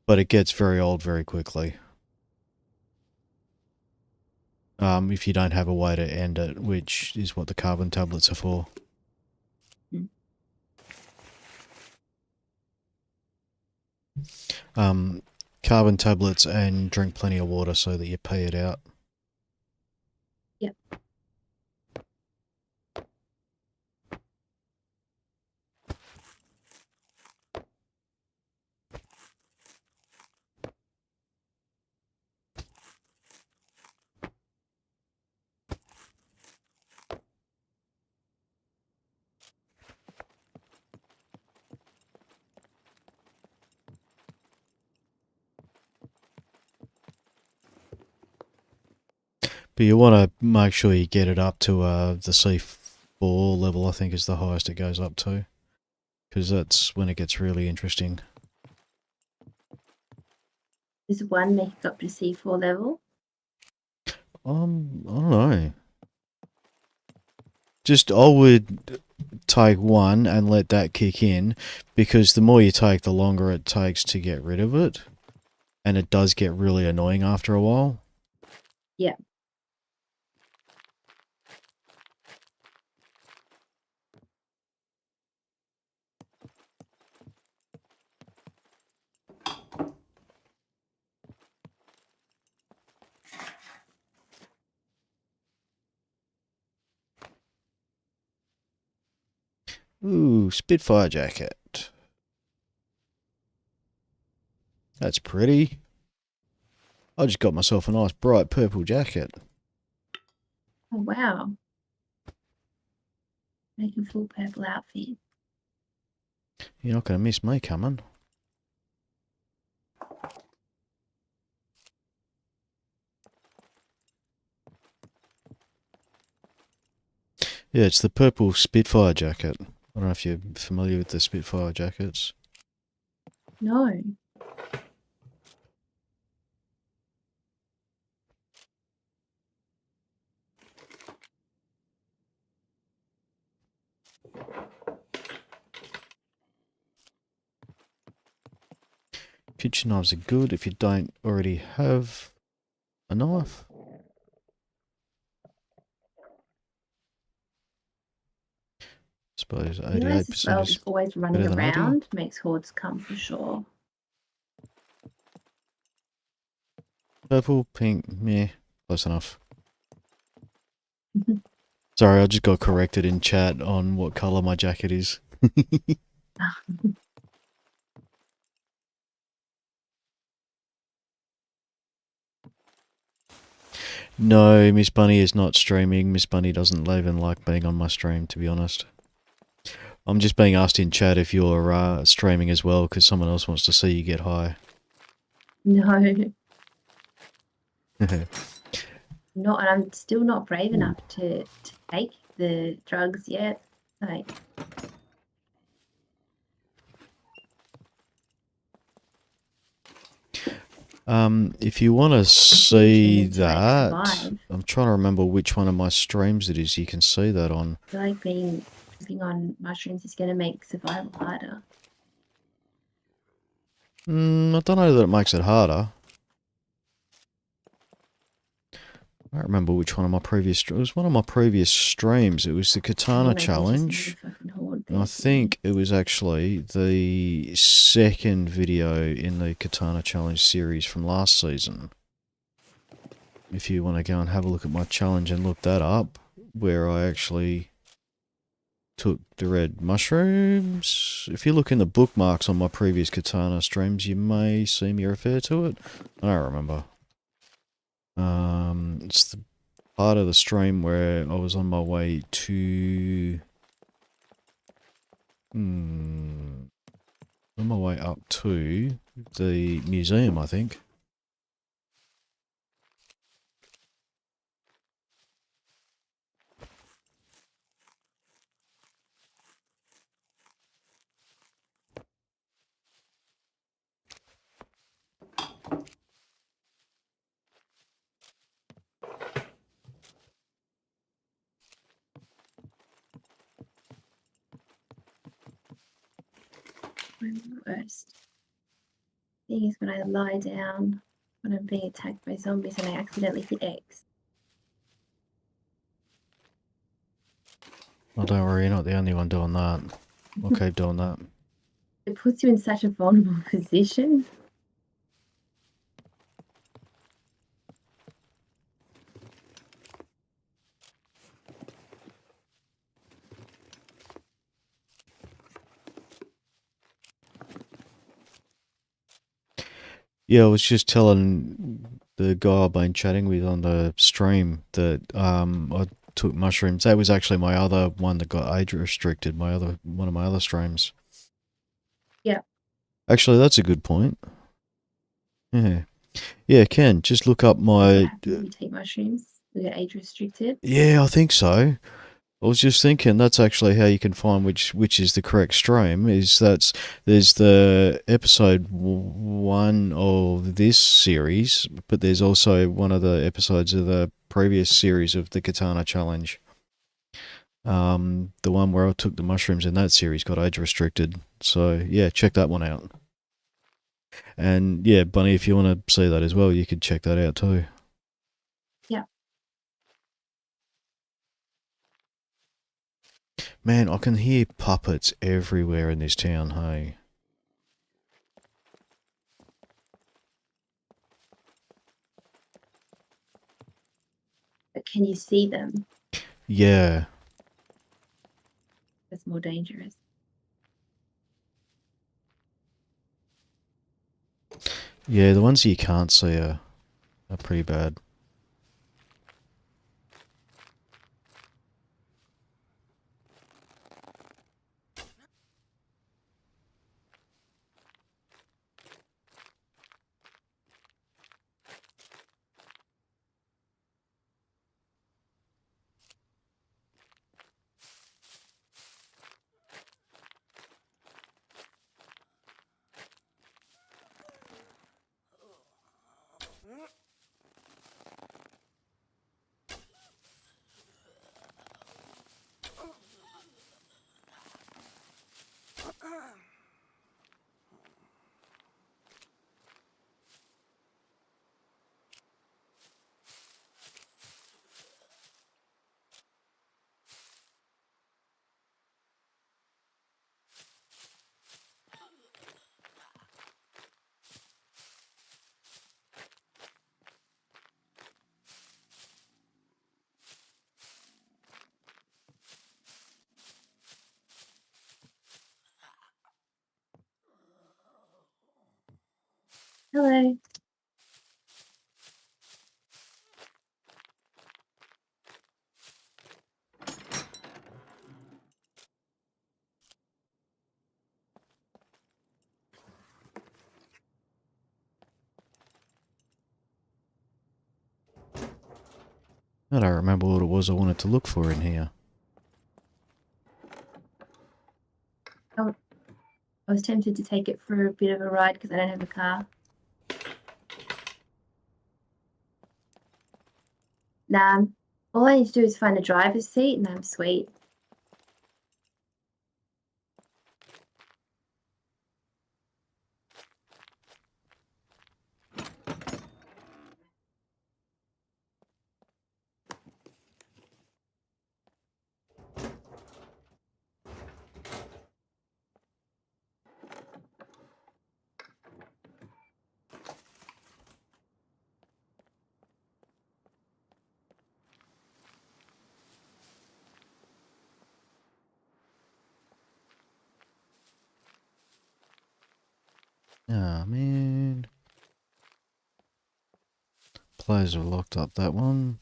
But it gets very old very quickly. If you don't have a way to end it, which is what the carbon tablets are for. Mm. Carbon tablets and drink plenty of water so that you pee it out. Yep. But you want to make sure you get it up to the C4 level, I think is the highest it goes up to. Because that's when it gets really interesting. Does one make it up to C4 level? I don't know. Just I would take one and let that kick in, because the more you take, the longer it takes to get rid of it. And it does get really annoying after a while. Yeah. Ooh, Spitfire jacket. That's pretty. I just got myself a nice bright purple jacket. Oh, wow. Make a full purple outfit. You're not going to miss me coming. Yeah, it's the purple Spitfire jacket. I don't know if you're familiar with the Spitfire jackets. No. Kitchen knives are good if you don't already have a knife. suppose Realize as 88% well, is just always running better than 80. around makes hordes come for sure. Purple, pink, meh, close enough. Sorry, I just got corrected in chat on what colour my jacket is. No, Miss Bunny is not streaming. Miss Bunny doesn't even like being on my stream, to be honest. I'm just being asked in chat if you're streaming as well, because someone else wants to see you get high. No. Not, and I'm still not brave enough to take the drugs yet. Like, if you want to see to, like, that, survive. I'm trying to remember which one of my streams it is. You can see that on. I feel like being on mushrooms is going to make survival harder. I don't know that it makes it harder. I don't remember which one of my previous. It was one of my previous streams. It was the Katana challenge. And I think it was actually the second video in the Katana challenge series from last season. If you want to go and have a look at my challenge and look that up, where I actually took the red mushrooms. If you look in the bookmarks on my previous Katana streams, you may see me refer to it. I don't remember. It's the part of the stream where I was on my way to... on my way up to the museum, I think. I'm the worst. Thing is, when I lie down, when I'm being attacked by zombies and I accidentally hit X. Oh, don't worry, you're not the only one doing that. I'll keep doing that. It puts you in such a vulnerable position. Yeah, I was just telling the guy I've been chatting with on the stream that I took mushrooms. That was actually my other one that got age restricted, one of my other streams. Yeah. Actually, that's a good point. Yeah. Yeah, Ken, just look up my... We take mushrooms, we get age restricted. Yeah, I think so. I was just thinking that's actually how you can find which is the correct stream. There's the episode 1 of this series, but there's also one of the episodes of the previous series of the Katana challenge. The one where I took the mushrooms in that series got age restricted. So yeah, check that one out. And yeah, Bunny, if you want to see that as well, you could check that out too. Yeah. Man, I can hear puppets everywhere in this town, hey. But can you see them? Yeah. That's more dangerous. Yeah, the ones you can't see are pretty bad. Hello. I don't remember what it was I wanted to look for in here. I was tempted to take it for a bit of a ride because I don't have a car. Nah, all I need to do is find a driver's seat and I'm sweet. Ah, man. Players have locked up that one.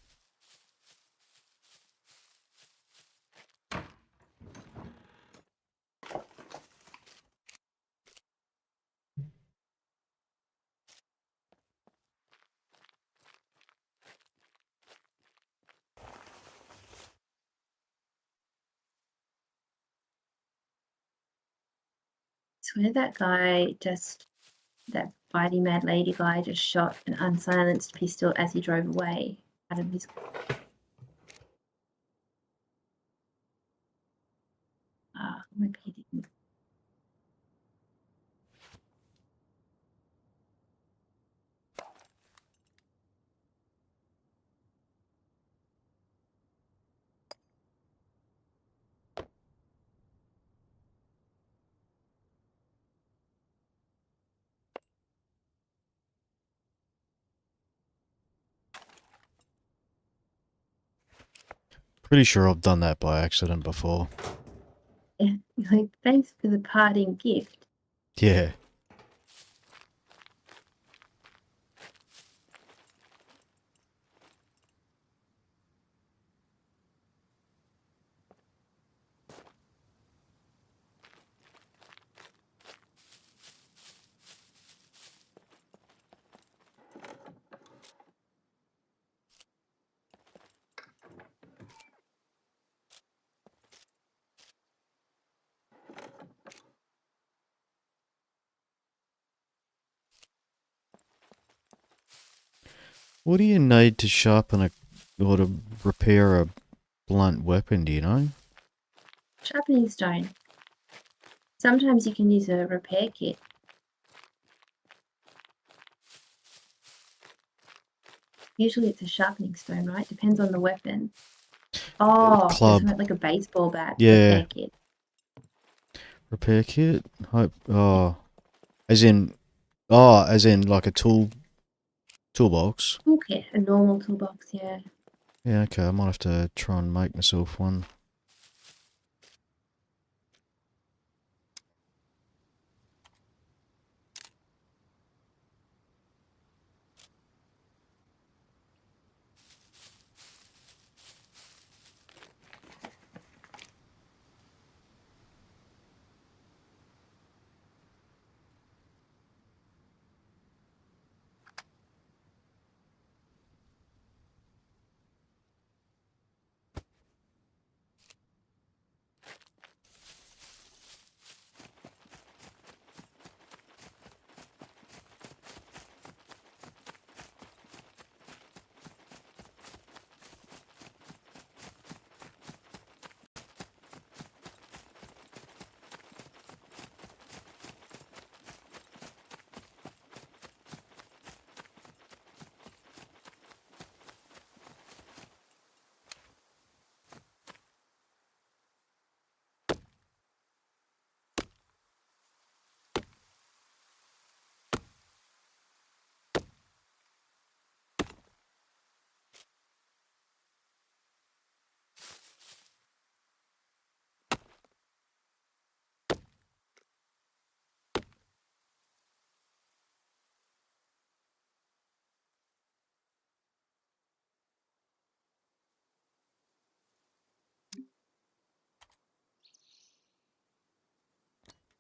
I swear that guy that bitey mad lady guy just shot an unsilenced pistol as he drove away out of his. Maybe he didn't. Pretty sure I've done that by accident before. Yeah, like, thanks for the parting gift. Yeah. What do you need to sharpen a or to repair a blunt weapon, do you know? Sharpening stone. Sometimes you can use a repair kit. Usually it's a sharpening stone, right? Depends on the weapon. Oh, Club. it's like a baseball bat Yeah. repair kit. Repair kit? Hope. Oh. As in like a toolbox. Toolkit, a normal toolbox, yeah. Yeah, okay, I might have to try and make myself one.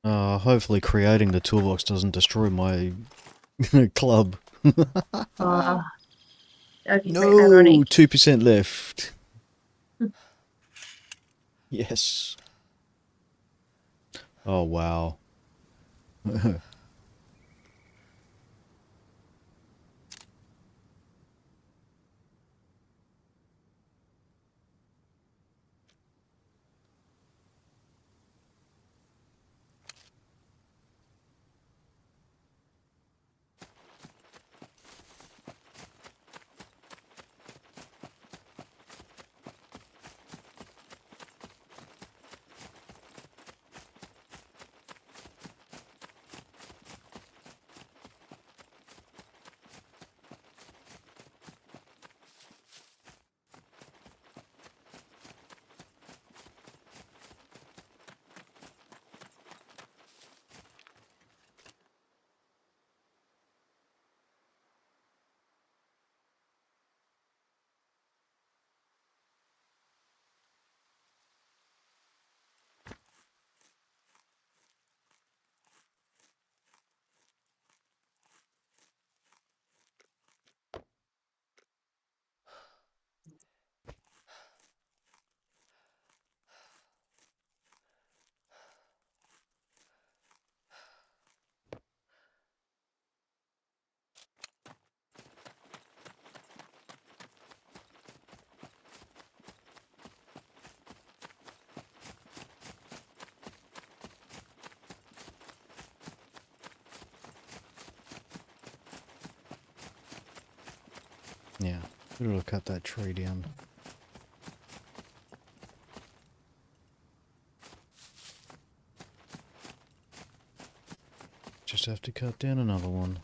Hopefully creating the toolbox doesn't destroy my club. Oh, that would be so No, ironic. 2% left. Yes. Oh, wow. Yeah, it'll cut that tree down. Just have to cut down another one.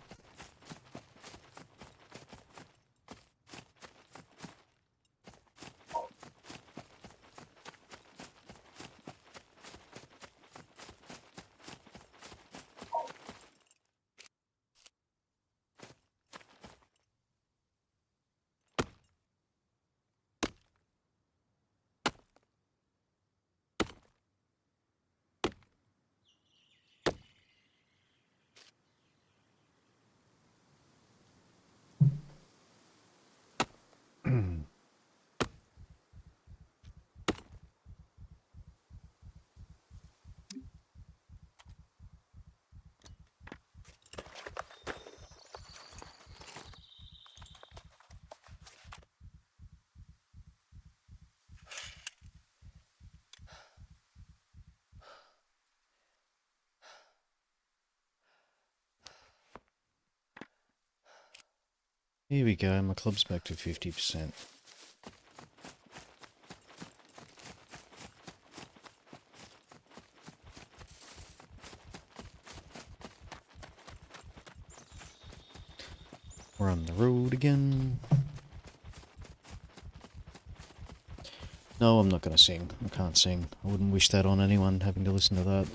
Here we go, my club's back to 50%. We're on the road again. No, I'm not going to sing. I can't sing. I wouldn't wish that on anyone having to listen to that.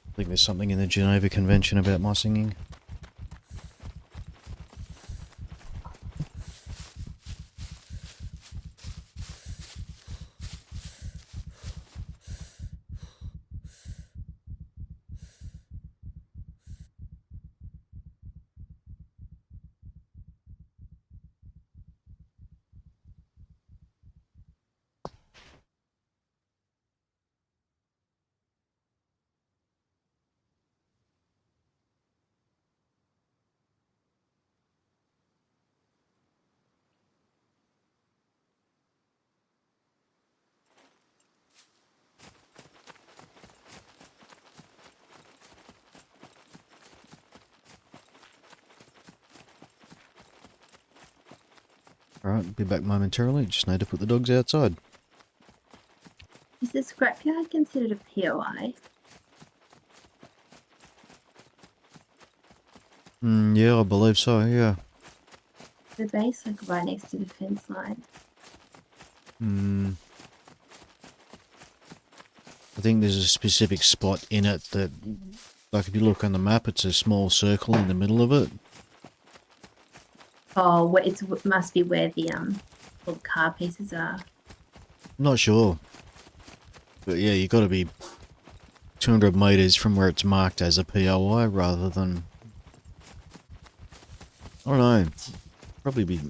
I think there's something in the Geneva Convention about my singing. Alright, be back momentarily. Just need to put the dogs outside. Is the scrapyard considered a POI? Yeah, I believe so, yeah. The base, like right next to the fence line. I think there's a specific spot in it that, like if you look on the map, it's a small circle in the middle of it. Oh, it must be where the all car pieces are. Not sure. But yeah, you got to be 200 metres from where it's marked as a POI rather than... I don't know. Probably be...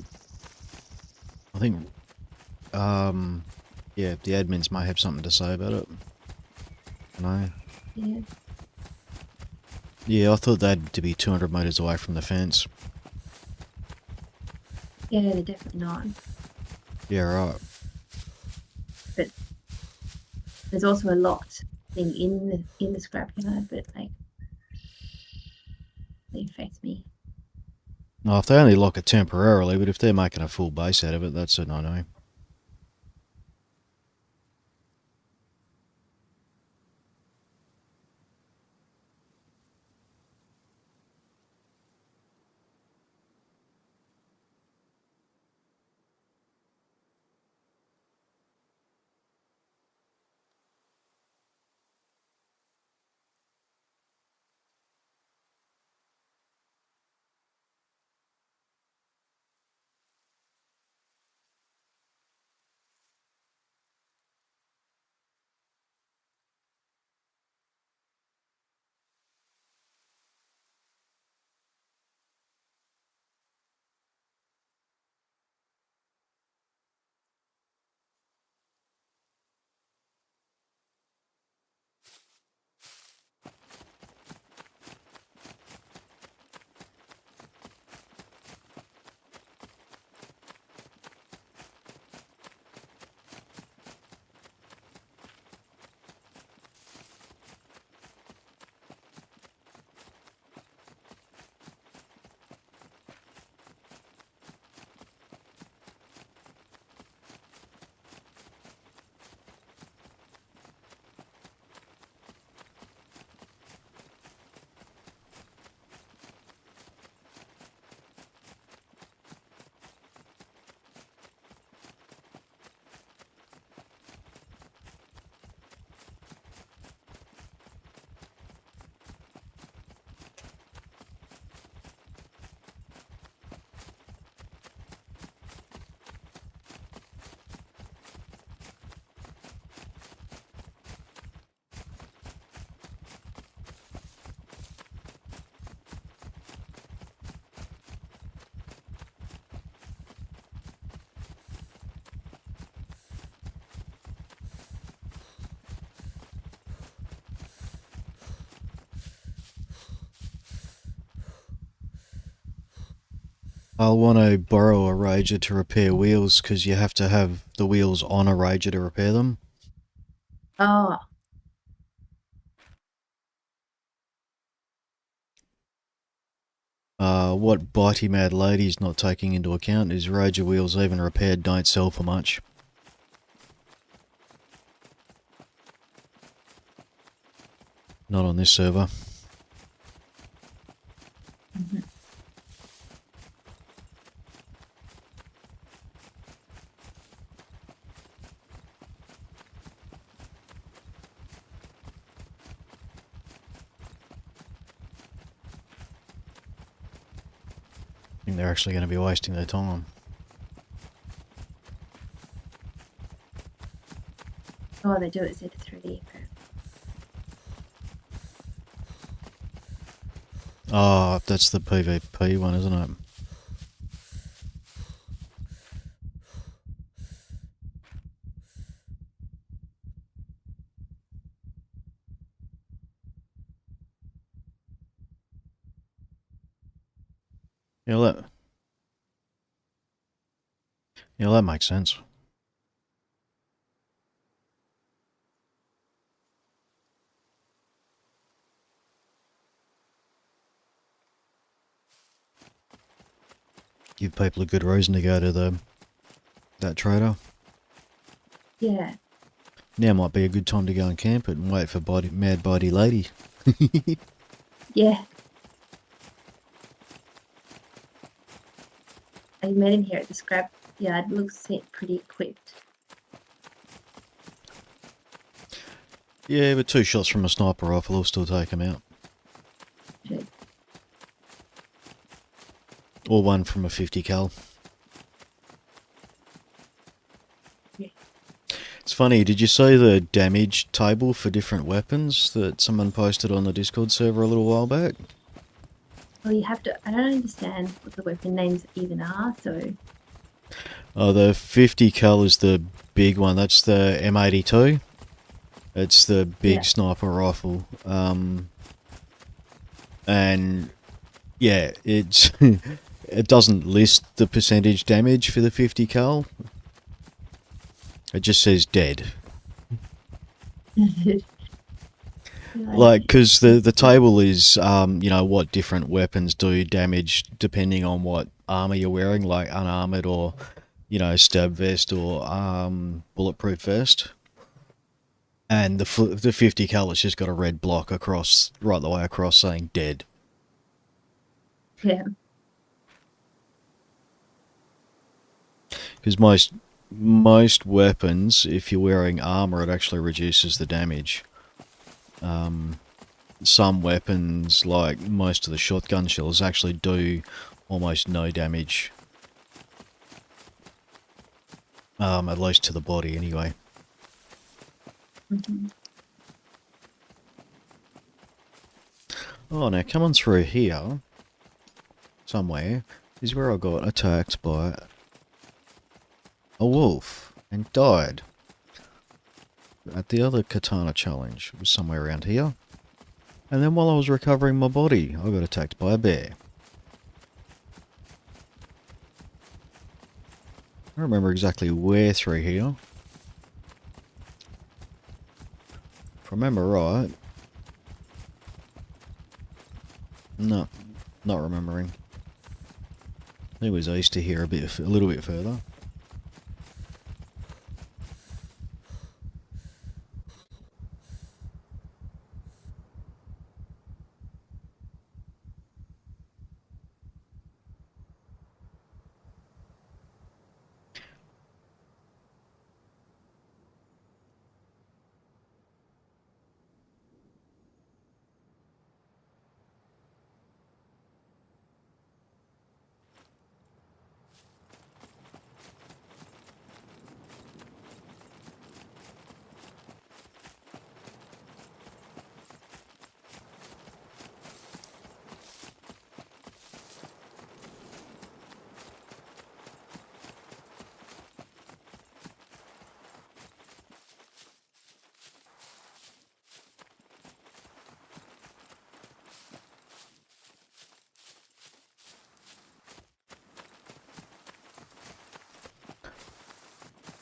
I think... yeah, the admins may have something to say about it. I don't know. Yeah. Yeah, I thought they had to be 200 metres away from the fence. Yeah, they're definitely not. Yeah, right. But there's also a locked thing in the scrapyard, but like they affect me. No, if they only lock it temporarily, but if they're making a full base out of it, that's a no-no. I'll want to borrow a Rager to repair wheels because you have to have the wheels on a Rager to repair them. Oh, What Bitey Mad Lady's not taking into account is Rager wheels, even repaired, don't sell for much. Not on this server. mhm. I think they're actually going to be wasting their time. Oh, they do it Z3D. Oh, that's the PvP one, isn't it? Yeah, that makes sense. Give people a good reason to go to that trader. Yeah. Now might be a good time to go and camp it and wait for Mad Bitey Lady. Yeah. I met him here at the scrap yard. Looks pretty equipped. Yeah, but 2 shots from a sniper rifle will still take him out. Good. Or 1 from a 50 cal. It's funny, did you see the damage table for different weapons that someone posted on the Discord server a little while back? Well, you have to. I don't understand what the weapon names even are. So. Oh, the 50 cal is the big one. That's the M82. It's the big sniper rifle. And yeah, it's it doesn't list the percentage damage for the 50 cal. It just says dead. Like, because the table is, you know, what different weapons do damage depending on what armor you're wearing, like unarmored or, you know, stab vest or bulletproof vest. And the 50 cal has just got a red block across, right the way across, saying dead. Yeah. Because most weapons, if you're wearing armor, it actually reduces the damage. Some weapons, like most of the shotgun shells, actually do almost no damage. At least to the body, anyway. Mm-hmm. Oh, now coming through here, somewhere, is where I got attacked by a wolf and died. At the other Katana challenge, it was somewhere around here. And then while I was recovering my body, I got attacked by a bear. I don't remember exactly where through here. If I remember right. No, not remembering. I think it was east of here a little bit further.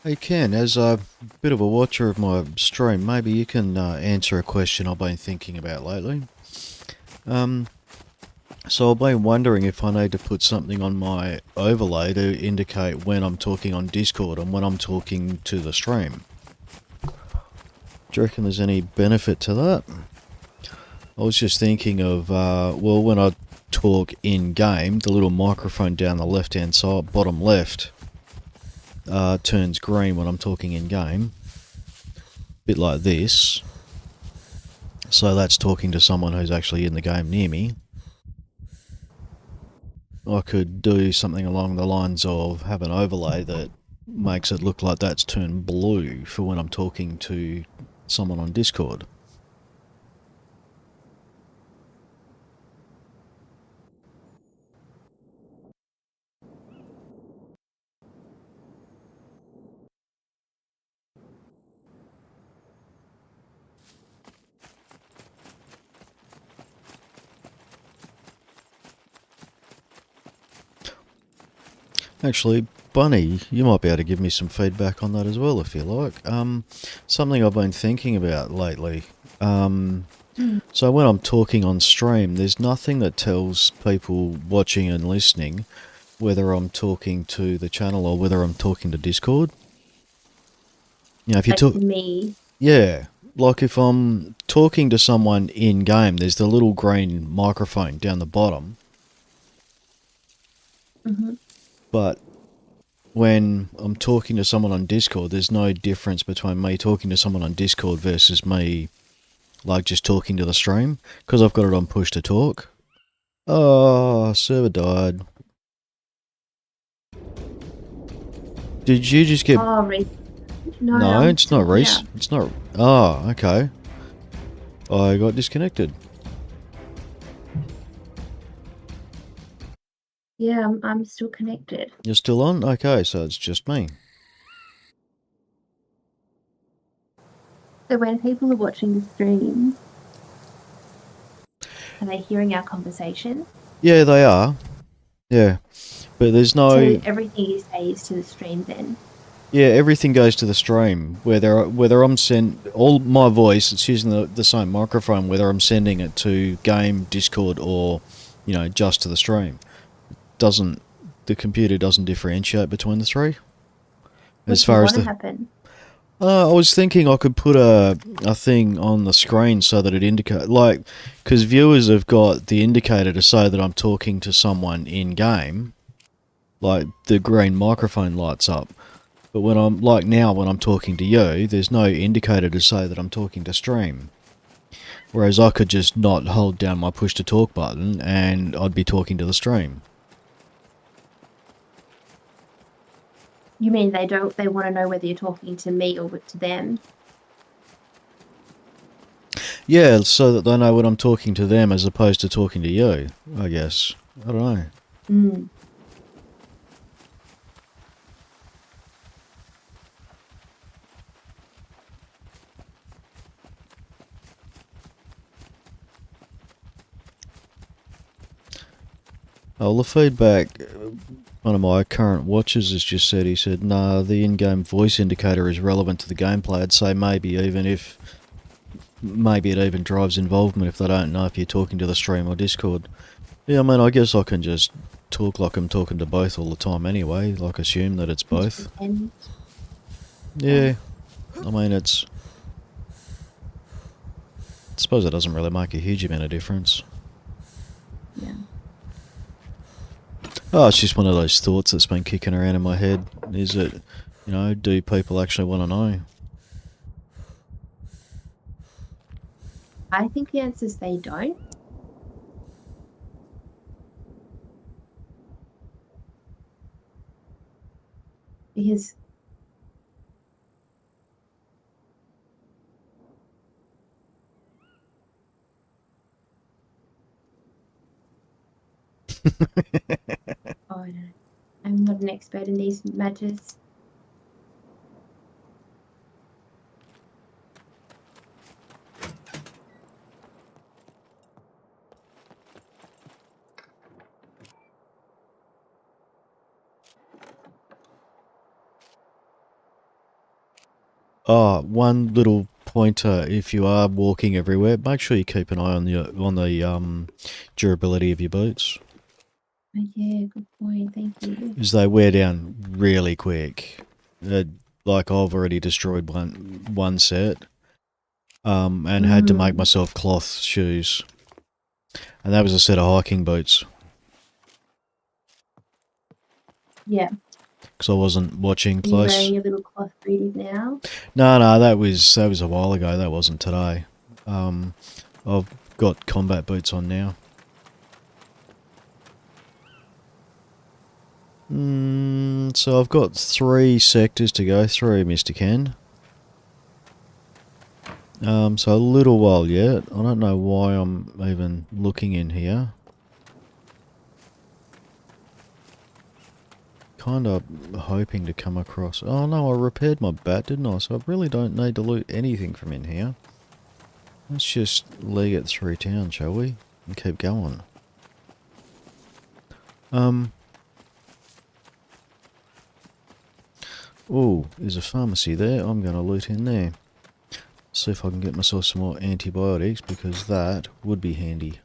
Hey Ken, as a bit of a watcher of my stream, maybe you can answer a question I've been thinking about lately. So I've been wondering if I need to put something on my overlay to indicate when I'm talking on Discord and when I'm talking to the stream. Do you reckon there's any benefit to that? I was just thinking of, well, when I talk in-game, the little microphone down the left-hand side, bottom left, turns green when I'm talking in-game. Bit like this. So that's talking to someone who's actually in the game near me. I could do something along the lines of have an overlay that makes it look like that's turned blue for when I'm talking to someone on Discord. Actually, Bunny, you might be able to give me some feedback on that as well if you like. Something I've been thinking about lately. So when I'm talking on stream, there's nothing that tells people watching and listening whether I'm talking to the channel or whether I'm talking to Discord. You know, if you talk me. Yeah, like if I'm talking to someone in-game, there's the little green microphone down the bottom. Mm-hmm. But when I'm talking to someone on Discord, there's no difference between me talking to someone on Discord versus me, like, just talking to the stream, because I've got it on push to talk. Oh, server died. Did you just get... Oh, No, No, I'm it's not still here. It's not. Oh, okay. I got disconnected. Yeah, I'm still connected. You're still on? Okay, so it's just me. So when people are watching the stream, are they hearing our conversation? Yeah, they are. Yeah, but there's no. So everything you say is to the stream then? Yeah, everything goes to the stream. Whether I'm send all my voice, it's using the same microphone. Whether I'm sending it to game, Discord, or just to the stream, doesn't the computer doesn't differentiate between the three. What As do you far as want to the happen? I was thinking I could put a thing on the screen so that it indicate because viewers have got the indicator to say that I'm talking to someone in game, like the green microphone lights up. But when I'm talking to you, there's no indicator to say that I'm talking to stream. Whereas I could just not hold down my push to talk button and I'd be talking to the stream. You mean they want to know whether you're talking to me or to them? Yeah, so that they know when I'm talking to them as opposed to talking to you, I guess. I don't know. Mm. Oh, the feedback, one of my current watchers has just said, he said, nah, the in-game voice indicator is relevant to the gameplay. I'd say maybe it even drives involvement if they don't know if you're talking to the stream or Discord. Yeah, I mean, I guess I can just talk like I'm talking to both all the time anyway, like assume that it's Just both. pretend. Yeah, I mean, I suppose it doesn't really make a huge amount of difference. Yeah. Oh, it's just one of those thoughts that's been kicking around in my head. Is it, do people actually want to know? I think the answer is they don't. Because oh, no, I'm not an expert in these matters. Oh, one little pointer: if you are walking everywhere, make sure you keep an eye on the durability of your boots, Oh, yeah, good point. Thank you. as they wear down really quick. Like I've already destroyed one set, and had to make myself cloth shoes, and that was a set of hiking boots Yeah. because I wasn't watching Are you close. wearing your little cloth booties now? No, that was a while ago. That wasn't today. I've got combat boots on now. So I've got 3 sectors to go through, Mr. Ken. So a little while yet. I don't know why I'm even looking in here. Kind of hoping to come across... Oh no, I repaired my bat, didn't I? So I really don't need to loot anything from in here. Let's just leg it through town, shall we? And keep going. Oh, there's a pharmacy there. I'm going to loot in there. See if I can get myself some more antibiotics, because that would be handy.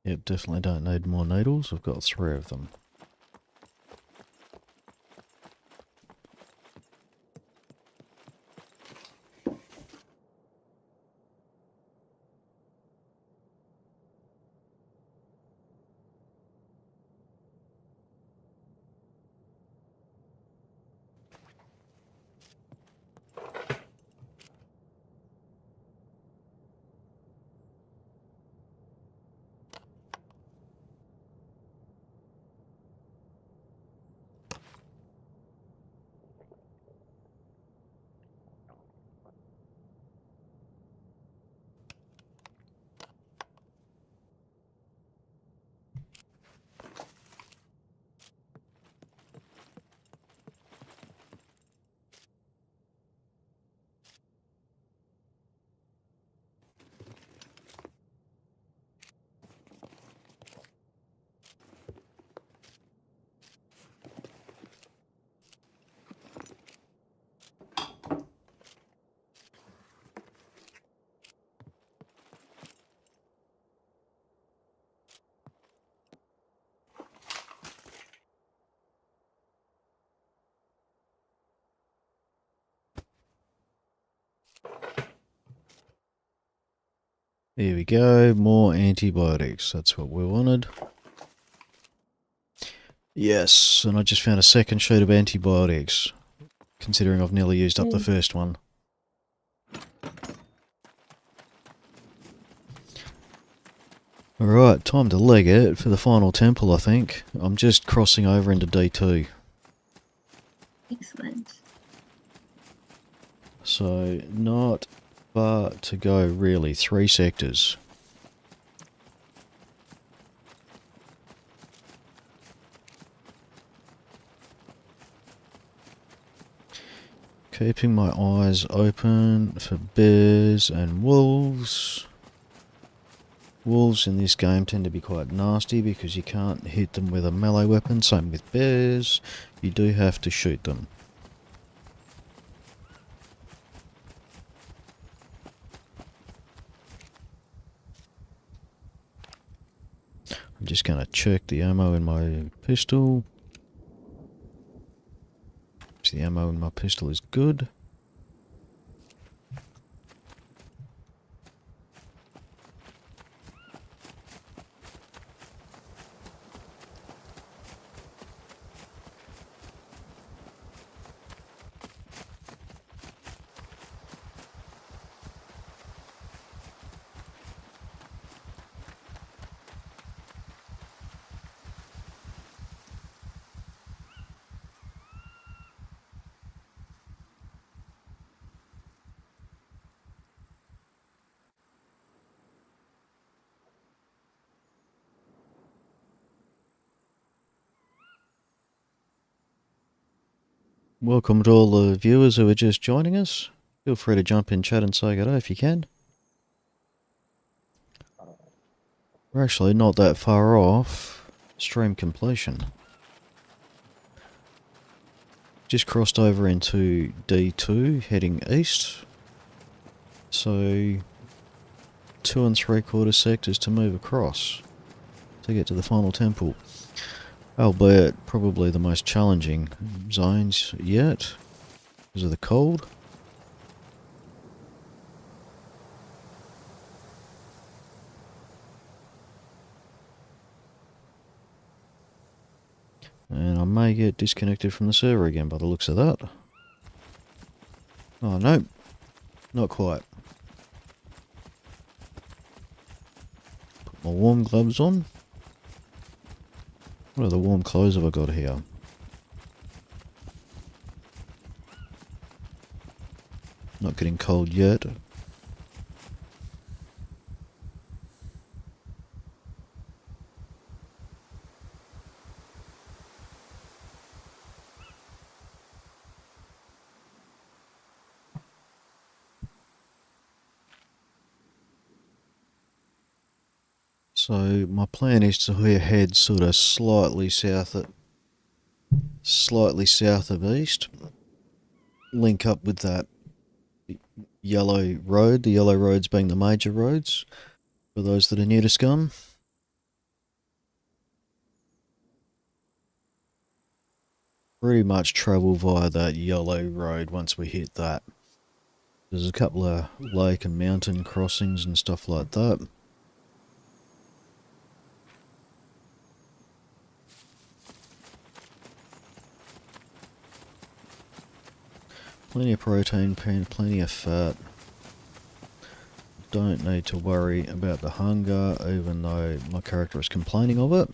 Yep, definitely don't need more needles. I've got 3 of them. Here we go, more antibiotics. That's what we wanted. Yes, and I just found a second sheet of antibiotics, considering I've nearly used up the first one. Alright, time to leg it for the final temple, I think. I'm just crossing over into D2. Excellent. So, not far to go really, 3 sectors. Keeping my eyes open for bears and wolves. Wolves in this game tend to be quite nasty because you can't hit them with a melee weapon. Same with bears, you do have to shoot them. I'm just going to check the ammo in my pistol. So the ammo in my pistol is good. Welcome to all the viewers who are just joining us. Feel free to jump in chat and say good day if you can. We're actually not that far off stream completion. Just crossed over into D2 heading east. So 2 3/4 sectors to move across to get to the final temple. Albeit probably the most challenging zones yet because of the cold. And I may get disconnected from the server again by the looks of that. Oh no, not quite. Put my warm gloves on. What other warm clothes have I got here? Not getting cold yet. So my plan is to head sort of slightly south of east, link up with that yellow road, the yellow roads being the major roads, for those that are new to Scum. pretty much travel via that yellow road once we hit that. There's a couple of lake and mountain crossings and stuff like that. Plenty of protein, plenty of fat. Don't need to worry about the hunger, even though my character is complaining of it.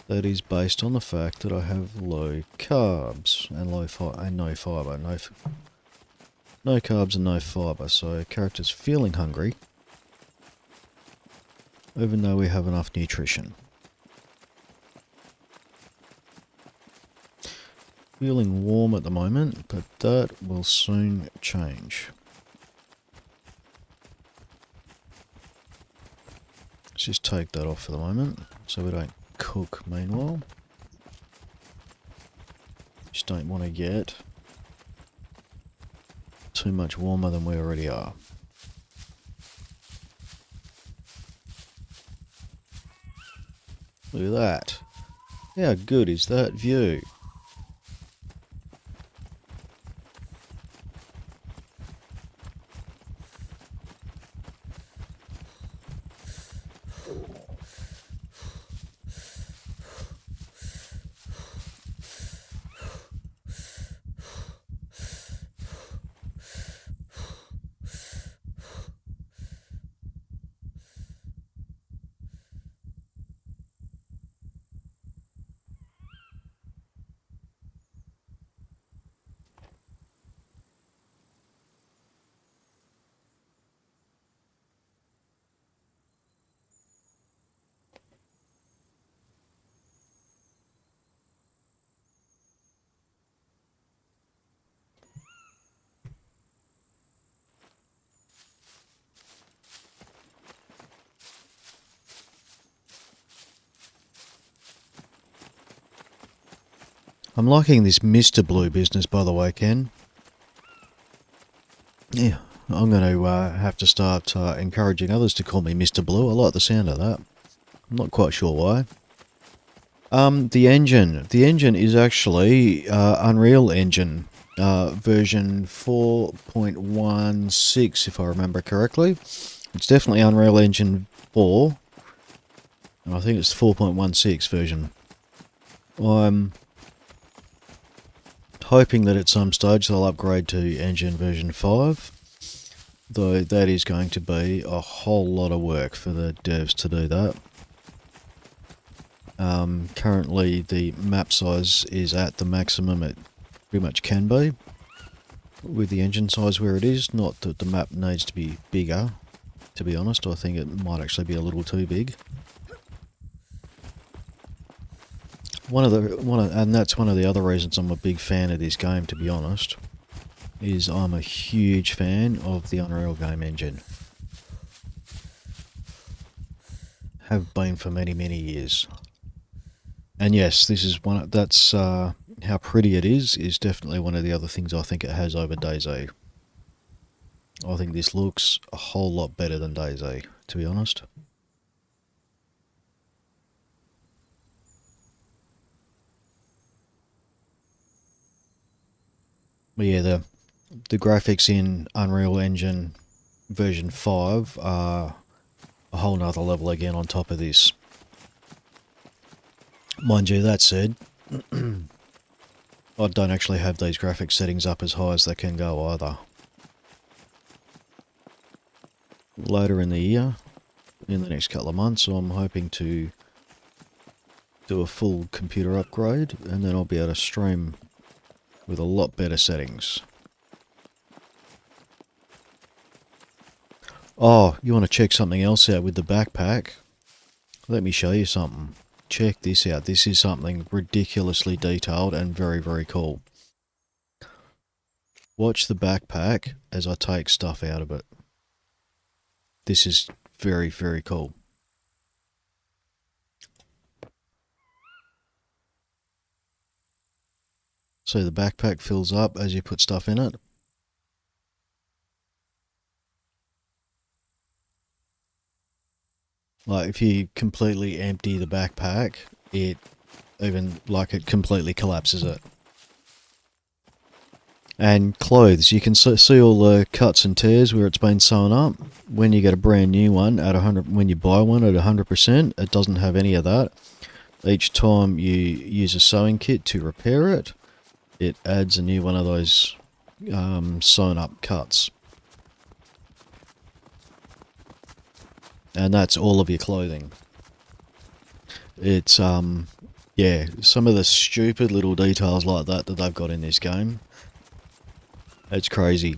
That is based on the fact that I have low carbs and no fibre. No carbs and no fibre, so character's feeling hungry, even though we have enough nutrition. Feeling warm at the moment, but that will soon change. Let's just take that off for the moment, so we don't cook meanwhile. Just don't want to get too much warmer than we already are. Look at that. How good is that view? I'm liking this Mr. Blue business, by the way, Ken. Yeah, I'm going to have to start encouraging others to call me Mr. Blue. I like the sound of that. I'm not quite sure why. The engine. The engine is actually Unreal Engine version 4.16, if I remember correctly. It's definitely Unreal Engine 4. And I think it's 4.16 version. I'm hoping that at some stage they'll upgrade to engine version 5, though that is going to be a whole lot of work for the devs to do that. Currently the map size is at the maximum it pretty much can be with the engine size where it is. Not that the map needs to be bigger, to be honest. I think it might actually be a little too big. And that's one of the other reasons I'm a big fan of this game, to be honest, is I'm a huge fan of the Unreal game engine. Have been for many, many years. And yes, this is that's how pretty it is definitely one of the other things I think it has over DayZ. I think this looks a whole lot better than DayZ, to be honest. But yeah, the graphics in Unreal Engine version 5 are a whole nother level again on top of this. Mind you, that said, I don't actually have these graphics settings up as high as they can go either. Later in the year, in the next couple of months, I'm hoping to do a full computer upgrade, and then I'll be able to stream with a lot better settings. Oh, you want to check something else out with the backpack? Let me show you something. Check this out. This is something ridiculously detailed and very, very cool. Watch the backpack as I take stuff out of it. This is very, very cool. So the backpack fills up as you put stuff in it. Like if you completely empty the backpack, it completely collapses it. And clothes, you can see all the cuts and tears where it's been sewn up. When you get a brand new one at 100, when you buy one at 100%, it doesn't have any of that. Each time you use a sewing kit to repair it, it adds a new one of those sewn up cuts. And that's all of your clothing. It's yeah, some of the stupid little details like that they've got in this game. It's crazy.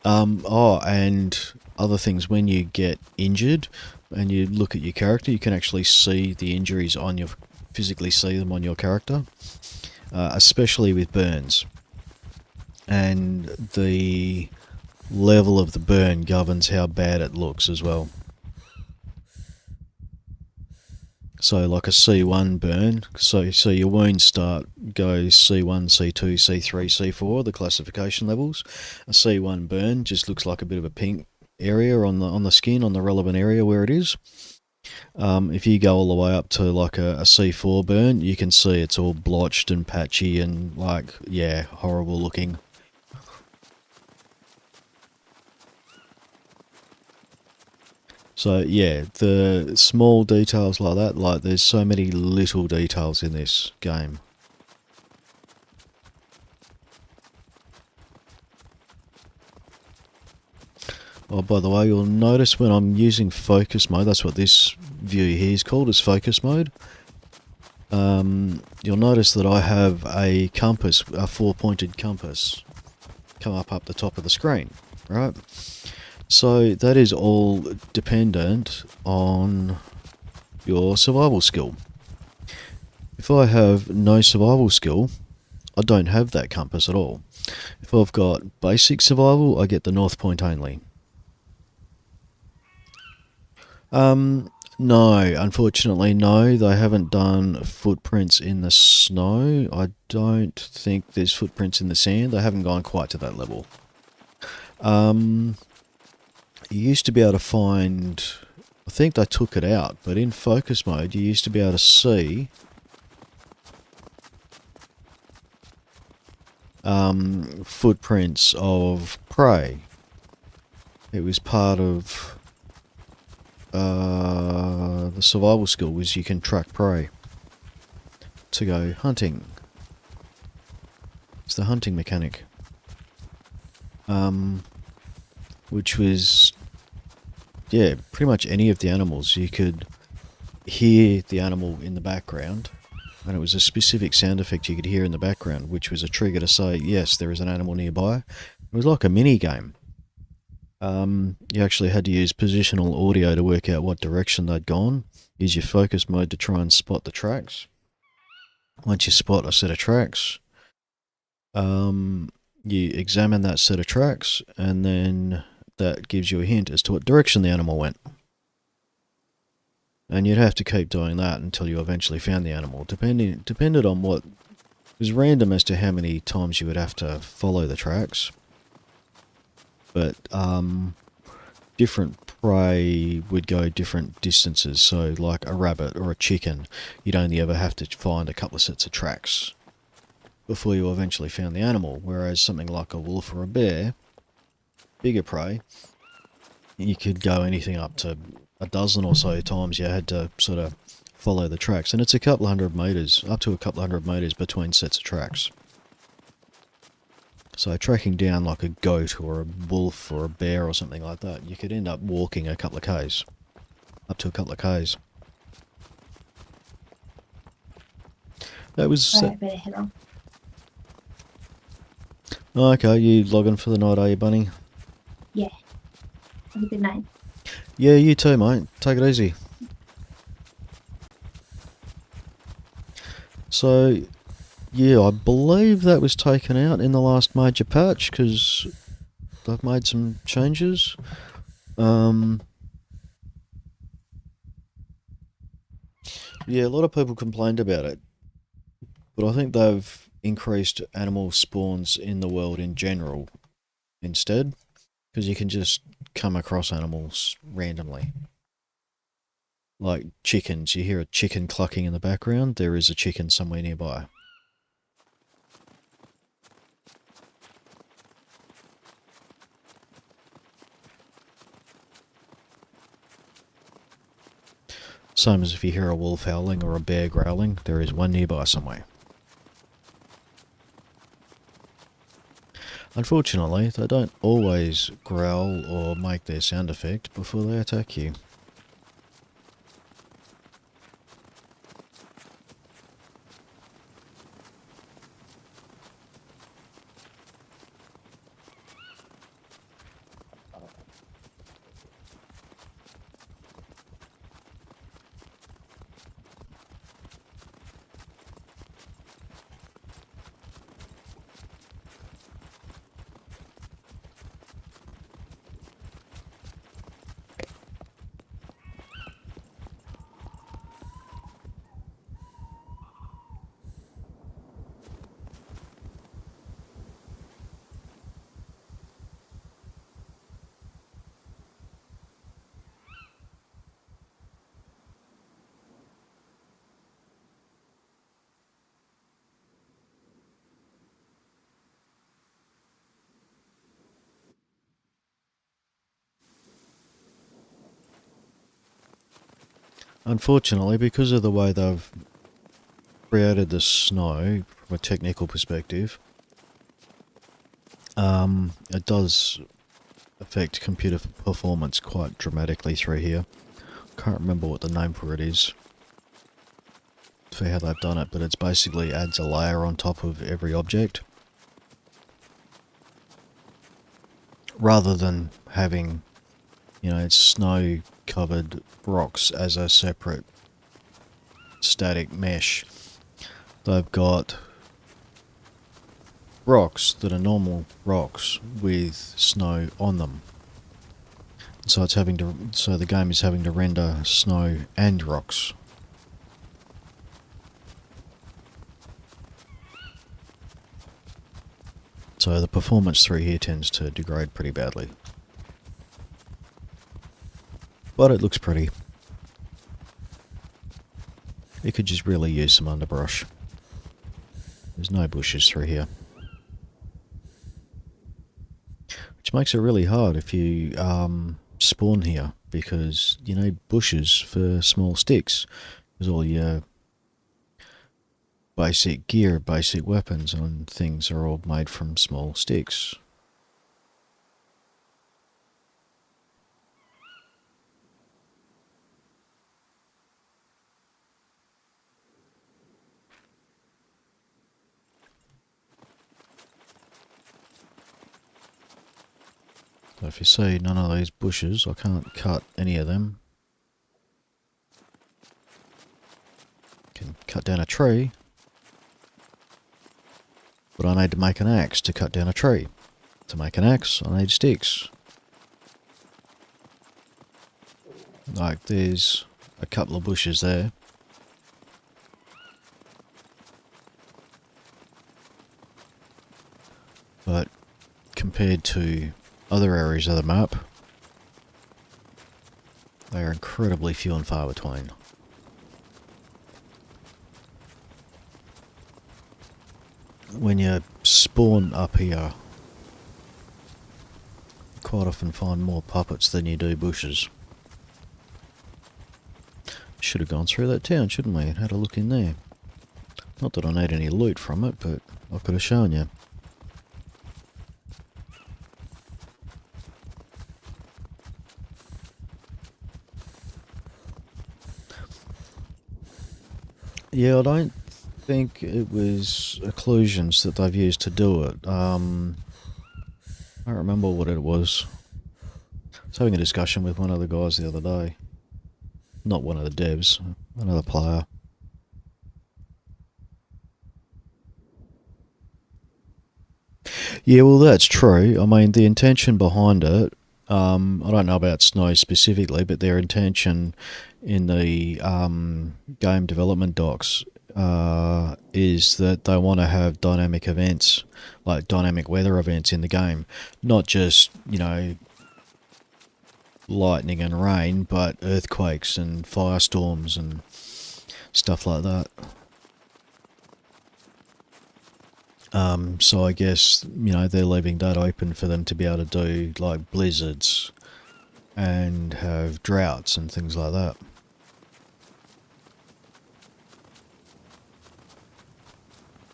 Oh, and other things, when you get injured and you look at your character, you can actually see the injuries on your, physically see them on your character, especially with burns. And the level of the burn governs how bad it looks as well. So like a C1 burn, so your wounds go C1, C2, C3, C4, the classification levels. A C1 burn just looks like a bit of a pink area on the skin, on the relevant area where it is. If you go all the way up to like a C4 burn, you can see it's all blotched and patchy and like, yeah, horrible looking. So yeah, the small details like that, like there's so many little details in this game. Oh, by the way, you'll notice when I'm using focus mode, that's what this view here is called, is focus mode. You'll notice that I have a compass, a 4-pointed compass, come up the top of the screen, right? So that is all dependent on your survival skill. If I have no survival skill, I don't have that compass at all. If I've got basic survival, I get the north point only. No, unfortunately no, they haven't done footprints in the snow. I don't think there's footprints in the sand. They haven't gone quite to that level. You used to be able to find, I think they took it out, but in focus mode you used to be able to see footprints of prey. It was part of the survival skill, was you can track prey to go hunting. It's the hunting mechanic. Which was, yeah, pretty much any of the animals. You could hear the animal in the background, and it was a specific sound effect you could hear in the background, which was a trigger to say, yes, there is an animal nearby. It was like a mini game. You actually had to use positional audio to work out what direction they'd gone. Use your focus mode to try and spot the tracks. Once you spot a set of tracks, you examine that set of tracks, and then that gives you a hint as to what direction the animal went. And you'd have to keep doing that until you eventually found the animal. Depended on what, it was random as to how many times you would have to follow the tracks. But different prey would go different distances. So like a rabbit or a chicken, you'd only ever have to find a couple of sets of tracks before you eventually found the animal. Whereas something like a wolf or a bear, bigger prey, you could go anything up to a dozen or so times you had to sort of follow the tracks. And it's a couple hundred meters, up to a couple hundred meters between sets of tracks. So tracking down like a goat or a wolf or a bear or something like that, you could end up walking a couple of k's. Up to a couple of k's. That was... Alright, better head on. Okay, you logging for the night, are you, Bunny? Yeah. Have a good night. Yeah, you too, mate. Take it easy. So, yeah, I believe that was taken out in the last major patch because they've made some changes. Yeah, a lot of people complained about it, but I think they've increased animal spawns in the world in general instead, because you can just come across animals randomly. Like chickens, you hear a chicken clucking in the background, there is a chicken somewhere nearby. Same as if you hear a wolf howling or a bear growling, there is one nearby somewhere. Unfortunately, they don't always growl or make their sound effect before they attack you. Unfortunately, because of the way they've created the snow from a technical perspective, it does affect computer performance quite dramatically through here. Can't remember what the name for it is, for how they've done it, but it's basically adds a layer on top of every object, rather than having, you know, snow covered rocks as a separate static mesh. They've got rocks that are normal rocks with snow on them. So it's having to, so the game is having to render snow and rocks. So the performance through here tends to degrade pretty badly. But it looks pretty. It could just really use some underbrush. There's no bushes through here. Which makes it really hard if you spawn here, because you need bushes for small sticks. Because all your basic gear, basic weapons and things are all made from small sticks. So if you see none of these bushes, I can't cut any of them. Can cut down a tree, but I need to make an axe to cut down a tree. To make an axe, I need sticks. Like there's a couple of bushes there. But compared to other areas of the map, they are incredibly few and far between. When you spawn up here, you quite often find more puppets than you do bushes. Should have gone through that town, shouldn't we, and had a look in there. Not that I need any loot from it, but I could have shown you. Yeah, I don't think it was occlusions that they've used to do it. I don't remember what it was. I was having a discussion with one of the guys the other day. Not one of the devs, another player. Yeah, well that's true. I mean, the intention behind it, I don't know about Snow specifically, but their intention in the game development docs is that they want to have dynamic events, like dynamic weather events in the game. Not just, you know, lightning and rain, but earthquakes and firestorms and stuff like that. So I guess, you know, they're leaving that open for them to be able to do like blizzards and have droughts and things like that.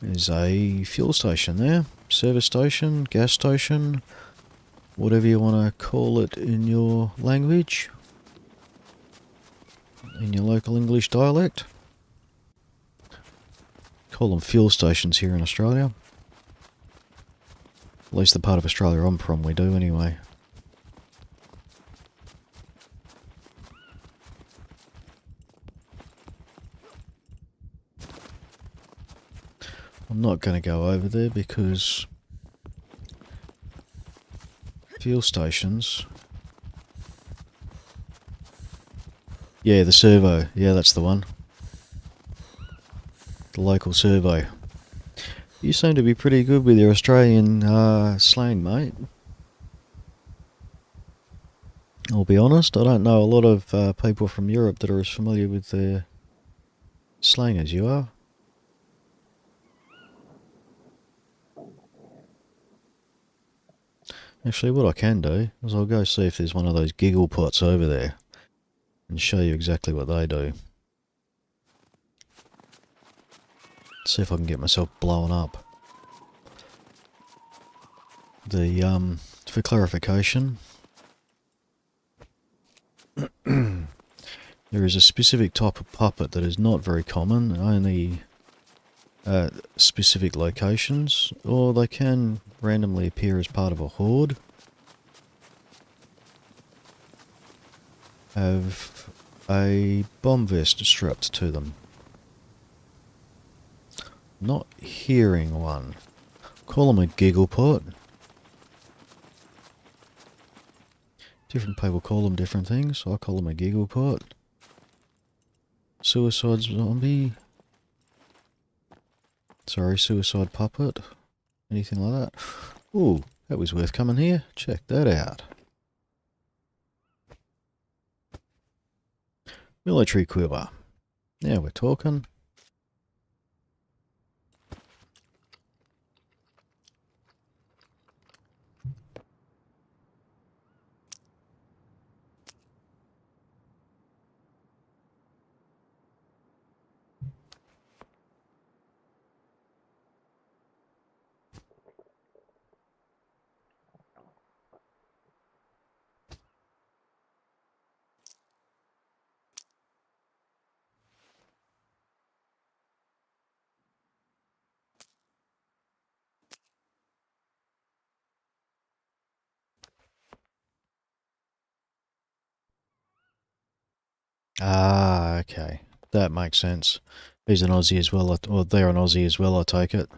There's a fuel station there, service station, gas station, whatever you want to call it in your language, in your local English dialect. Call them fuel stations here in Australia. At least the part of Australia I'm from, we do anyway. I'm not going to go over there because fuel stations. Yeah, the servo. Yeah, that's the one. The local servo. You seem to be pretty good with your Australian slang, mate. I'll be honest, I don't know a lot of people from Europe that are as familiar with their slang as you are. Actually, what I can do is I'll go see if there's one of those giggle pots over there and show you exactly what they do. See if I can get myself blown up. For clarification, there is a specific type of puppet that is not very common, only at specific locations, or they can randomly appear as part of a horde. Have a bomb vest strapped to them. Not hearing one. Call them a giggle pot. Different people call them different things. I call them a giggle pot. Suicide zombie. Sorry, suicide puppet. Anything like that. Ooh, that was worth coming here. Check that out. Military quiver. Now we're talking. Ah, okay. That makes sense. He's an Aussie as well, or they're an Aussie as well, I take it.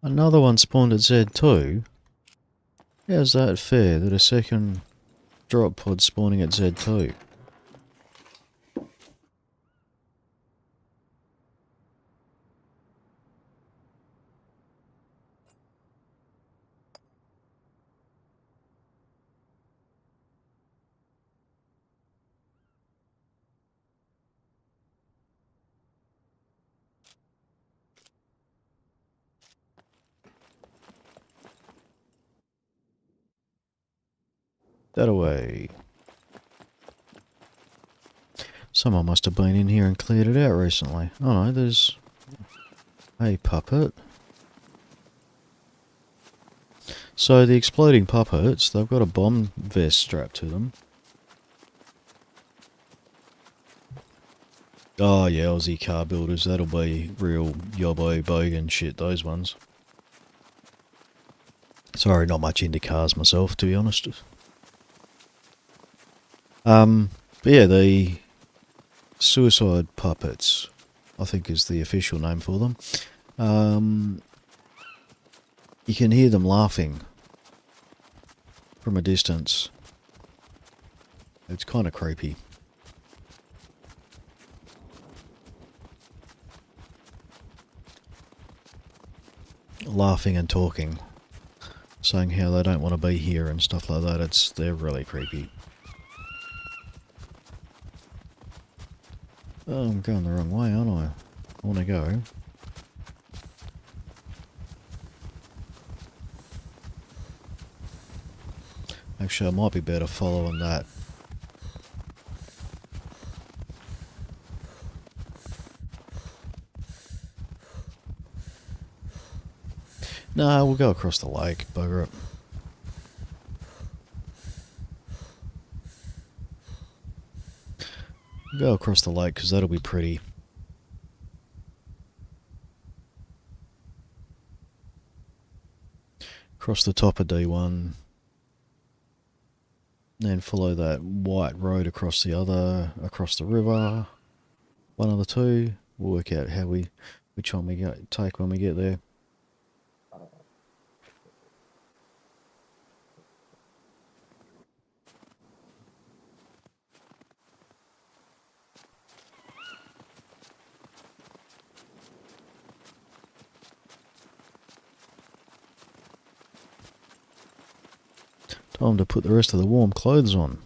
Another one spawned at Z2. How's that fair that a second drop pod spawning at Z2? That away. Someone must have been in here and cleared it out recently. Oh no, there's a puppet. So the exploding puppets, they've got a bomb vest strapped to them. Oh yeah, Aussie car builders, that'll be real yobbo bogan shit, those ones. Sorry, not much into cars myself, to be honest. But yeah, the suicide puppets, I think is the official name for them. You can hear them laughing from a distance. It's kind of creepy. Laughing and talking, saying how they don't want to be here and stuff like that. They're really creepy. Oh, I'm going the wrong way, aren't I? I want to go. Actually, I might be better following that. No, we'll go across the lake, bugger it. Go across the lake because that'll be pretty. Across the top of D1. Then follow that white road across the river. One of the two. We'll work out which one we take when we get there. Time to put the rest of the warm clothes on.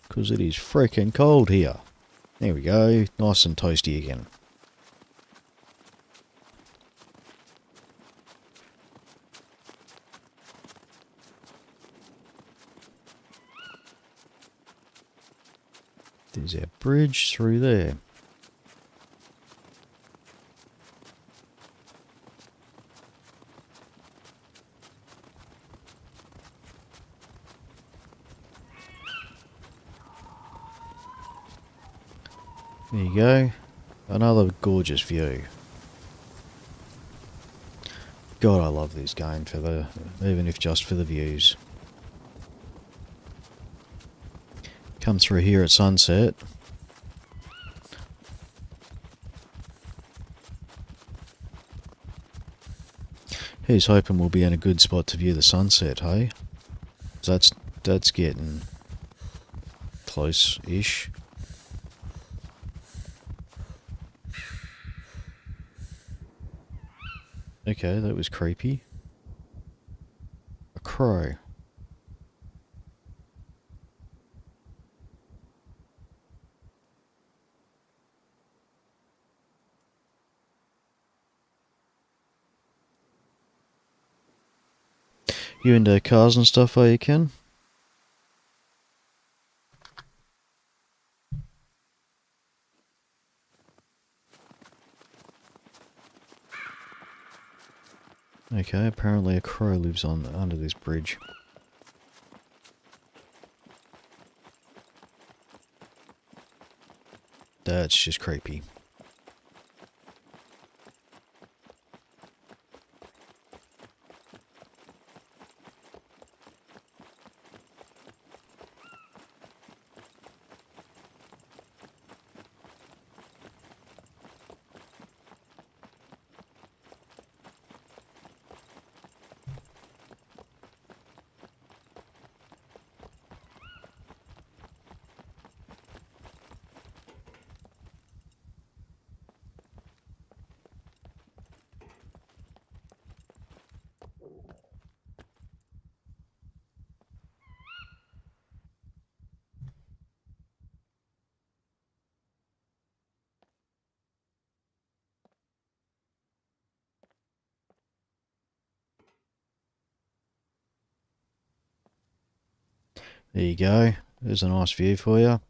Because it is freaking cold here. There we go, nice and toasty again. There's our bridge through there. There you go. Another gorgeous view. God, I love this game even if just for the views. Come through here at sunset. Here's hoping we'll be in a good spot to view the sunset, hey? That's getting close-ish. Okay, that was creepy. A crow. You into cars and stuff, are you, Ken? Okay, apparently a crow lives under this bridge. That's just creepy. There you go. There's a nice view for you.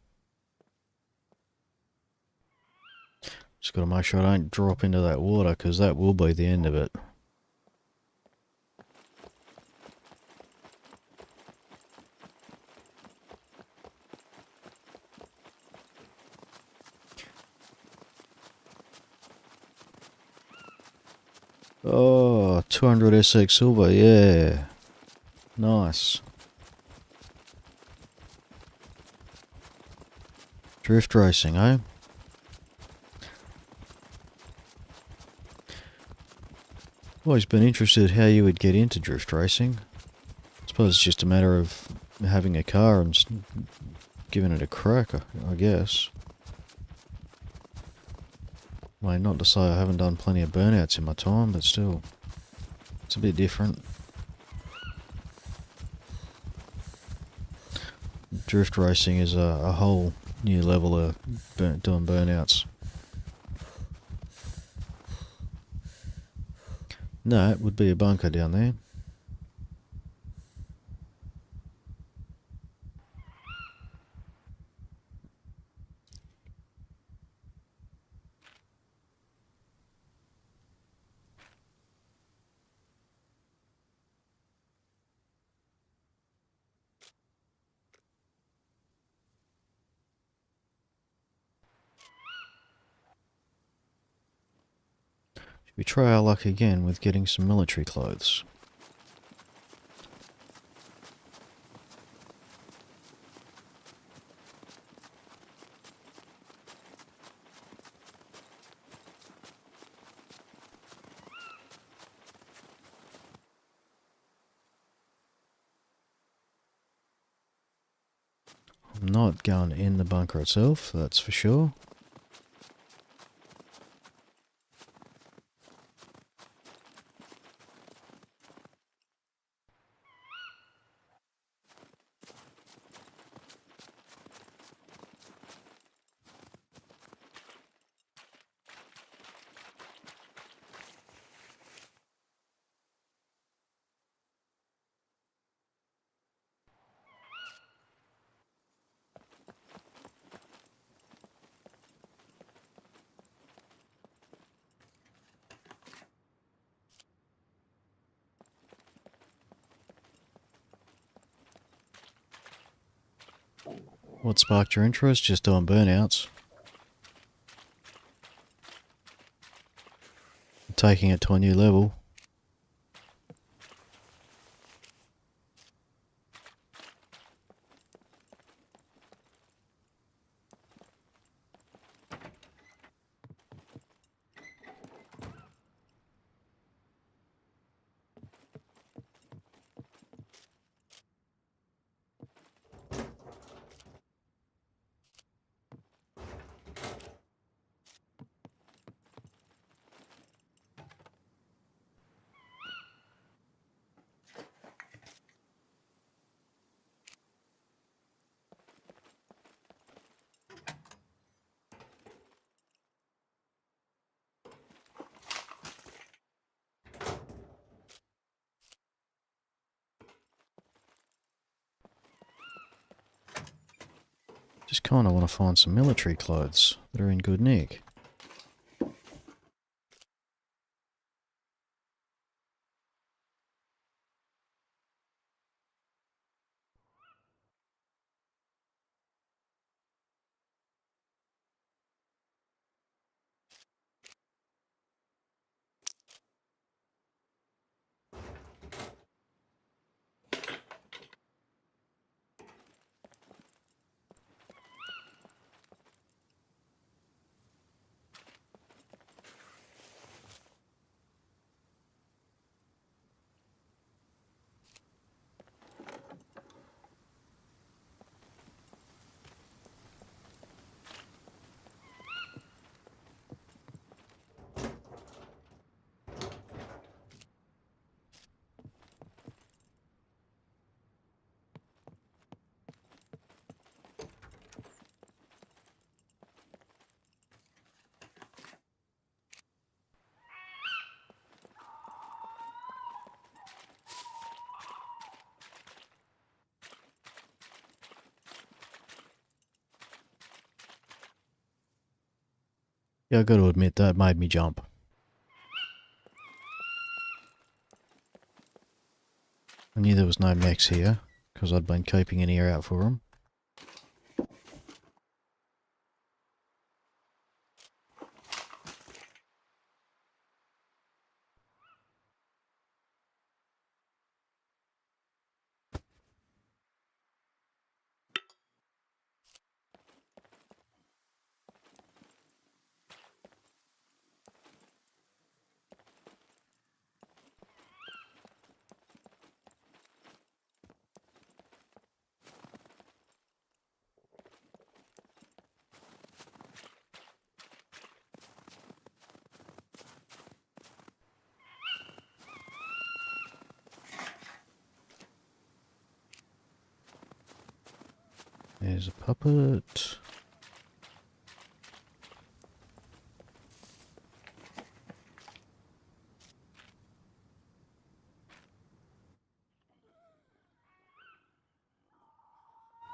Just got to make sure I don't drop into that water because that will be the end of it. Oh, 200 SX silver, yeah. Nice. Drift racing, eh? Always been interested how you would get into drift racing. I suppose it's just a matter of having a car and giving it a crack, I guess. I mean, not to say I haven't done plenty of burnouts in my time, but still, it's a bit different. drift racing is a whole new level of doing burnouts. No, it would be a bunker down there. Should we try our luck again with getting some military clothes? I'm not going in the bunker itself, that's for sure. What sparked your interest? Just doing burnouts. Taking it to a new level. Just kind of want to find some military clothes that are in good nick. Yeah, I got to admit that made me jump. I knew there was no mechs here, because I'd been keeping an ear out for them. There's a puppet.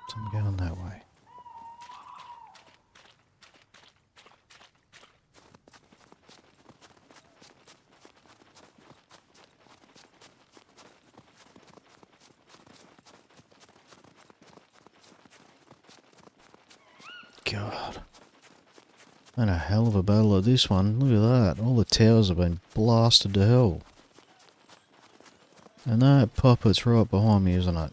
So I'm going that way. God. And a hell of a battle of this one. Look at that. All the towers have been blasted to hell. And that puppet's right behind me, isn't it?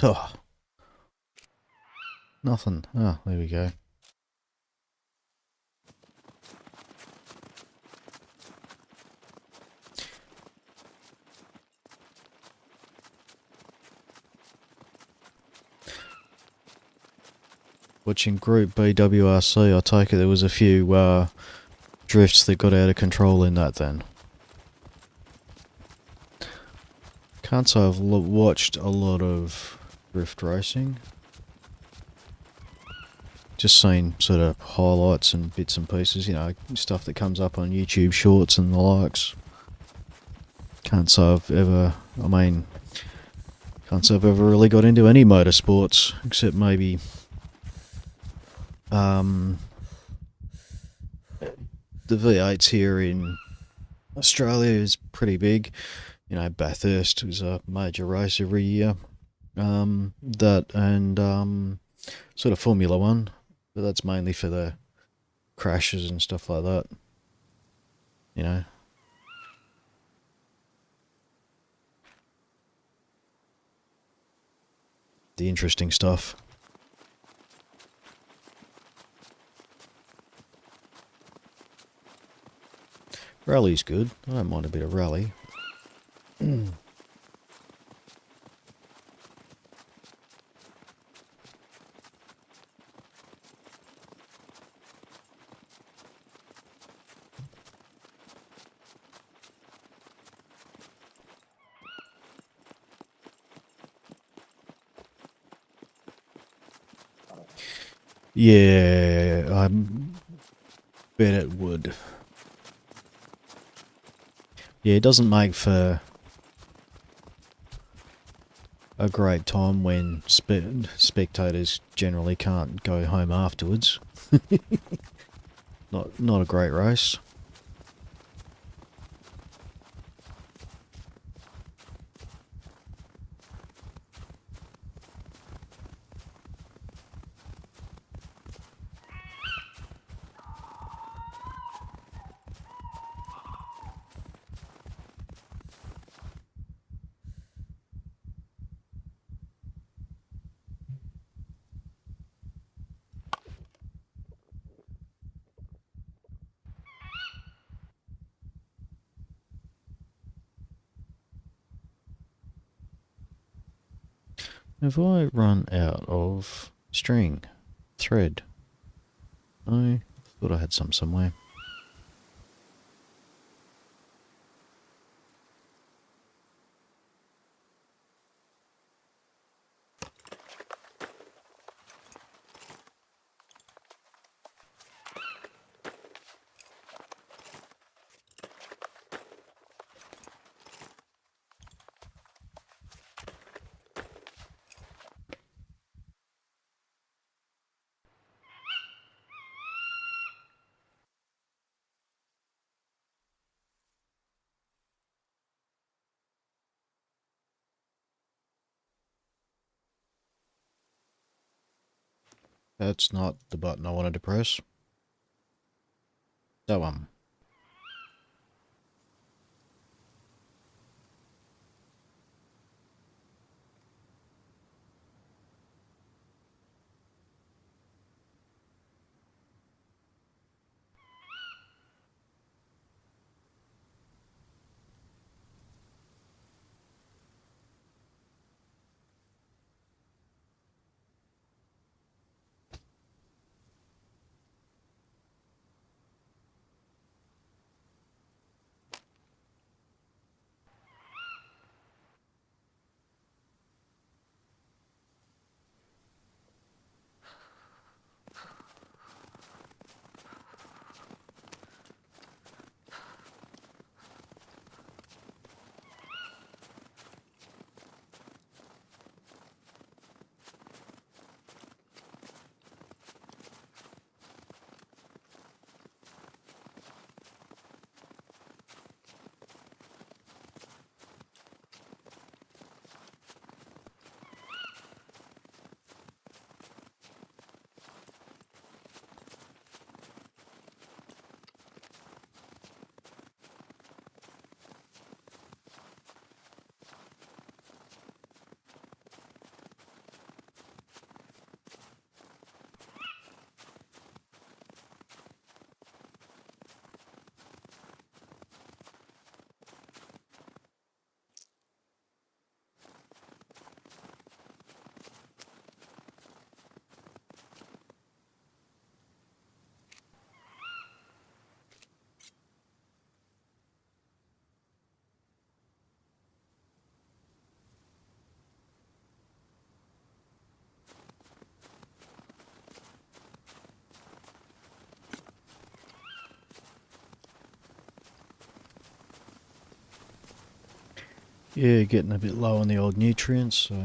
Oh, nothing. Oh, there we go. Watching Group BWRC, I take it there was a few drifts that got out of control in that then. Can't say I've watched a lot of drift racing. Just seen sort of highlights and bits and pieces, you know, stuff that comes up on YouTube Shorts and the likes. Can't say I've ever, can't say I've ever really got into any motorsports, except maybe the V8s here in Australia is pretty big. You know, Bathurst is a major race every year. That and sort of Formula One, but that's mainly for the crashes and stuff like that. You know. The interesting stuff. Rally's good. I don't mind a bit of rally. Yeah, I bet it would. Yeah, it doesn't make for a great time when spectators generally can't go home afterwards. Not a great race. Have I run out of string? Thread? No, thought I had some somewhere. That's not the button I wanted to press. That one. Yeah, getting a bit low on the old nutrients, so...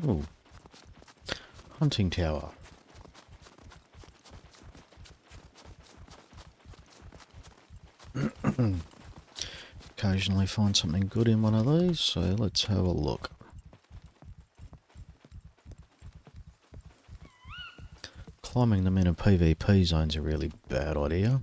Ooh. Hunting tower. Occasionally find something good in one of these, so let's have a look. Climbing them in a PvP zone's a really bad idea.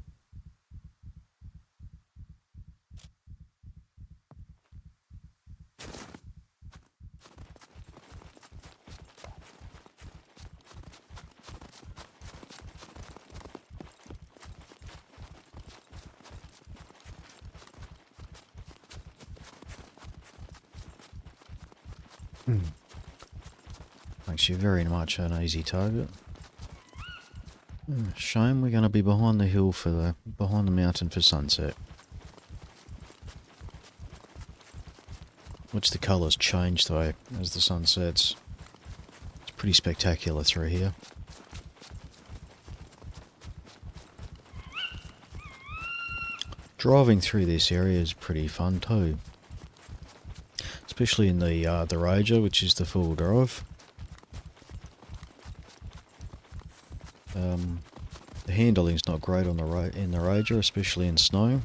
Makes you very much an easy target. Shame we're going to be behind the hill behind the mountain for sunset. Which the colours change though as the sun sets. It's pretty spectacular through here. Driving through this area is pretty fun too. Especially in the Rager, which is the full drive. The handling's not great on in the Rager, especially in snow.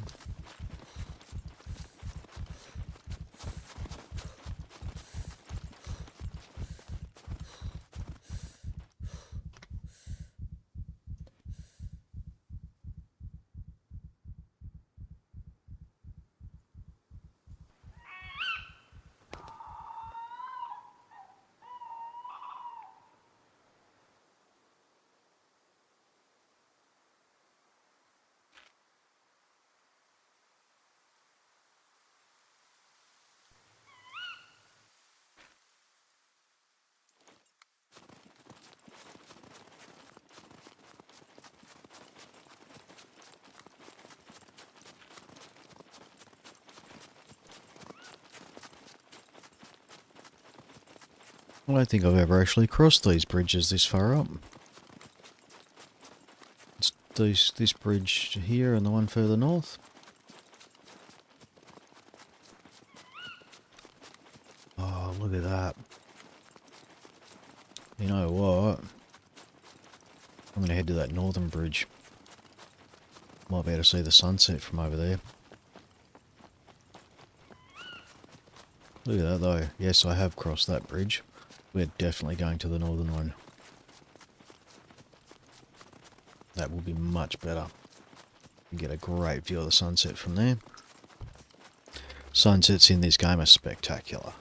I don't think I've ever actually crossed these bridges this far up. It's this bridge here and the one further north. Oh, look at that. You know what? I'm going to head to that northern bridge. Might be able to see the sunset from over there. Look at that though. Yes, I have crossed that bridge. We're definitely going to the northern one. That will be much better. You get a great view of the sunset from there. Sunsets in this game are spectacular.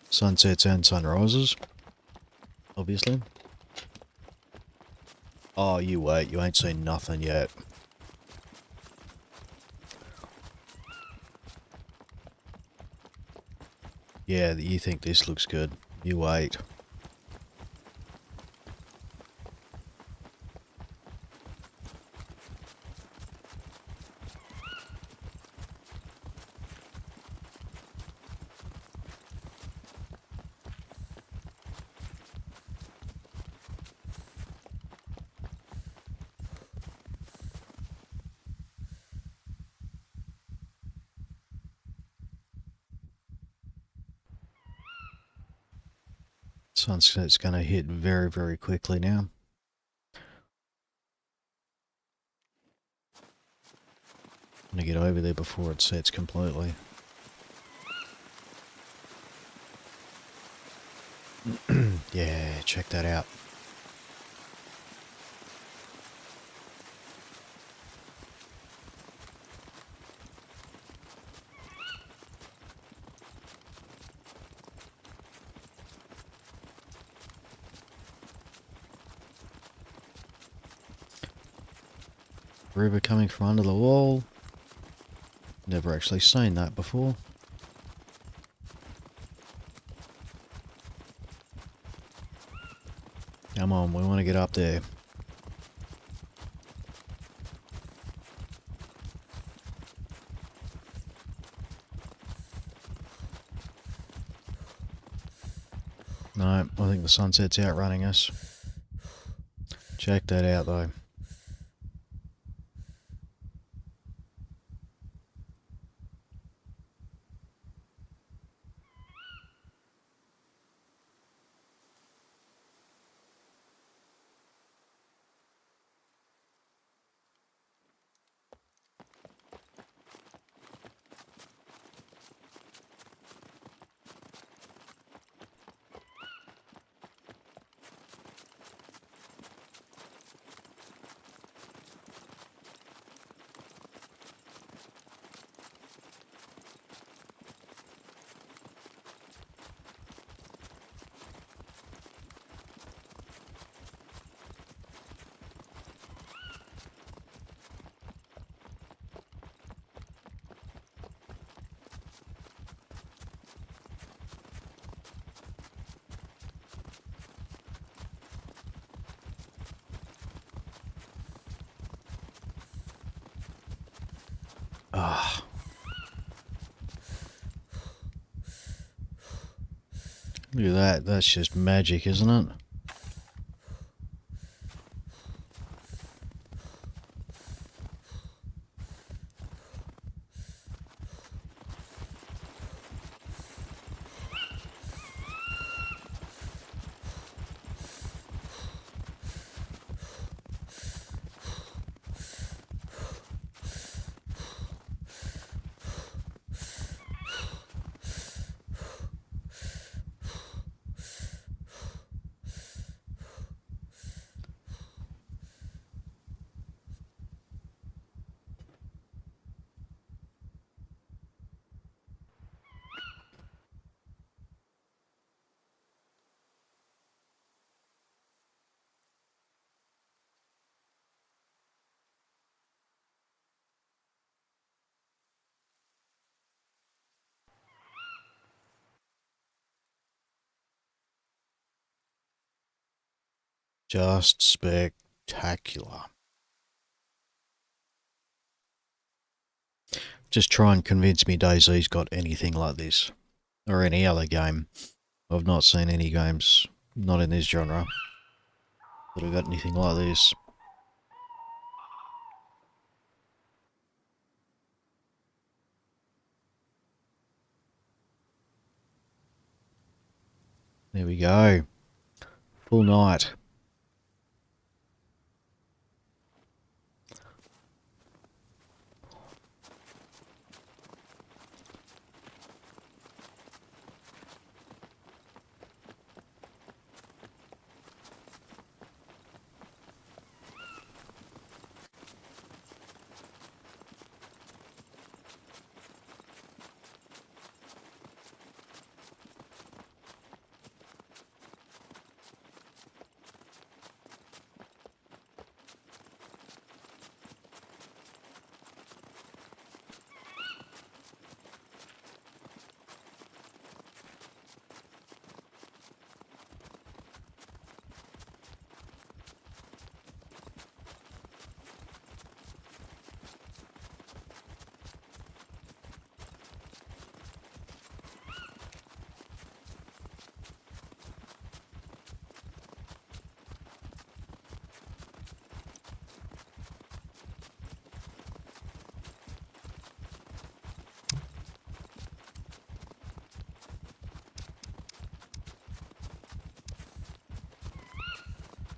Sunsets and sunrises, obviously. Oh, you wait, you ain't seen nothing yet. Yeah, you think this looks good. You wait. Sunset's going to hit very, very quickly now. I'm going to get over there before it sets completely. Yeah, check that out. River coming from under the wall. Never actually seen that before. Come on, we want to get up there. No, I think the sunset's outrunning us. Check that out though. Ah. Look at that, that's just magic, isn't it? Just spectacular. Just try and convince me DayZ's got anything like this. Or any other game. I've not seen any games, not in this genre, that have got anything like this. There we go. Full night.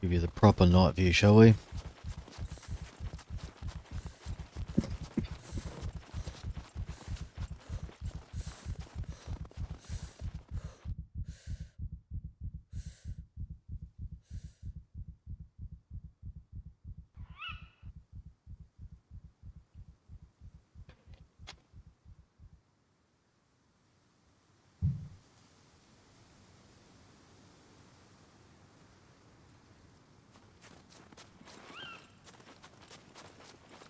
Give you the proper night view, shall we?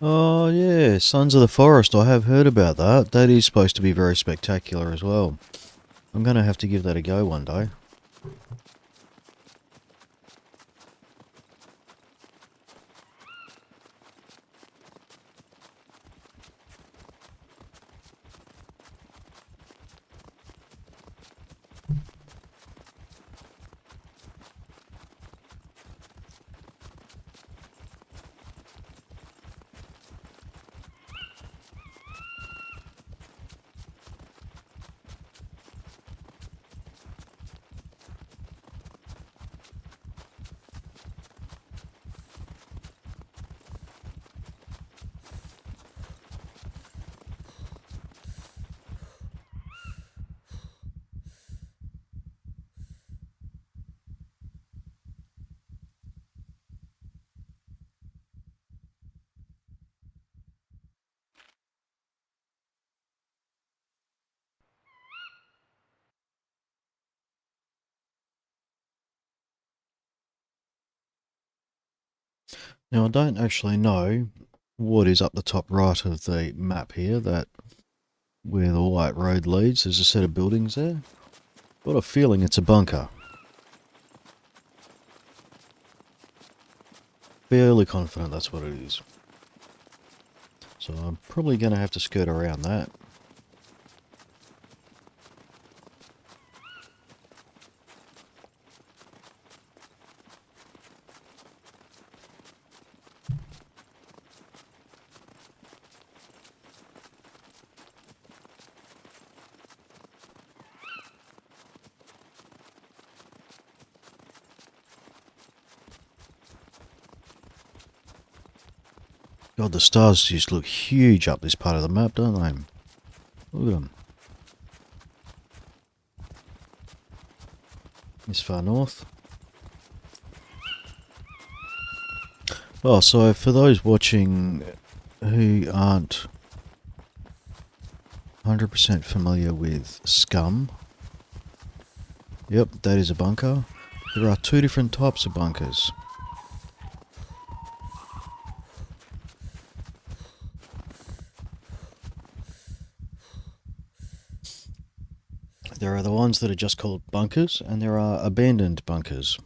Oh yeah, Sons of the Forest, I have heard about that. That is supposed to be very spectacular as well. I'm going to have to give that a go one day. Now I don't actually know what is up the top right of the map here, that where the white road leads. There's a set of buildings there. Got a feeling it's a bunker. Fairly confident that's what it is. So I'm probably going to have to skirt around that. God, the stars just look huge up this part of the map, don't they? Look at them. This far north. Oh, so for those watching who aren't 100% familiar with Scum, yep, that is a bunker. There are two different types of bunkers. There are the ones that are just called bunkers, and there are abandoned bunkers.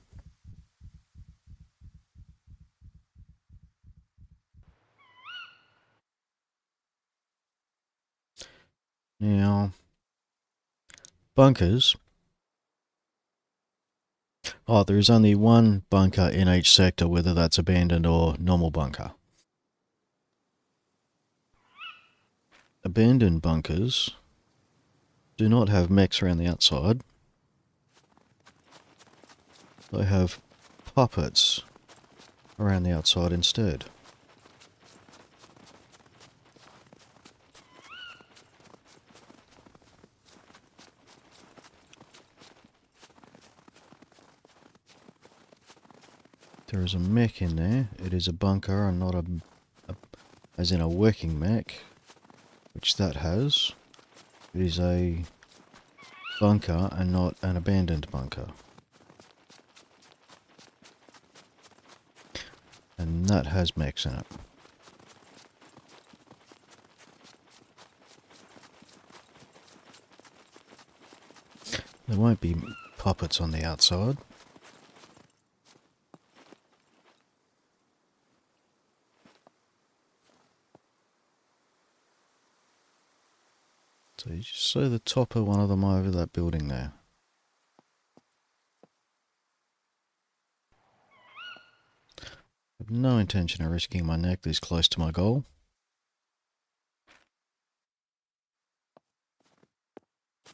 Now, bunkers. Oh, there is only one bunker in each sector, whether that's abandoned or normal bunker. Abandoned bunkers do not have mechs around the outside. They have puppets around the outside instead. There is a mech in there. It is a bunker and not as in a working mech, which that has. It is a bunker and not an abandoned bunker. And that has mechs in it. There won't be puppets on the outside. So you just see the top of one of them over that building there. I have no intention of risking my neck this close to my goal.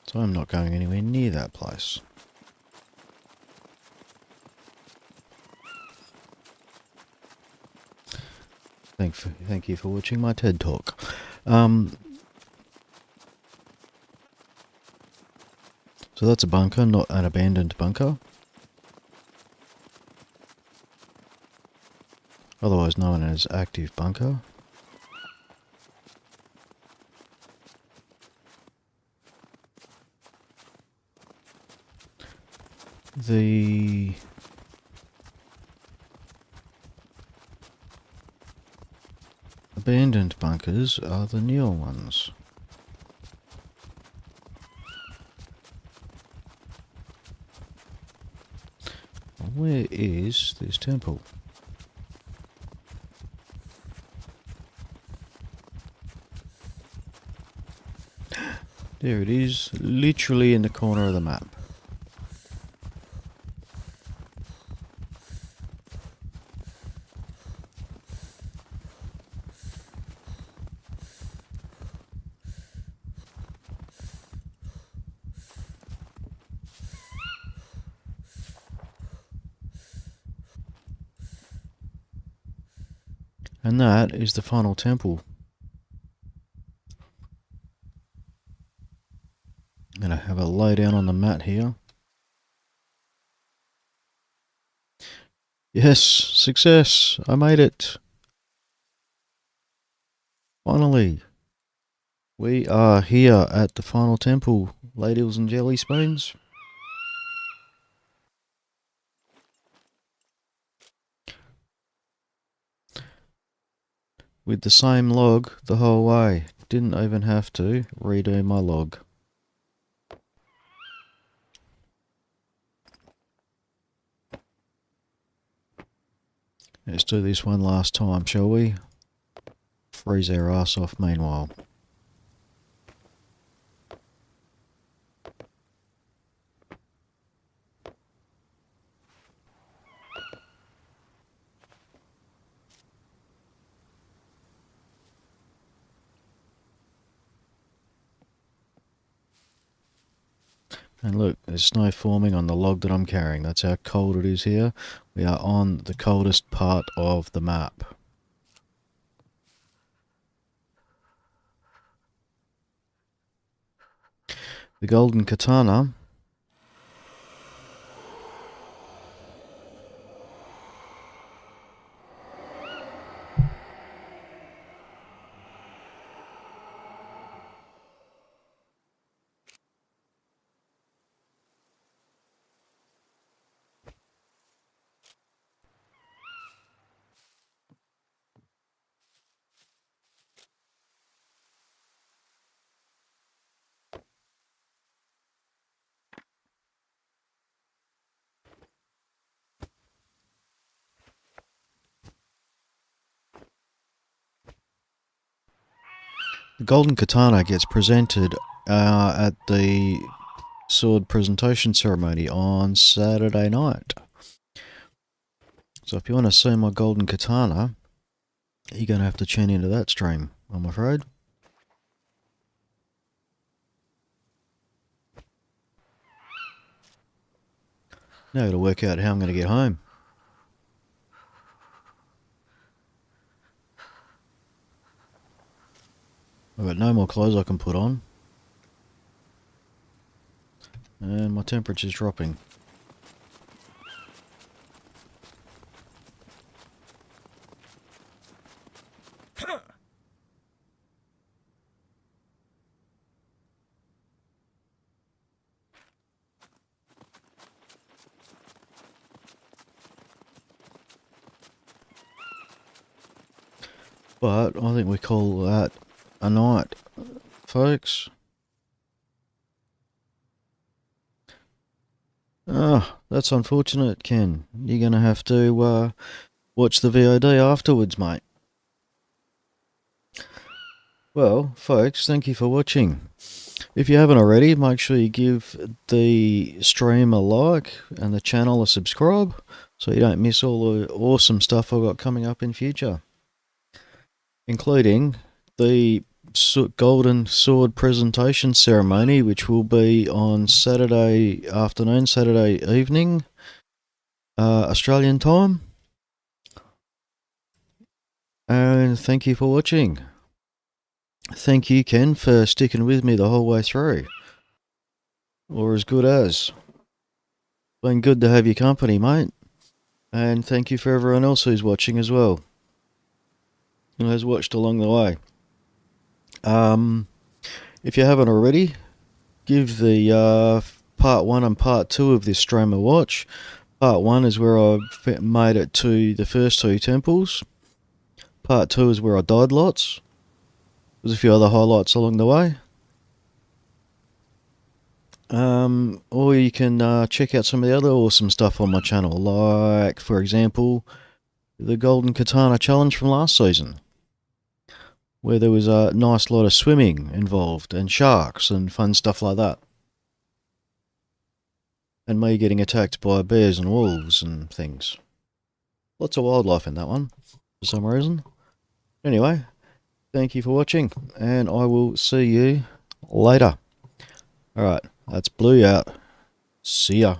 So I'm not going anywhere near that place. Thank you for watching my TED Talk. So that's a bunker, not an abandoned bunker. Otherwise known as active bunker. The abandoned bunkers are the newer ones. Where is this temple? There it is, literally in the corner of the map. And that is the final temple. I'm going to have a lay down on the mat here. Yes, success! I made it! Finally! We are here at the final temple, ladles and jelly spoons. with the same log the whole way. Didn't even have to redo my log. Let's do this one last time, shall we? Freeze our ass off meanwhile. And look, there's snow forming on the log that I'm carrying. That's how cold it is here. We are on the coldest part of the map. The golden katana The golden katana gets presented at the sword presentation ceremony on Saturday night. So if you want to see my golden katana, you're going to have to tune into that stream, I'm afraid. Now I've got to work out how I'm going to get home. I've got no more clothes I can put on. And my temperature's dropping. But I think we call that a night, folks. Oh, that's unfortunate, Ken. You're going to have to watch the VOD afterwards, mate. Well, folks, thank you for watching. If you haven't already, make sure you give the stream a like and the channel a subscribe so you don't miss all the awesome stuff I've got coming up in future, including the golden sword presentation ceremony, which will be on Saturday afternoon, Saturday evening, Australian time. And thank you for watching. Thank you, Ken, for sticking with me the whole way through. Or as good as. Been good to have your company, mate. And thank you for everyone else who's watching as well, and has watched along the way. If you haven't already, give the part 1 and part 2 of this stream a watch. Part 1 is where I made it to the first 2 temples. Part 2 is where I died lots. There's a few other highlights along the way. Or you can check out some of the other awesome stuff on my channel, like, for example, the Golden Katana Challenge from last season, where there was a nice lot of swimming involved, and sharks and fun stuff like that. And me getting attacked by bears and wolves and things. Lots of wildlife in that one, for some reason. Anyway, thank you for watching, and I will see you later. Alright, that's Blue out. See ya.